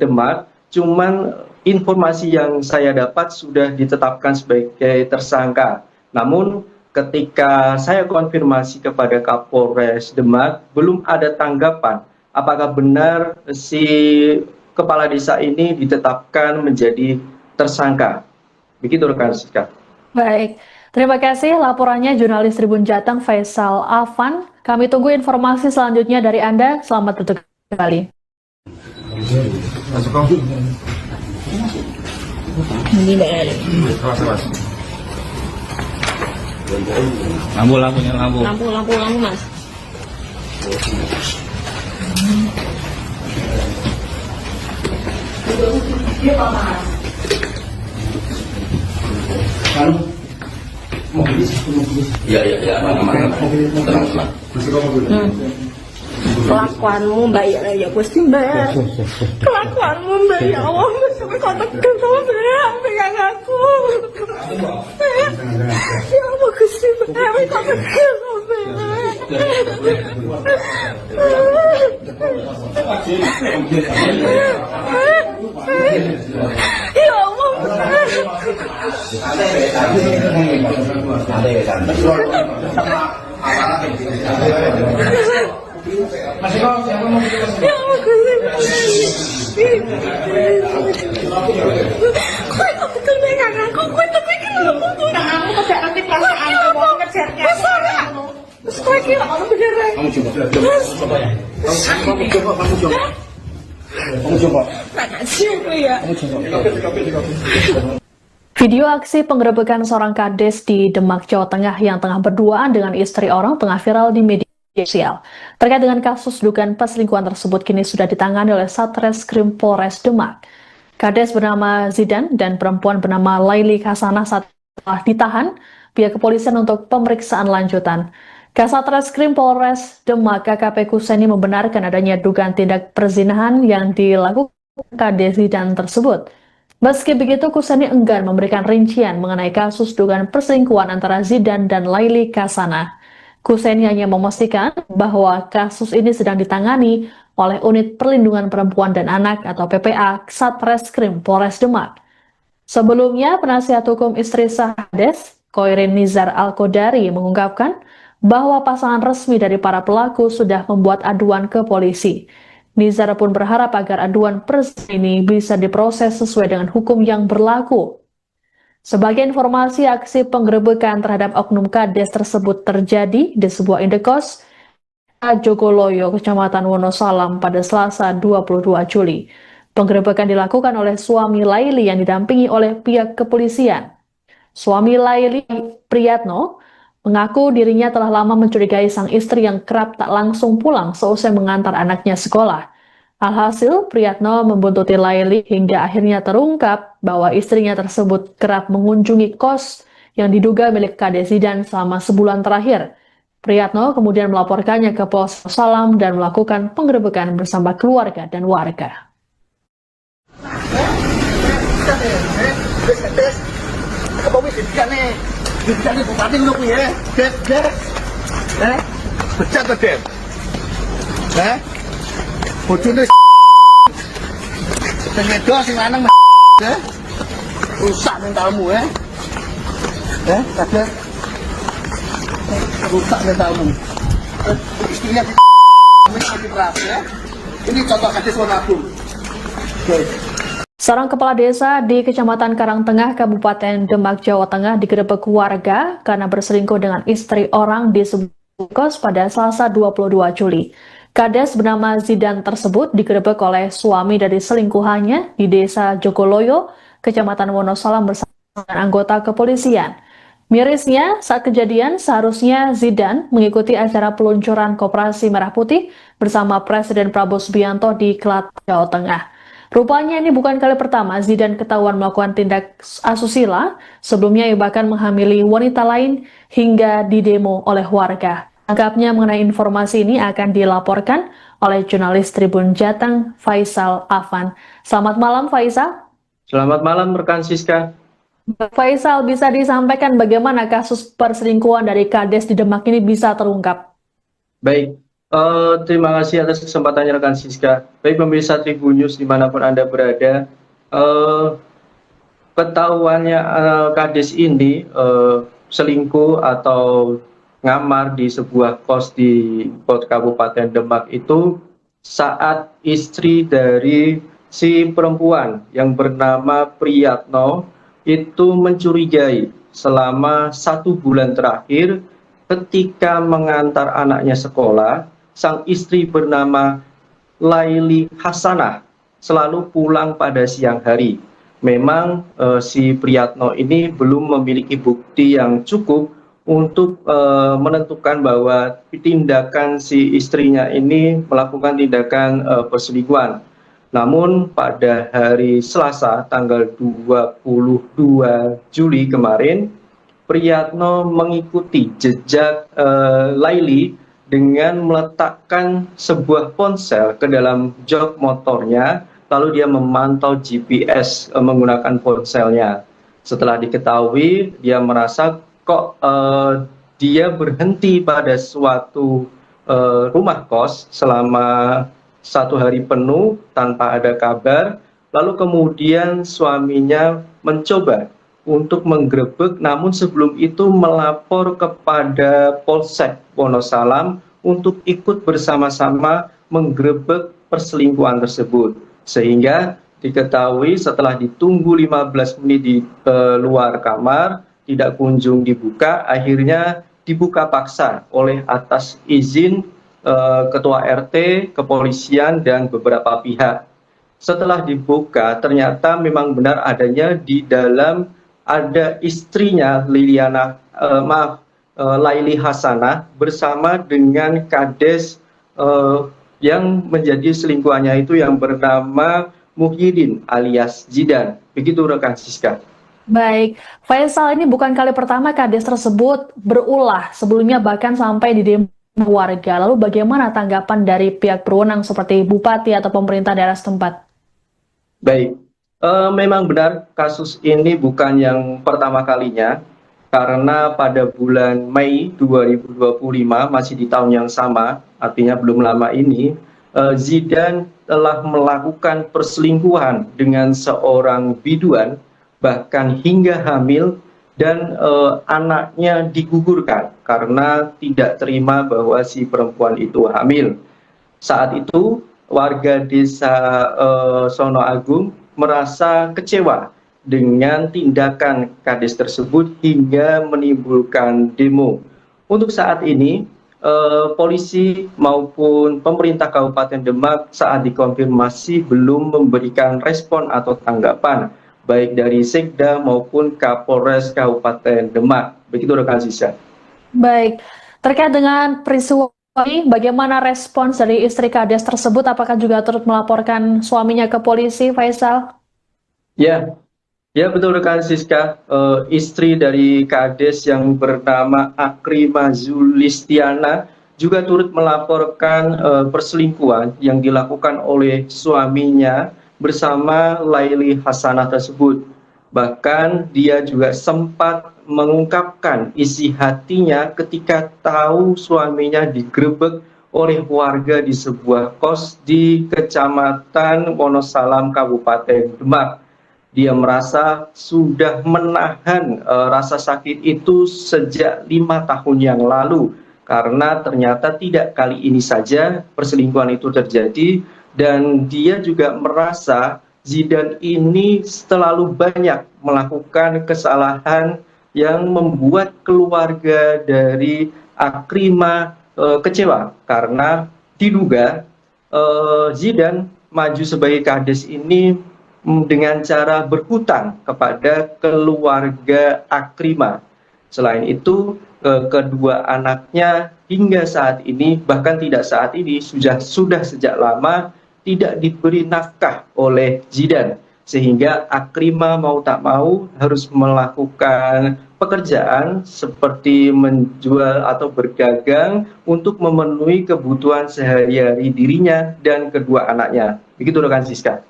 Demak. Cuman informasi yang saya dapat sudah ditetapkan sebagai tersangka. Namun ketika saya konfirmasi kepada Kapolres Demak, belum ada tanggapan apakah benar si kepala desa ini ditetapkan menjadi tersangka. Begitu rekan Siska. Baik, terima kasih laporannya jurnalis Tribun Jateng Faisal Afan. Kami tunggu informasi selanjutnya dari Anda. Selamat bertugas kembali. Lampu, Mas. Ya, aman. Tenang. Kelakuanmu Mbak ya pasti Mbak. Kelakuanmu Mbak, ya Allah, sampai kau tekan sama Mbak, pegang aku. Ya Allah Gusti Mbak, sampai kau tekan sama Ya Allah. Video aksi penggerebekan seorang Kades di Demak, Jawa Tengah yang tengah berduaan dengan istri orang tengah viral di media sosial. Terkait dengan kasus dugaan perselingkuhan tersebut kini sudah ditangani oleh Satreskrim Polres Demak. Kades bernama Zidan dan perempuan bernama Laili Hasanah saat telah ditahan pihak kepolisian untuk pemeriksaan lanjutan. Kasatreskrim Polres Demak KKP Kuseni membenarkan adanya dugaan tindak perzinahan yang dilakukan Kades Zidan tersebut. Meski begitu, Kuseni enggan memberikan rincian mengenai kasus dugaan perselingkuhan antara Zidan dan Laili Hasanah. Kuseni hanya memastikan bahwa kasus ini sedang ditangani oleh Unit Perlindungan Perempuan dan Anak atau PPA Satreskrim Polres Demak. Sebelumnya, penasihat hukum istri Kades, Koirin Nizar Al-Kodari, mengungkapkan bahwa pasangan resmi dari para pelaku sudah membuat aduan ke polisi. Nizar pun berharap agar aduan perselingkuhan ini bisa diproses sesuai dengan hukum yang berlaku. Sebagai informasi, aksi penggerebekan terhadap oknum Kades tersebut terjadi di sebuah indekos Jogoloyo, Kecamatan Wonosalam pada Selasa 22 Juli. Penggerebekan dilakukan oleh suami Laili yang didampingi oleh pihak kepolisian. Suami Laili, Priyatno, mengaku dirinya telah lama mencurigai sang istri yang kerap tak langsung pulang seusai mengantar anaknya sekolah. Alhasil, Priyatno membuntuti Laili hingga akhirnya terungkap bahwa istrinya tersebut kerap mengunjungi kos yang diduga milik Kades Zidan selama sebulan terakhir. Priyatno kemudian melaporkannya ke Polsek Salam dan melakukan penggerebekan bersama keluarga dan warga. Bupati ngono kuwi ya. Des. Becat to, Des. Bojone pengedo sing lanang rusak mentalmu ya. Kades. Rusak mentalmu. Istrinya di keras ya. Ini contoh Kades Wonagung. Seorang kepala desa di Kecamatan Karangtengah, Kabupaten Demak, Jawa Tengah digerebek warga karena berselingkuh dengan istri orang di sebuah kos pada Selasa 22 Juli. Kades bernama Zidan tersebut digerebek oleh suami dari selingkuhannya di Desa Jogoloyo, Kecamatan Wonosalam bersama dengan anggota kepolisian. Mirisnya, saat kejadian seharusnya Zidan mengikuti acara peluncuran Koperasi Merah Putih bersama Presiden Prabowo Subianto di Klaten, Jawa Tengah. Rupanya ini bukan kali pertama Zidan ketahuan melakukan tindak asusila, sebelumnya ia bahkan menghamili wanita lain hingga didemo oleh warga. Tangkapnya mengenai informasi ini akan dilaporkan oleh jurnalis Tribun Jateng, Faisal Afan. Selamat malam, Faisal. Selamat malam, rekan Siska. Faisal, bisa disampaikan bagaimana kasus perselingkuhan dari Kades di Demak ini bisa terungkap? Baik. Terima kasih atas kesempatannya rekan Siska. Baik pemirsa Tribun News dimanapun Anda berada, ketahuannya Kades ini selingkuh atau ngamar di sebuah kos di Kabupaten Demak itu saat istri dari si perempuan yang bernama Priyatno itu mencurigai selama 1 bulan terakhir ketika mengantar anaknya sekolah. Sang istri bernama Laili Hasanah selalu pulang pada siang hari. Memang si Priyatno ini belum memiliki bukti yang cukup untuk menentukan bahwa tindakan si istrinya ini melakukan tindakan perselingkuhan. Namun pada hari Selasa tanggal 22 Juli kemarin, Priyatno mengikuti jejak Laili dengan meletakkan sebuah ponsel ke dalam jok motornya, lalu dia memantau GPS menggunakan ponselnya. Setelah diketahui, dia merasa kok dia berhenti pada suatu rumah kos selama 1 hari penuh tanpa ada kabar, lalu kemudian suaminya mencoba untuk menggerebek, namun sebelum itu melapor kepada Polsek Wonosalam untuk ikut bersama-sama menggerebek perselingkuhan tersebut. Sehingga diketahui setelah ditunggu 15 menit di luar kamar, tidak kunjung dibuka, akhirnya dibuka paksa oleh atas izin Ketua RT, kepolisian, dan beberapa pihak. Setelah dibuka, ternyata memang benar adanya di dalam ada istrinya Laili Hasanah bersama dengan Kades yang menjadi selingkuhannya itu yang bernama Muhyiddin alias Zidan. Begitu rekan Siska. Baik, Faisal, ini bukan kali pertama Kades tersebut berulah, sebelumnya bahkan sampai di demo warga. Lalu bagaimana tanggapan dari pihak berwenang seperti Bupati atau pemerintah daerah setempat? Baik. Memang benar kasus ini bukan yang pertama kalinya, karena pada bulan Mei 2025, masih di tahun yang sama, artinya belum lama ini, Zidan telah melakukan perselingkuhan dengan seorang biduan, bahkan hingga hamil, dan anaknya digugurkan karena tidak terima bahwa si perempuan itu hamil. Saat itu warga desa Sono Agung merasa kecewa dengan tindakan Kades tersebut hingga menimbulkan demo. Untuk saat ini polisi maupun pemerintah Kabupaten Demak saat dikonfirmasi belum memberikan respon atau tanggapan, baik dari Sekda maupun Kapolres Kabupaten Demak. Begitu rekan Siska. Baik, terkait dengan peristiwa ini, bagaimana respons dari istri Kades tersebut? Apakah juga turut melaporkan suaminya ke polisi, Faisal? Ya, ya betul rekan Siska. Istri dari Kades yang bernama Akrima Zulistiana juga turut melaporkan perselingkuhan yang dilakukan oleh suaminya bersama Laili Hasanah tersebut. Bahkan dia juga sempat mengungkapkan isi hatinya ketika tahu suaminya digerebek oleh warga di sebuah kos di Kecamatan Wonosalam, Kabupaten Demak. Dia merasa sudah menahan rasa sakit itu sejak 5 tahun yang lalu, karena ternyata tidak kali ini saja perselingkuhan itu terjadi, dan dia juga merasa Zidan ini terlalu banyak melakukan kesalahan yang membuat keluarga dari Akrima kecewa, karena diduga Zidan maju sebagai Kades ini dengan cara berhutang kepada keluarga Akrima. Selain itu, kedua anaknya hingga saat ini, bahkan tidak saat ini, sudah sejak lama tidak diberi nafkah oleh Zidan, sehingga Akrima mau tak mau harus melakukan pekerjaan seperti menjual atau berdagang untuk memenuhi kebutuhan sehari-hari dirinya dan kedua anaknya. Begitu rekan Siska.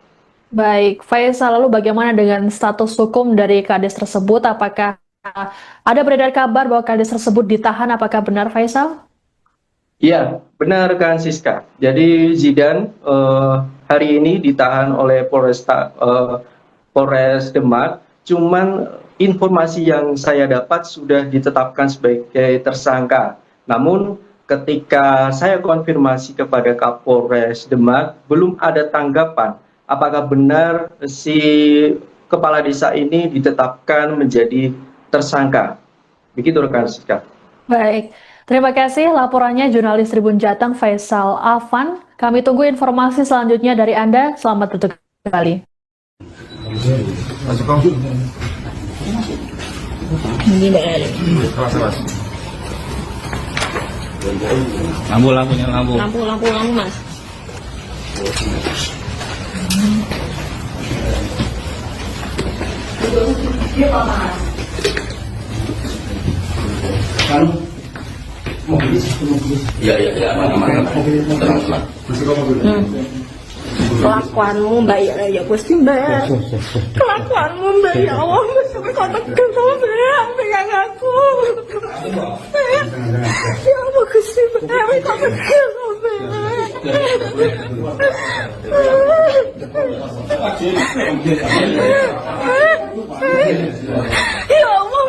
Baik, Faisal, lalu bagaimana dengan status hukum dari Kades tersebut? Apakah ada beredar kabar bahwa Kades tersebut ditahan? Apakah benar, Faisal? Iya, benar rekan Siska. Jadi Zidan hari ini ditahan oleh Polres Demak. Cuman informasi yang saya dapat sudah ditetapkan sebagai tersangka. Namun ketika saya konfirmasi kepada Kapolres Demak, belum ada tanggapan apakah benar si kepala desa ini ditetapkan menjadi tersangka. Begitu rekan Siska. Baik, terima kasih laporannya jurnalis Tribun Jateng Faisal Afan. Kami tunggu informasi selanjutnya dari Anda. Selamat bertugas kembali. Lampu, Mas. Ya, aman. Tenang. Kelakuanmu Mbak ya Gusti Mbak. Kelakuanmu Mbak ya Allah, sampai kau tekan sama Mbak, pegang aku. Ya Allah Gusti Mbak, sampai kau tekan sama Ya Allah.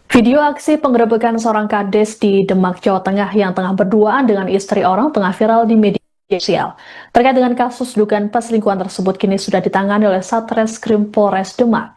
Video aksi penggerebekan seorang Kades di Demak, Jawa Tengah yang tengah berduaan dengan istri orang tengah viral di media sosial. Terkait dengan kasus dugaan perselingkuhan tersebut kini sudah ditangani oleh Satreskrim Polres Demak.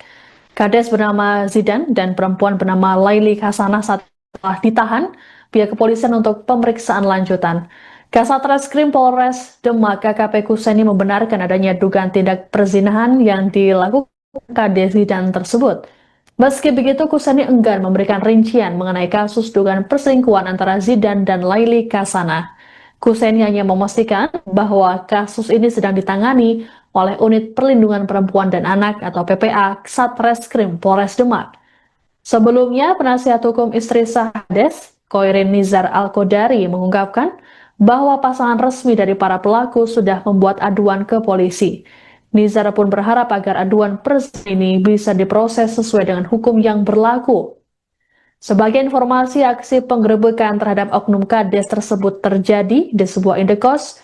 Kades bernama Zidan dan perempuan bernama Laili Hasanah saat telah ditahan pihak kepolisian untuk pemeriksaan lanjutan. Kasatreskrim Polres Demak KKP Kuseni membenarkan adanya dugaan tindak perzinahan yang dilakukan Kades Zidan tersebut. Meski begitu, Kuseni enggan memberikan rincian mengenai kasus dugaan perselingkuhan antara Zidan dan Laili Hasanah. Kuseni hanya memastikan bahwa kasus ini sedang ditangani oleh Unit Perlindungan Perempuan dan Anak atau PPA Satreskrim Polres Demak. Sebelumnya, penasihat hukum istri Kades, Koirin Nizar Al-Kodari, mengungkapkan bahwa pasangan resmi dari para pelaku sudah membuat aduan ke polisi. Nizar pun berharap agar aduan perselingkuhan ini bisa diproses sesuai dengan hukum yang berlaku. Sebagai informasi, aksi penggerebekan terhadap oknum Kades tersebut terjadi di sebuah indekos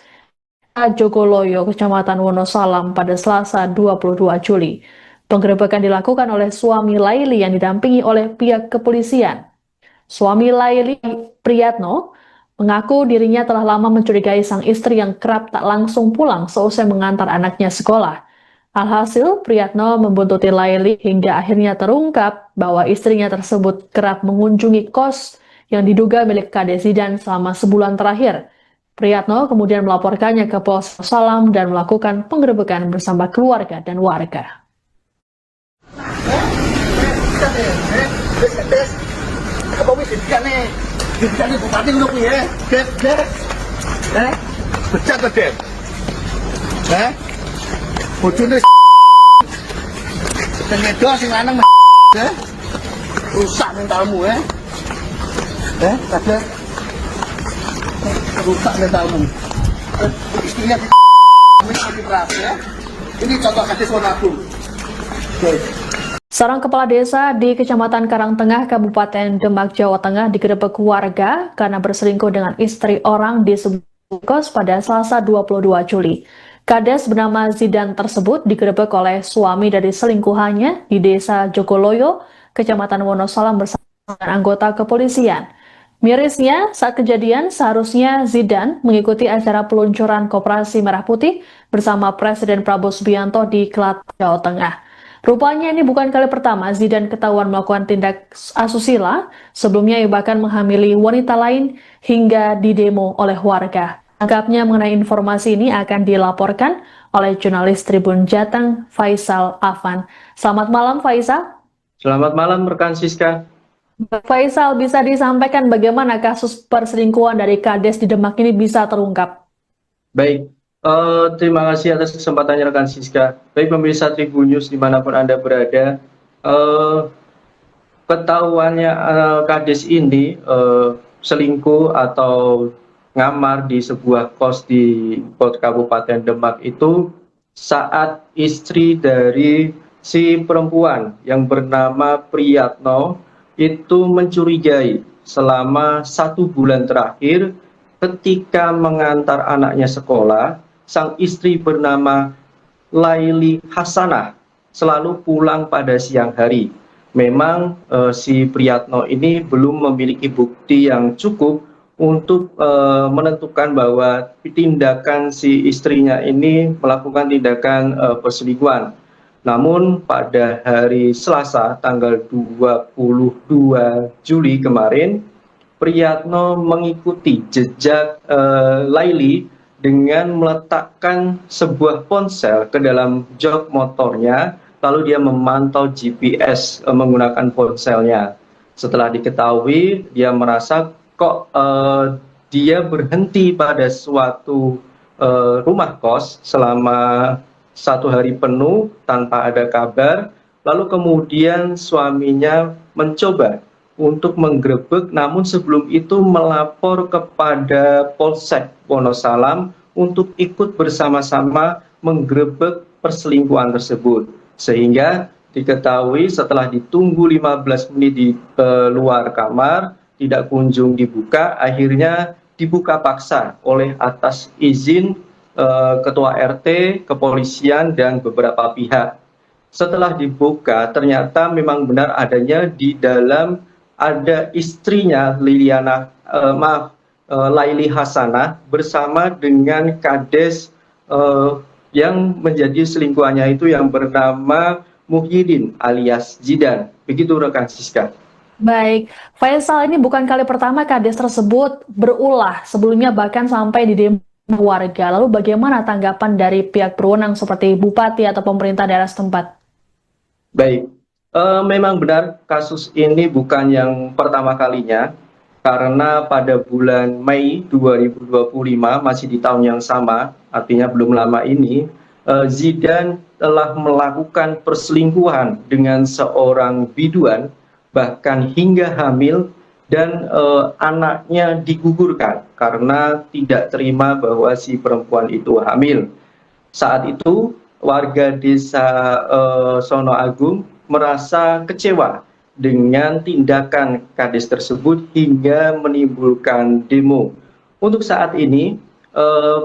Jogoloyo, Kecamatan Wonosalam pada Selasa 22 Juli. Penggerebekan dilakukan oleh suami Laili yang didampingi oleh pihak kepolisian. Suami Laili, Priyatno, mengaku dirinya telah lama mencurigai sang istri yang kerap tak langsung pulang seusai mengantar anaknya sekolah. Alhasil, Priyatno membuntuti Laili hingga akhirnya terungkap bahwa istrinya tersebut kerap mengunjungi kos yang diduga milik Kades Zidan selama sebulan terakhir. Priyatno kemudian melaporkannya ke Polsek Salam dan melakukan penggerebekan bersama keluarga dan warga. Apa wis dikane? Dikane bupati ngono kuwi ya. Des. Becat to, Des. Bojone sing wedok sing lanang rusak mentalmu ya. Kades. Rusak mentalmu. Istrinya anti keras ya. Ini contoh Kades Wonagung. Seorang kepala desa di Kecamatan Karangtengah, Kabupaten Demak, Jawa Tengah digerebek warga karena berselingkuh dengan istri orang di sebuah kos pada Selasa 22 Juli. Kades bernama Zidan tersebut digerebek oleh suami dari selingkuhannya di Desa Jogoloyo, Kecamatan Wonosalam bersama anggota kepolisian. Mirisnya, saat kejadian seharusnya Zidan mengikuti acara peluncuran Koperasi Merah Putih bersama Presiden Prabowo Subianto di Klaten, Jawa Tengah. Rupanya ini bukan kali pertama Zidan ketahuan melakukan tindak asusila, sebelumnya ia bahkan menghamili wanita lain hingga didemo oleh warga. Anggapnya mengenai informasi ini akan dilaporkan oleh jurnalis Tribun Jateng, Faisal Afan. Selamat malam, Faisal. Selamat malam, rekan Siska. Faisal, bisa disampaikan bagaimana kasus perselingkuhan dari Kades di Demak ini bisa terungkap? Baik, terima kasih atas kesempatannya rekan Siska. Baik pemirsa Tribun News dimanapun Anda berada, ketahuannya Kades ini selingkuh atau ngamar di sebuah kos di Kabupaten Demak itu saat istri dari si perempuan yang bernama Priyatno itu mencurigai selama 1 bulan terakhir ketika mengantar anaknya sekolah, sang istri bernama Laili Hasanah selalu pulang pada siang hari. Memang si Priyatno ini belum memiliki bukti yang cukup untuk menentukan bahwa tindakan si istrinya ini melakukan tindakan perselingkuhan. Namun pada hari Selasa tanggal 22 Juli kemarin, Priyatno mengikuti jejak Laili dengan meletakkan sebuah ponsel ke dalam jok motornya, lalu dia memantau GPS menggunakan ponselnya. Setelah diketahui, dia merasa kok dia berhenti pada suatu rumah kos selama 1 hari penuh tanpa ada kabar, lalu kemudian suaminya mencoba untuk menggerebek, namun sebelum itu melapor kepada Polsek Wonosalam untuk ikut bersama-sama menggerebek perselingkuhan tersebut. Sehingga diketahui setelah ditunggu 15 menit di luar kamar, tidak kunjung dibuka, akhirnya dibuka paksa oleh atas izin Ketua RT, kepolisian, dan beberapa pihak. Setelah dibuka, ternyata memang benar adanya di dalam ada istrinya Laili Hasanah bersama dengan Kades yang menjadi selingkuhannya itu yang bernama Muhyiddin alias Zidan. Begitu rekan Siska. Baik, Faisal, ini bukan kali pertama Kades tersebut berulah, sebelumnya bahkan sampai di demo warga. Lalu bagaimana tanggapan dari pihak berwenang seperti bupati atau pemerintah daerah setempat? Baik, memang benar kasus ini bukan yang pertama kalinya, karena pada bulan Mei 2025, masih di tahun yang sama, artinya belum lama ini, Zidan telah melakukan perselingkuhan dengan seorang biduan, bahkan hingga hamil, dan anaknya digugurkan karena tidak terima bahwa si perempuan itu hamil. Saat itu warga desa Sono Agung merasa kecewa dengan tindakan Kades tersebut hingga menimbulkan demo. Untuk saat ini,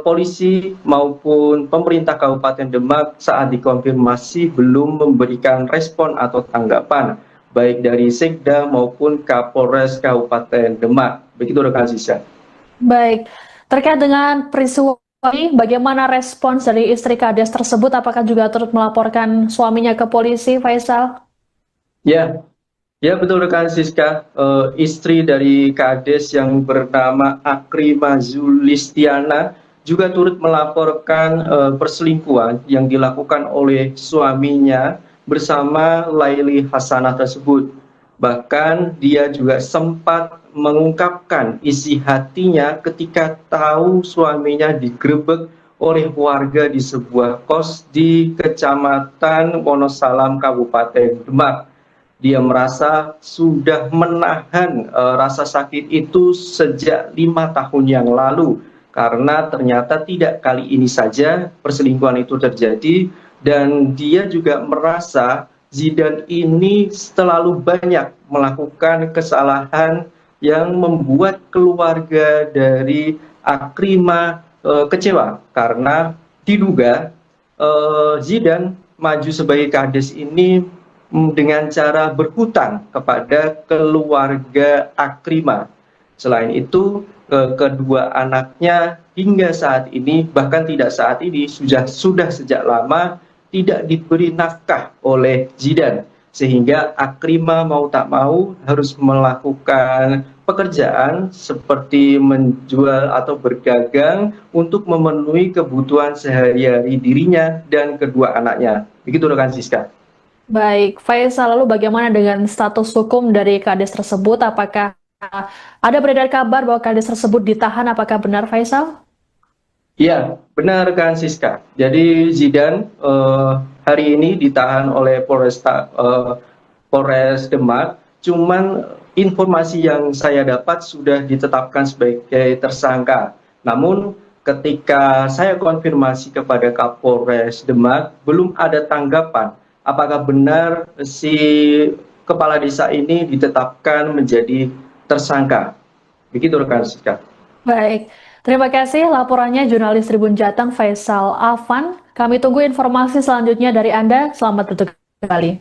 polisi maupun pemerintah Kabupaten Demak saat dikonfirmasi belum memberikan respon atau tanggapan, baik dari Sekda maupun Kapolres Kabupaten Demak. Begitu rekan Sisa. Baik, terkait dengan peristiwa ini, bagaimana respons dari istri Kades tersebut? Apakah juga turut melaporkan suaminya ke polisi, Faisal? Ya, ya betul rekan Siska. Istri dari Kades yang bernama Akrima Zulistiana juga turut melaporkan perselingkuhan yang dilakukan oleh suaminya bersama Laili Hasanah tersebut. Bahkan dia juga sempat mengungkapkan isi hatinya ketika tahu suaminya digerebek oleh warga di sebuah kos di Kecamatan Wonosalam, Kabupaten Demak. Dia merasa sudah menahan rasa sakit itu sejak 5 tahun yang lalu, karena ternyata tidak kali ini saja perselingkuhan itu terjadi, dan dia juga merasa Zidan ini terlalu banyak melakukan kesalahan yang membuat keluarga dari Akrima kecewa, karena diduga Zidan maju sebagai Kades ini dengan cara berhutang kepada keluarga Akrima. Selain itu, kedua anaknya hingga saat ini, bahkan tidak saat ini, sudah sejak lama tidak diberi nafkah oleh Zidan, sehingga Akrima mau tak mau harus melakukan pekerjaan seperti menjual atau berdagang untuk memenuhi kebutuhan sehari-hari dirinya dan kedua anaknya. Begitu rekan Siska. Baik, Faisal, lalu bagaimana dengan status hukum dari Kades tersebut? Apakah ada beredar kabar bahwa Kades tersebut ditahan? Apakah benar, Faisal? Ya, benar rekan Siska. Jadi Zidan hari ini ditahan oleh Polres Demak. Cuman informasi yang saya dapat sudah ditetapkan sebagai tersangka. Namun ketika saya konfirmasi kepada Kapolres Demak, belum ada tanggapan apakah benar si kepala desa ini ditetapkan menjadi tersangka. Begitu rekan Siska. Baik, terima kasih laporannya jurnalis Tribun Jateng Faisal Afan. Kami tunggu informasi selanjutnya dari Anda. Selamat bertugas kembali.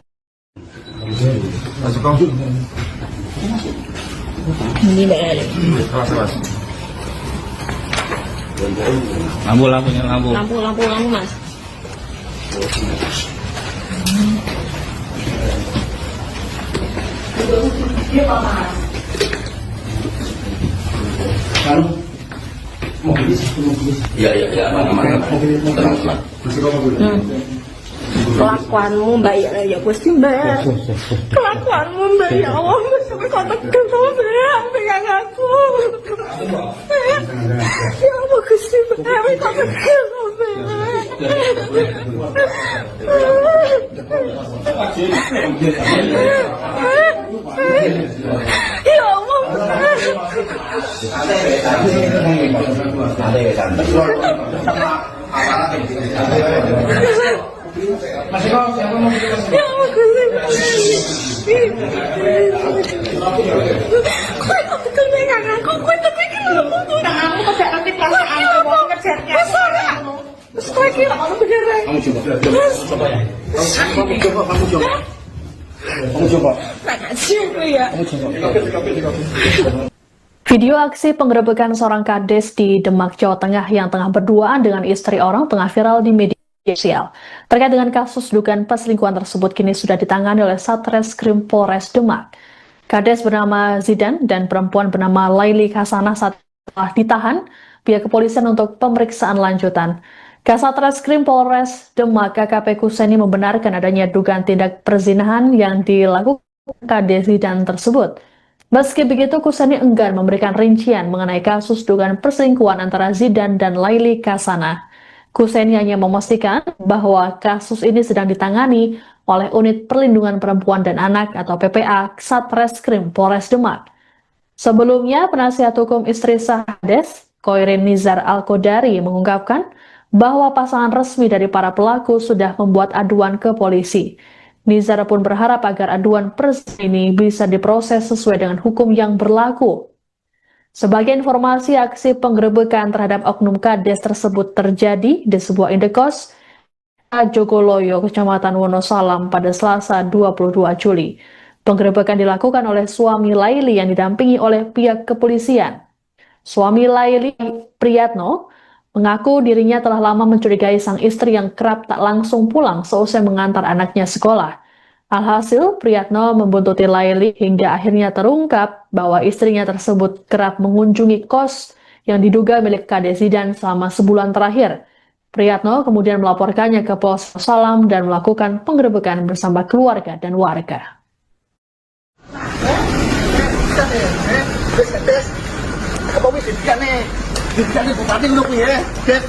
Lampu, Mas. Ya, aman. Tenang. Kelakuanmu Mbak ya pasti Mbak. Kelakuanmu Mbak ya Allah, sampai kau tekan sama Mbak, pegang aku. Ya Allah Gusti Mbak, sampai kau tekan sama Mbak. Ya Allah. Video aksi penggerebekan seorang Kades di Demak, Jawa Tengah yang tengah berduaan dengan istri orang tengah viral di media sosial. Terkait dengan kasus dugaan perselingkuhan tersebut kini sudah ditangani oleh Satreskrim Polres Demak. Kades bernama Zidan dan perempuan bernama Laili Hasanah saat telah ditahan pihak kepolisian untuk pemeriksaan lanjutan. Kasatreskrim Polres Demak KKP Kuseni membenarkan adanya dugaan tindak perzinahan yang dilakukan Kades Zidan tersebut. Meski begitu, Kuseni enggan memberikan rincian mengenai kasus dugaan perselingkuhan antara Zidan dan Laili Hasanah. Kuseni hanya memastikan bahwa kasus ini sedang ditangani oleh Unit Perlindungan Perempuan dan Anak atau PPA Satreskrim Polres Demak. Sebelumnya, penasihat hukum istri Kades, Koirin Nizar Al-Kodari, mengungkapkan bahwa pasangan resmi dari para pelaku sudah membuat aduan ke polisi. Nizar pun berharap agar aduan presiden ini bisa diproses sesuai dengan hukum yang berlaku. Sebagai informasi, aksi penggerebekan terhadap oknum Kades tersebut terjadi di sebuah indekos Jogoloyo, Kecamatan Wonosalam pada Selasa 22 Juli. Penggerebekan dilakukan oleh suami Laili yang didampingi oleh pihak kepolisian. Suami Laili, Priyatno, mengaku dirinya telah lama mencurigai sang istri yang kerap tak langsung pulang seusai mengantar anaknya sekolah. Alhasil, Priyatno membuntuti Laili hingga akhirnya terungkap bahwa istrinya tersebut kerap mengunjungi kos yang diduga milik Kades Zidan selama sebulan terakhir. Priyatno kemudian melaporkannya ke Polsek Salam dan melakukan penggerebekan bersama keluarga dan warga. Apa wis dibikane bupati ngono kuwi ya. Des.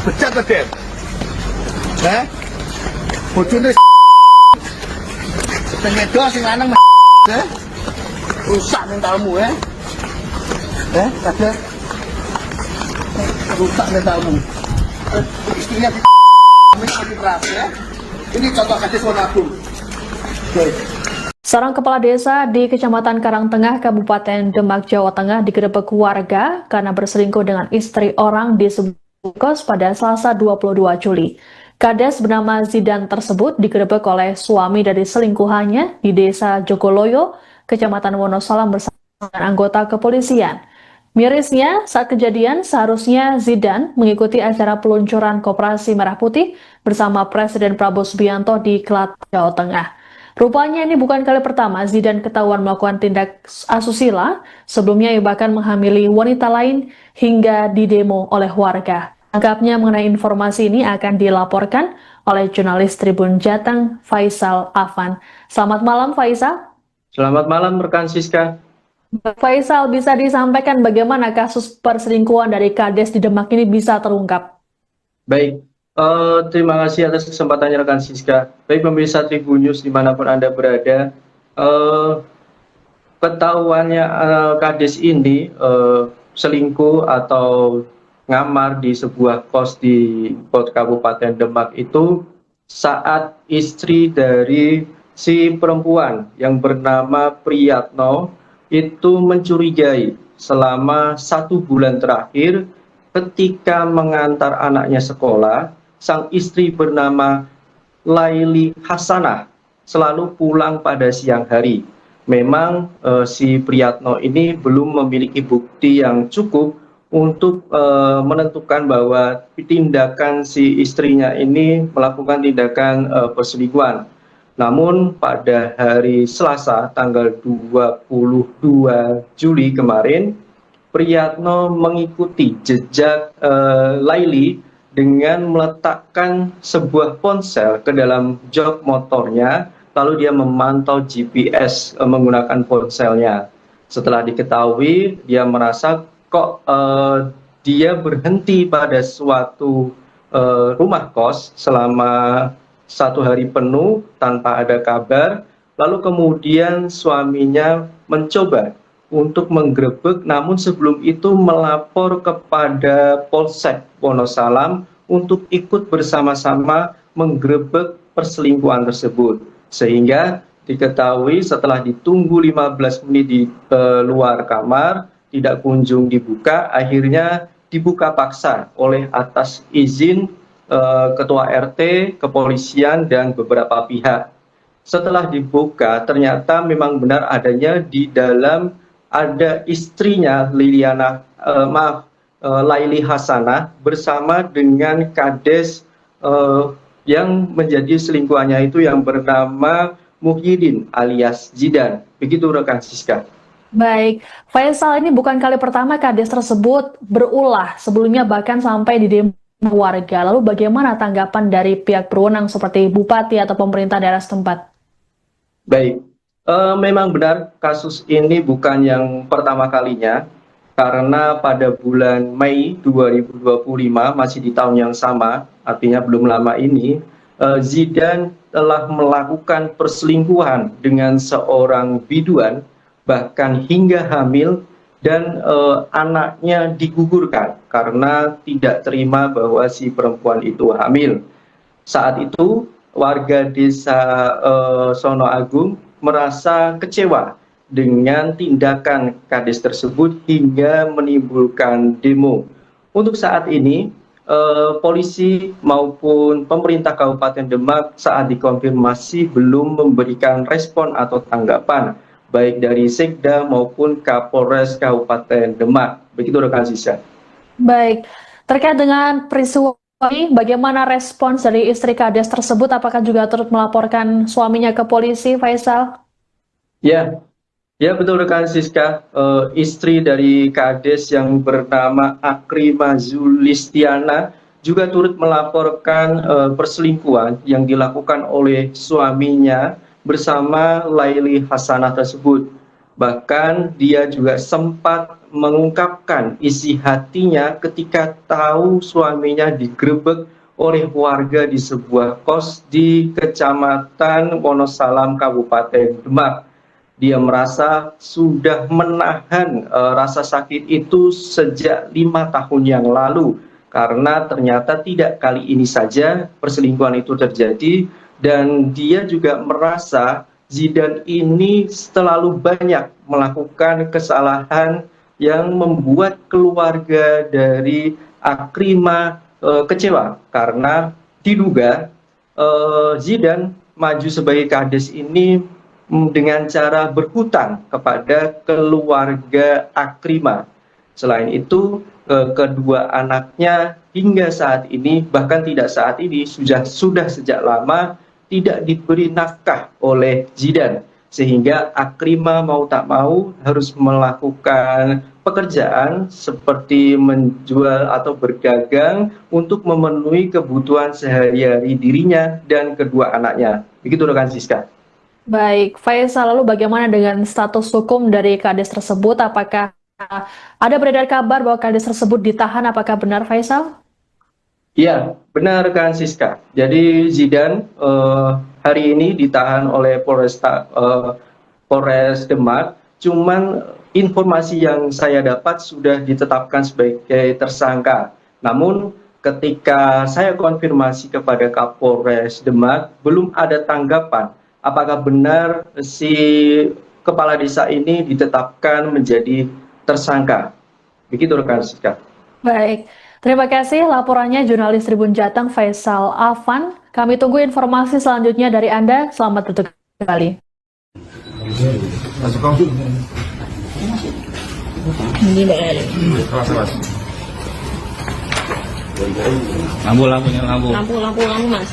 Becat to, Des. Bojone sing wedok sing lanang rusak mentalmu ya. Kades. Rusak mentalmu. Istrinya di keras ya. Ini contoh Kades Wonagung. Seorang kepala desa di Kecamatan Karangtengah, Kabupaten Demak, Jawa Tengah digerebek warga karena berselingkuh dengan istri orang di sebuah kos pada Selasa 22 Juli. Kades bernama Zidan tersebut digerebek oleh suami dari selingkuhannya di Desa Jogoloyo, Kecamatan Wonosalam bersama dengan anggota kepolisian. Mirisnya, saat kejadian seharusnya Zidan mengikuti acara peluncuran Koperasi Merah Putih bersama Presiden Prabowo Subianto di Klaten, Jawa Tengah. Rupanya ini bukan kali pertama Zidan ketahuan melakukan tindak asusila, sebelumnya ia bahkan menghamili wanita lain hingga didemo oleh warga. Tangkapnya mengenai informasi ini akan dilaporkan oleh jurnalis Tribun Jateng, Faisal Afan. Selamat malam, Faisal. Selamat malam, rekan Siska. Faisal, bisa disampaikan bagaimana kasus perselingkuhan dari Kades di Demak ini bisa terungkap? Baik. Terima kasih atas kesempatannya rekan Siska. Baik pemirsa Tribun News dimanapun Anda berada, ketahuannya Kades ini selingkuh atau ngamar di sebuah kos di Kabupaten Demak itu saat istri dari si perempuan yang bernama Priyatno itu mencurigai selama 1 bulan terakhir ketika mengantar anaknya sekolah. Sang istri bernama Laili Hasanah selalu pulang pada siang hari. Memang si Priyatno ini belum memiliki bukti yang cukup untuk menentukan bahwa tindakan si istrinya ini melakukan tindakan perselingkuhan. Namun pada hari Selasa tanggal 22 Juli kemarin, Priyatno mengikuti jejak Laili dengan meletakkan sebuah ponsel ke dalam jok motornya, lalu dia memantau GPS menggunakan ponselnya. Setelah diketahui, dia merasa kok dia berhenti pada suatu rumah kos selama 1 hari penuh tanpa ada kabar, lalu kemudian suaminya mencoba untuk menggerebek, namun sebelum itu melapor kepada Polsek Wonosalam untuk ikut bersama-sama menggerebek perselingkuhan tersebut. Sehingga diketahui setelah ditunggu 15 menit di luar kamar, tidak kunjung dibuka, akhirnya dibuka paksa oleh atas izin Ketua RT, kepolisian, dan beberapa pihak. Setelah dibuka, ternyata memang benar adanya di dalam ada istrinya Laili Hasanah bersama dengan Kades yang menjadi selingkuhannya itu yang bernama Muhyiddin alias Zidan. Begitu rekan Siska. Baik, Faisal, ini bukan kali pertama Kades tersebut berulah, sebelumnya bahkan sampai di demo warga. Lalu bagaimana tanggapan dari pihak berwenang seperti bupati atau pemerintah daerah setempat? Baik. Memang benar kasus ini bukan yang pertama kalinya, karena pada bulan Mei 2025 masih di tahun yang sama, artinya belum lama ini, Zidan telah melakukan perselingkuhan dengan seorang biduan, bahkan hingga hamil, dan anaknya digugurkan karena tidak terima bahwa si perempuan itu hamil. Saat itu warga desa Sono Agung merasa kecewa dengan tindakan Kades tersebut hingga menimbulkan demo. Untuk saat ini, polisi maupun pemerintah Kabupaten Demak saat dikonfirmasi belum memberikan respon atau tanggapan, baik dari Sekda maupun Kapolres Kabupaten Demak. Begitu rekan Sisa. Baik, terkait dengan peristiwa ini, bagaimana respons dari istri Kades tersebut? Apakah juga turut melaporkan suaminya ke polisi, Faisal? Ya, ya betul rekan Siska. Istri dari Kades yang bernama Akrima Zulistiana juga turut melaporkan perselingkuhan yang dilakukan oleh suaminya bersama Laili Hasanah tersebut. Bahkan dia juga sempat mengungkapkan isi hatinya ketika tahu suaminya digerebek oleh warga di sebuah kos di Kecamatan Wonosalam, Kabupaten Demak. Dia merasa sudah menahan rasa sakit itu sejak 5 tahun yang lalu, karena ternyata tidak kali ini saja perselingkuhan itu terjadi, dan dia juga merasa Zidan ini terlalu banyak melakukan kesalahan yang membuat keluarga dari Akrima kecewa, karena diduga Zidan maju sebagai Kades ini dengan cara berhutang kepada keluarga Akrima. Selain itu, kedua anaknya hingga saat ini, bahkan tidak saat ini, sudah sejak lama tidak diberi nafkah oleh Zidan, sehingga Akrima mau tak mau harus melakukan pekerjaan seperti menjual atau berdagang untuk memenuhi kebutuhan sehari-hari dirinya dan kedua anaknya. Begitu rekan Siska. Baik, Faisal, lalu bagaimana dengan status hukum dari Kades tersebut? Apakah ada beredar kabar bahwa Kades tersebut ditahan? Apakah benar, Faisal? Ya, benar rekan Siska. Jadi Zidan hari ini ditahan oleh Polres Demak. Cuman informasi yang saya dapat sudah ditetapkan sebagai tersangka. Namun ketika saya konfirmasi kepada Kapolres Demak, belum ada tanggapan apakah benar si kepala desa ini ditetapkan menjadi tersangka. Begitu rekan Siska. Baik, terima kasih laporannya jurnalis Tribun Jateng Faisal Afan. Kami tunggu informasi selanjutnya dari Anda. Selamat bertugas kembali. Lampu, Mas.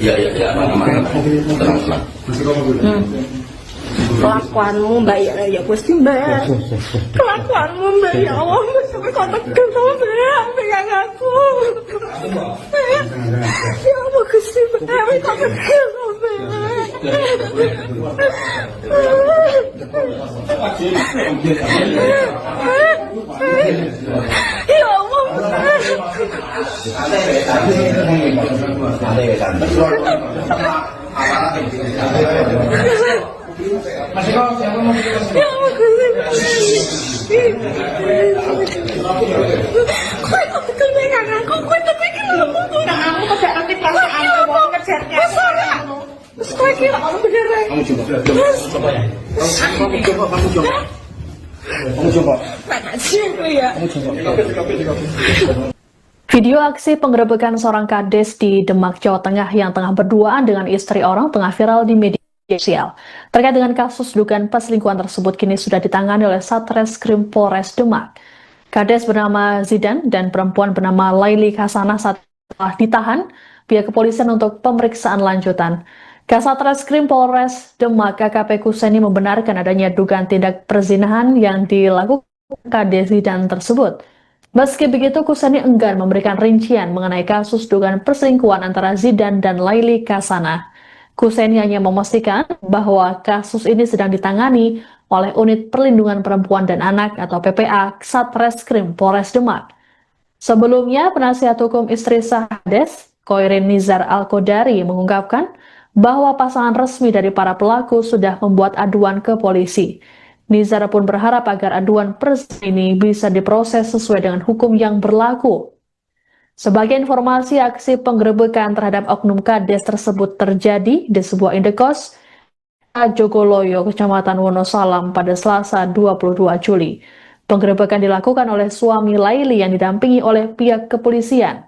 Ya, aman. Tenang. Kelakuanmu Mbak, ya pasti Mbak. Kelakuanmu Mbak, ya Allah, sampai kau tekan sama Mbak, pegang aku. Ya Allah, Gusti Mbak, sampai kau tekan sama Ya Allah, Video aksi penggerebekan seorang Kades di Demak, Jawa Tengah yang tengah berduaan dengan istri orang tengah viral di media sosial. Terkait dengan kasus dugaan perselingkuhan tersebut kini sudah ditangani oleh Satreskrim Polres Demak. Kades bernama Zidan dan perempuan bernama Laili Hasanah saat telah ditahan pihak kepolisian untuk pemeriksaan lanjutan. Kasatreskrim Polres Demak KKP Kuseni membenarkan adanya dugaan tindak perzinahan yang dilakukan Kades Zidan tersebut. Meski begitu, Kuseni enggan memberikan rincian mengenai kasus dugaan perselingkuhan antara Zidan dan Laili Hasanah. Kuseni hanya memastikan bahwa kasus ini sedang ditangani oleh Unit Perlindungan Perempuan dan Anak atau PPA Satreskrim Polres Demak. Sebelumnya, penasihat hukum istri sah Kades, Koirin Nizar Al-Kodari, mengungkapkan bahwa pasangan resmi dari para pelaku sudah membuat aduan ke polisi. Nizar pun berharap agar aduan ini bisa diproses sesuai dengan hukum yang berlaku. Sebagai informasi, aksi penggerebekan terhadap oknum Kades tersebut terjadi di sebuah indekos Jogoloyo, Kecamatan Wonosalam pada Selasa 22 Juli. Penggerebekan dilakukan oleh suami Laili yang didampingi oleh pihak kepolisian.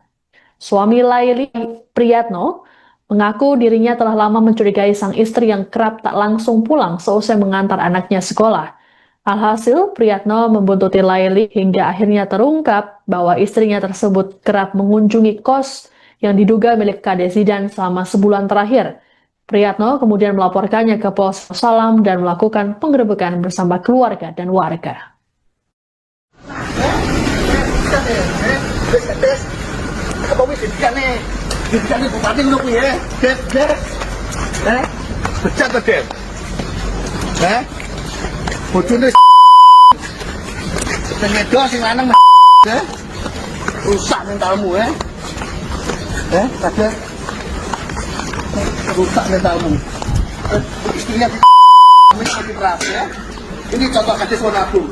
Suami Laili, Priyatno, mengaku dirinya telah lama mencurigai sang istri yang kerap tak langsung pulang seusai mengantar anaknya sekolah. Alhasil, Priyatno membuntuti Laili hingga akhirnya terungkap bahwa istrinya tersebut kerap mengunjungi kos yang diduga milik Kades Zidan selama sebulan terakhir. Priyatno kemudian melaporkannya ke Polsek Salam dan melakukan penggerebekan bersama keluarga dan warga. Bupati ngono kuwi ya. Becat to, Des. Bojone sing wedok sing lanang rusak mentalmu Kades. Rusak mentalmu. Istrinya mati keras ya. Ini contoh Kades Wonagung.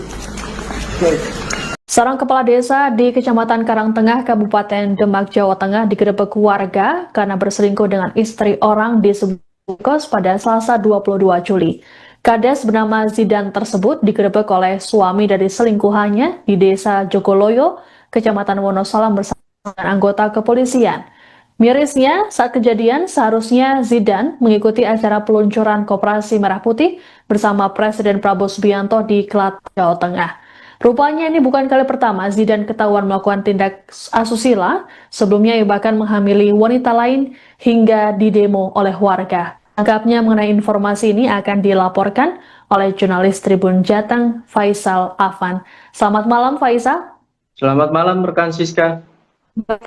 Seorang kepala desa di Kecamatan Karangtengah, Kabupaten Demak, Jawa Tengah digerebek warga karena berselingkuh dengan istri orang di sebuah kos pada Selasa 22 Juli. Kades bernama Zidan tersebut digerebek oleh suami dari selingkuhannya di Desa Jogoloyo, Kecamatan Wonosalam bersama dengan anggota kepolisian. Mirisnya, saat kejadian seharusnya Zidan mengikuti acara peluncuran Koperasi Merah Putih bersama Presiden Prabowo Subianto di Klaten, Jawa Tengah. Rupanya ini bukan kali pertama Zidan ketahuan melakukan tindak asusila, sebelumnya ia bahkan menghamili wanita lain hingga didemo oleh warga. Tangkapnya mengenai informasi ini akan dilaporkan oleh jurnalis Tribun Jateng, Faisal Afan. Selamat malam, Faisal. Selamat malam, rekan Siska.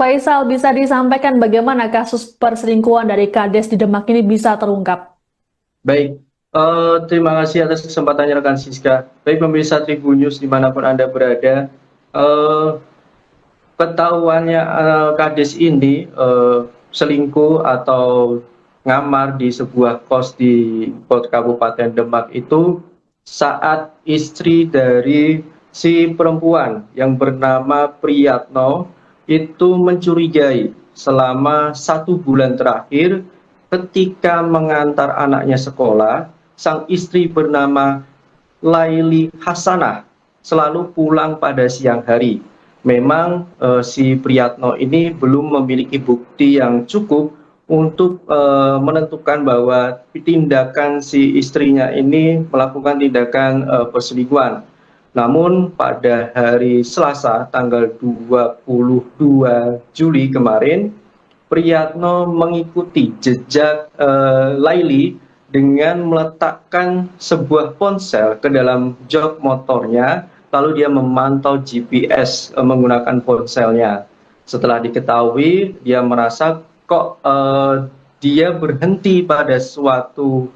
Faisal, bisa disampaikan bagaimana kasus perselingkuhan dari Kades di Demak ini bisa terungkap? Baik. Terima kasih atas kesempatannya rekan Siska. Baik pemirsa Tribun News dimanapun Anda berada, ketahuannya Kades ini selingkuh atau ngamar di sebuah kos di Kabupaten Demak itu saat istri dari si perempuan yang bernama Priyatno itu mencurigai selama 1 bulan terakhir ketika mengantar anaknya sekolah. Sang istri bernama Laili Hasanah selalu pulang pada siang hari. Memang si Priyatno ini belum memiliki bukti yang cukup untuk menentukan bahwa tindakan si istrinya ini melakukan tindakan perselingkuhan. Namun pada hari Selasa tanggal 22 Juli kemarin, Priyatno mengikuti jejak Laili dengan meletakkan sebuah ponsel ke dalam jok motornya, lalu dia memantau GPS menggunakan ponselnya. Setelah diketahui, dia merasa kok dia berhenti pada suatu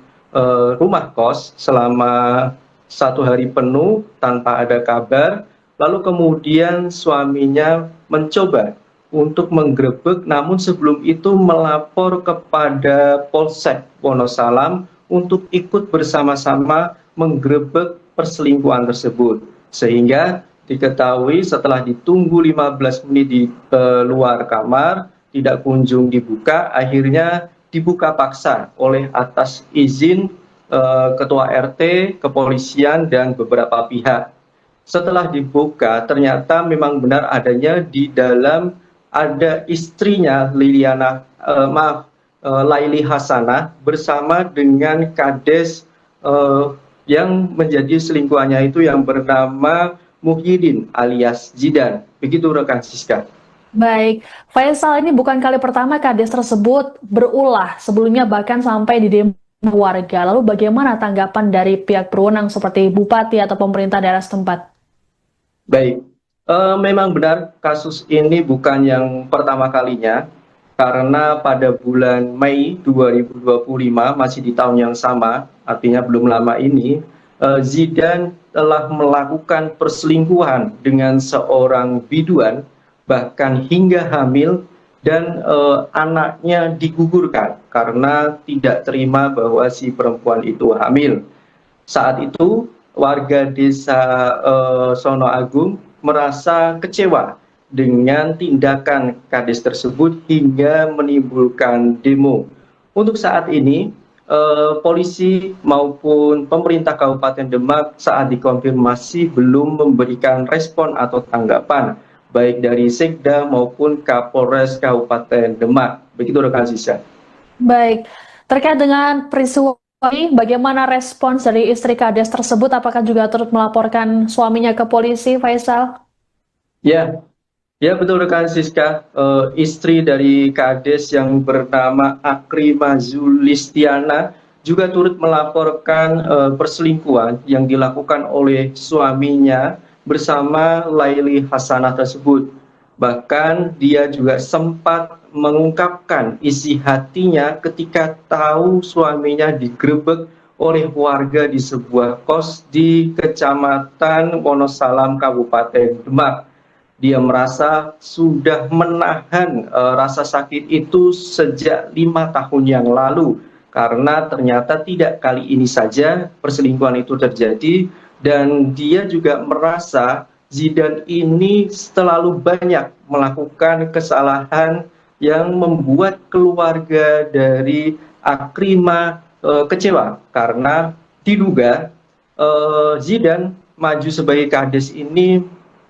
rumah kos selama 1 hari penuh tanpa ada kabar, lalu kemudian suaminya mencoba untuk menggerebek, namun sebelum itu melapor kepada Polsek Wonosalam untuk ikut bersama-sama menggerebek perselingkuhan tersebut. Sehingga diketahui setelah ditunggu 15 menit di luar kamar, tidak kunjung dibuka, akhirnya dibuka paksa oleh atas izin Ketua RT, kepolisian, dan beberapa pihak. Setelah dibuka, ternyata memang benar adanya di dalam ada istrinya Laili Hasanah bersama dengan Kades yang menjadi selingkuhannya itu yang bernama Muhyiddin alias Zidan. Begitu rekan Siska. Baik, Faisal, ini bukan kali pertama Kades tersebut berulah, sebelumnya bahkan sampai di demo warga. Lalu bagaimana tanggapan dari pihak berwenang seperti Bupati atau pemerintah daerah setempat? Baik. Memang benar kasus ini bukan yang pertama kalinya, karena pada bulan Mei 2025 masih di tahun yang sama, artinya belum lama ini, Zidan telah melakukan perselingkuhan dengan seorang biduan, bahkan hingga hamil dan anaknya digugurkan karena tidak terima bahwa si perempuan itu hamil. Saat itu warga desa Sono Agung merasa kecewa dengan tindakan kades tersebut hingga menimbulkan demo. Untuk saat ini polisi maupun pemerintah Kabupaten Demak saat dikonfirmasi belum memberikan respon atau tanggapan baik dari Sekda maupun Kapolres Kabupaten Demak. Begitu rekan Sisa. Baik, terkait dengan peristiwa ini, bagaimana respons dari istri Kades tersebut? Apakah juga turut melaporkan suaminya ke polisi, Faisal? Ya, ya betul rekan Siska. Istri dari Kades yang bernama Akrima Zulistiana juga turut melaporkan perselingkuhan yang dilakukan oleh suaminya bersama Laili Hasanah tersebut. Bahkan dia juga sempat mengungkapkan isi hatinya ketika tahu suaminya digerebek oleh warga di sebuah kos di Kecamatan Wonosalam, Kabupaten Demak. Dia merasa sudah menahan rasa sakit itu sejak 5 tahun yang lalu, karena ternyata tidak kali ini saja perselingkuhan itu terjadi, dan dia juga merasa Zidan ini terlalu banyak melakukan kesalahan yang membuat keluarga dari Akrima kecewa, karena diduga Zidan maju sebagai Kades ini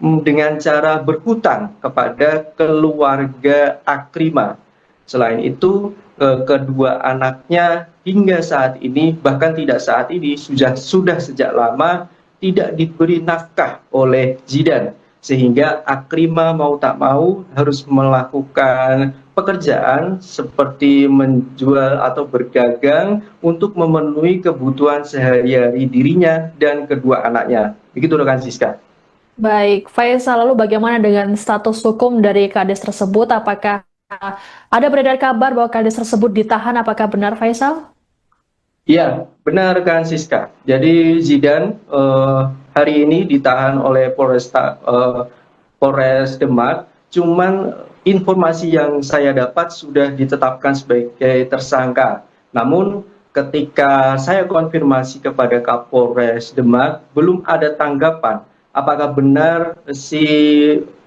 dengan cara berhutang kepada keluarga Akrima. Selain itu, kedua anaknya hingga saat ini, bahkan tidak saat ini, sudah sejak lama tidak diberi nafkah oleh Zidan, sehingga Akrima mau tak mau harus melakukan pekerjaan seperti menjual atau berdagang untuk memenuhi kebutuhan sehari-hari dirinya dan kedua anaknya. Begitu rekan Siska. Baik, Faisal, lalu bagaimana dengan status hukum dari Kades tersebut? Apakah ada beredar kabar bahwa Kades tersebut ditahan? Apakah benar, Faisal? Ya, benar rekan Siska. Jadi Zidan hari ini ditahan oleh Polres Demak. Cuman informasi yang saya dapat sudah ditetapkan sebagai tersangka. Namun ketika saya konfirmasi kepada Kapolres Demak, belum ada tanggapan apakah benar si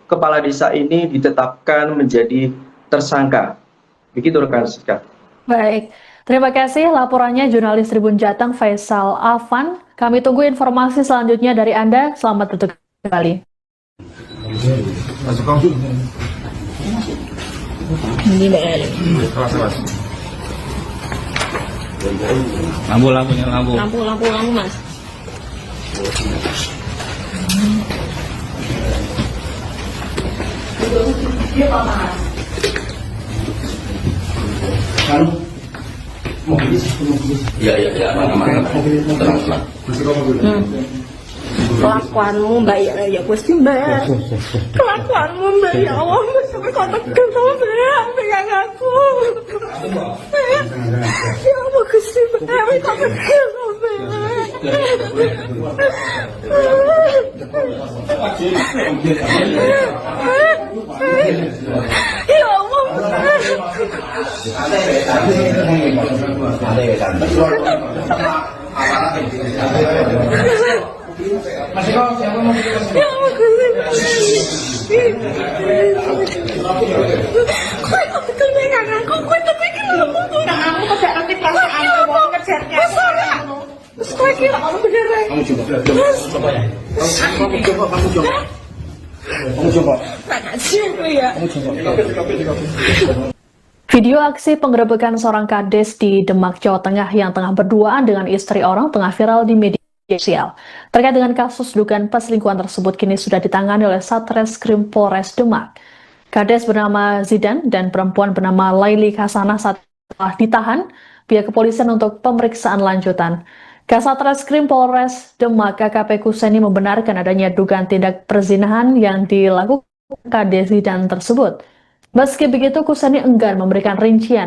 kepala desa ini ditetapkan menjadi tersangka. Begitu rekan Siska. Baik, terima kasih laporannya jurnalis Tribun Jateng Faisal Afan. Kami tunggu informasi selanjutnya dari Anda. Selamat bertugas kembali. Lampu, Mas. Ya, aman. Tenang. Kelakuanmu Mbak, ya pasti Mbak. Kelakuanmu Mbak, ya Allah, sampai kau tekan sama saya, pegang aku. Ya Allah, Gusti Mbak, sampai kau tekan sama ya Allah. Video aksi penggerebekan seorang Kades di Demak, Jawa Tengah yang tengah berduaan dengan istri orang tengah viral di media sosial. Terkait dengan kasus dugaan perselingkuhan tersebut kini sudah ditangani oleh Satreskrim Polres Demak. Kades bernama Zidan dan perempuan bernama Laili Hasanah saat telah ditahan pihak kepolisian untuk pemeriksaan lanjutan. Kasatreskrim Polres Demak KKP Kuseni membenarkan adanya dugaan tindak perzinahan yang dilakukan Kades Zidan tersebut. Meski begitu, Kuseni enggan memberikan rincian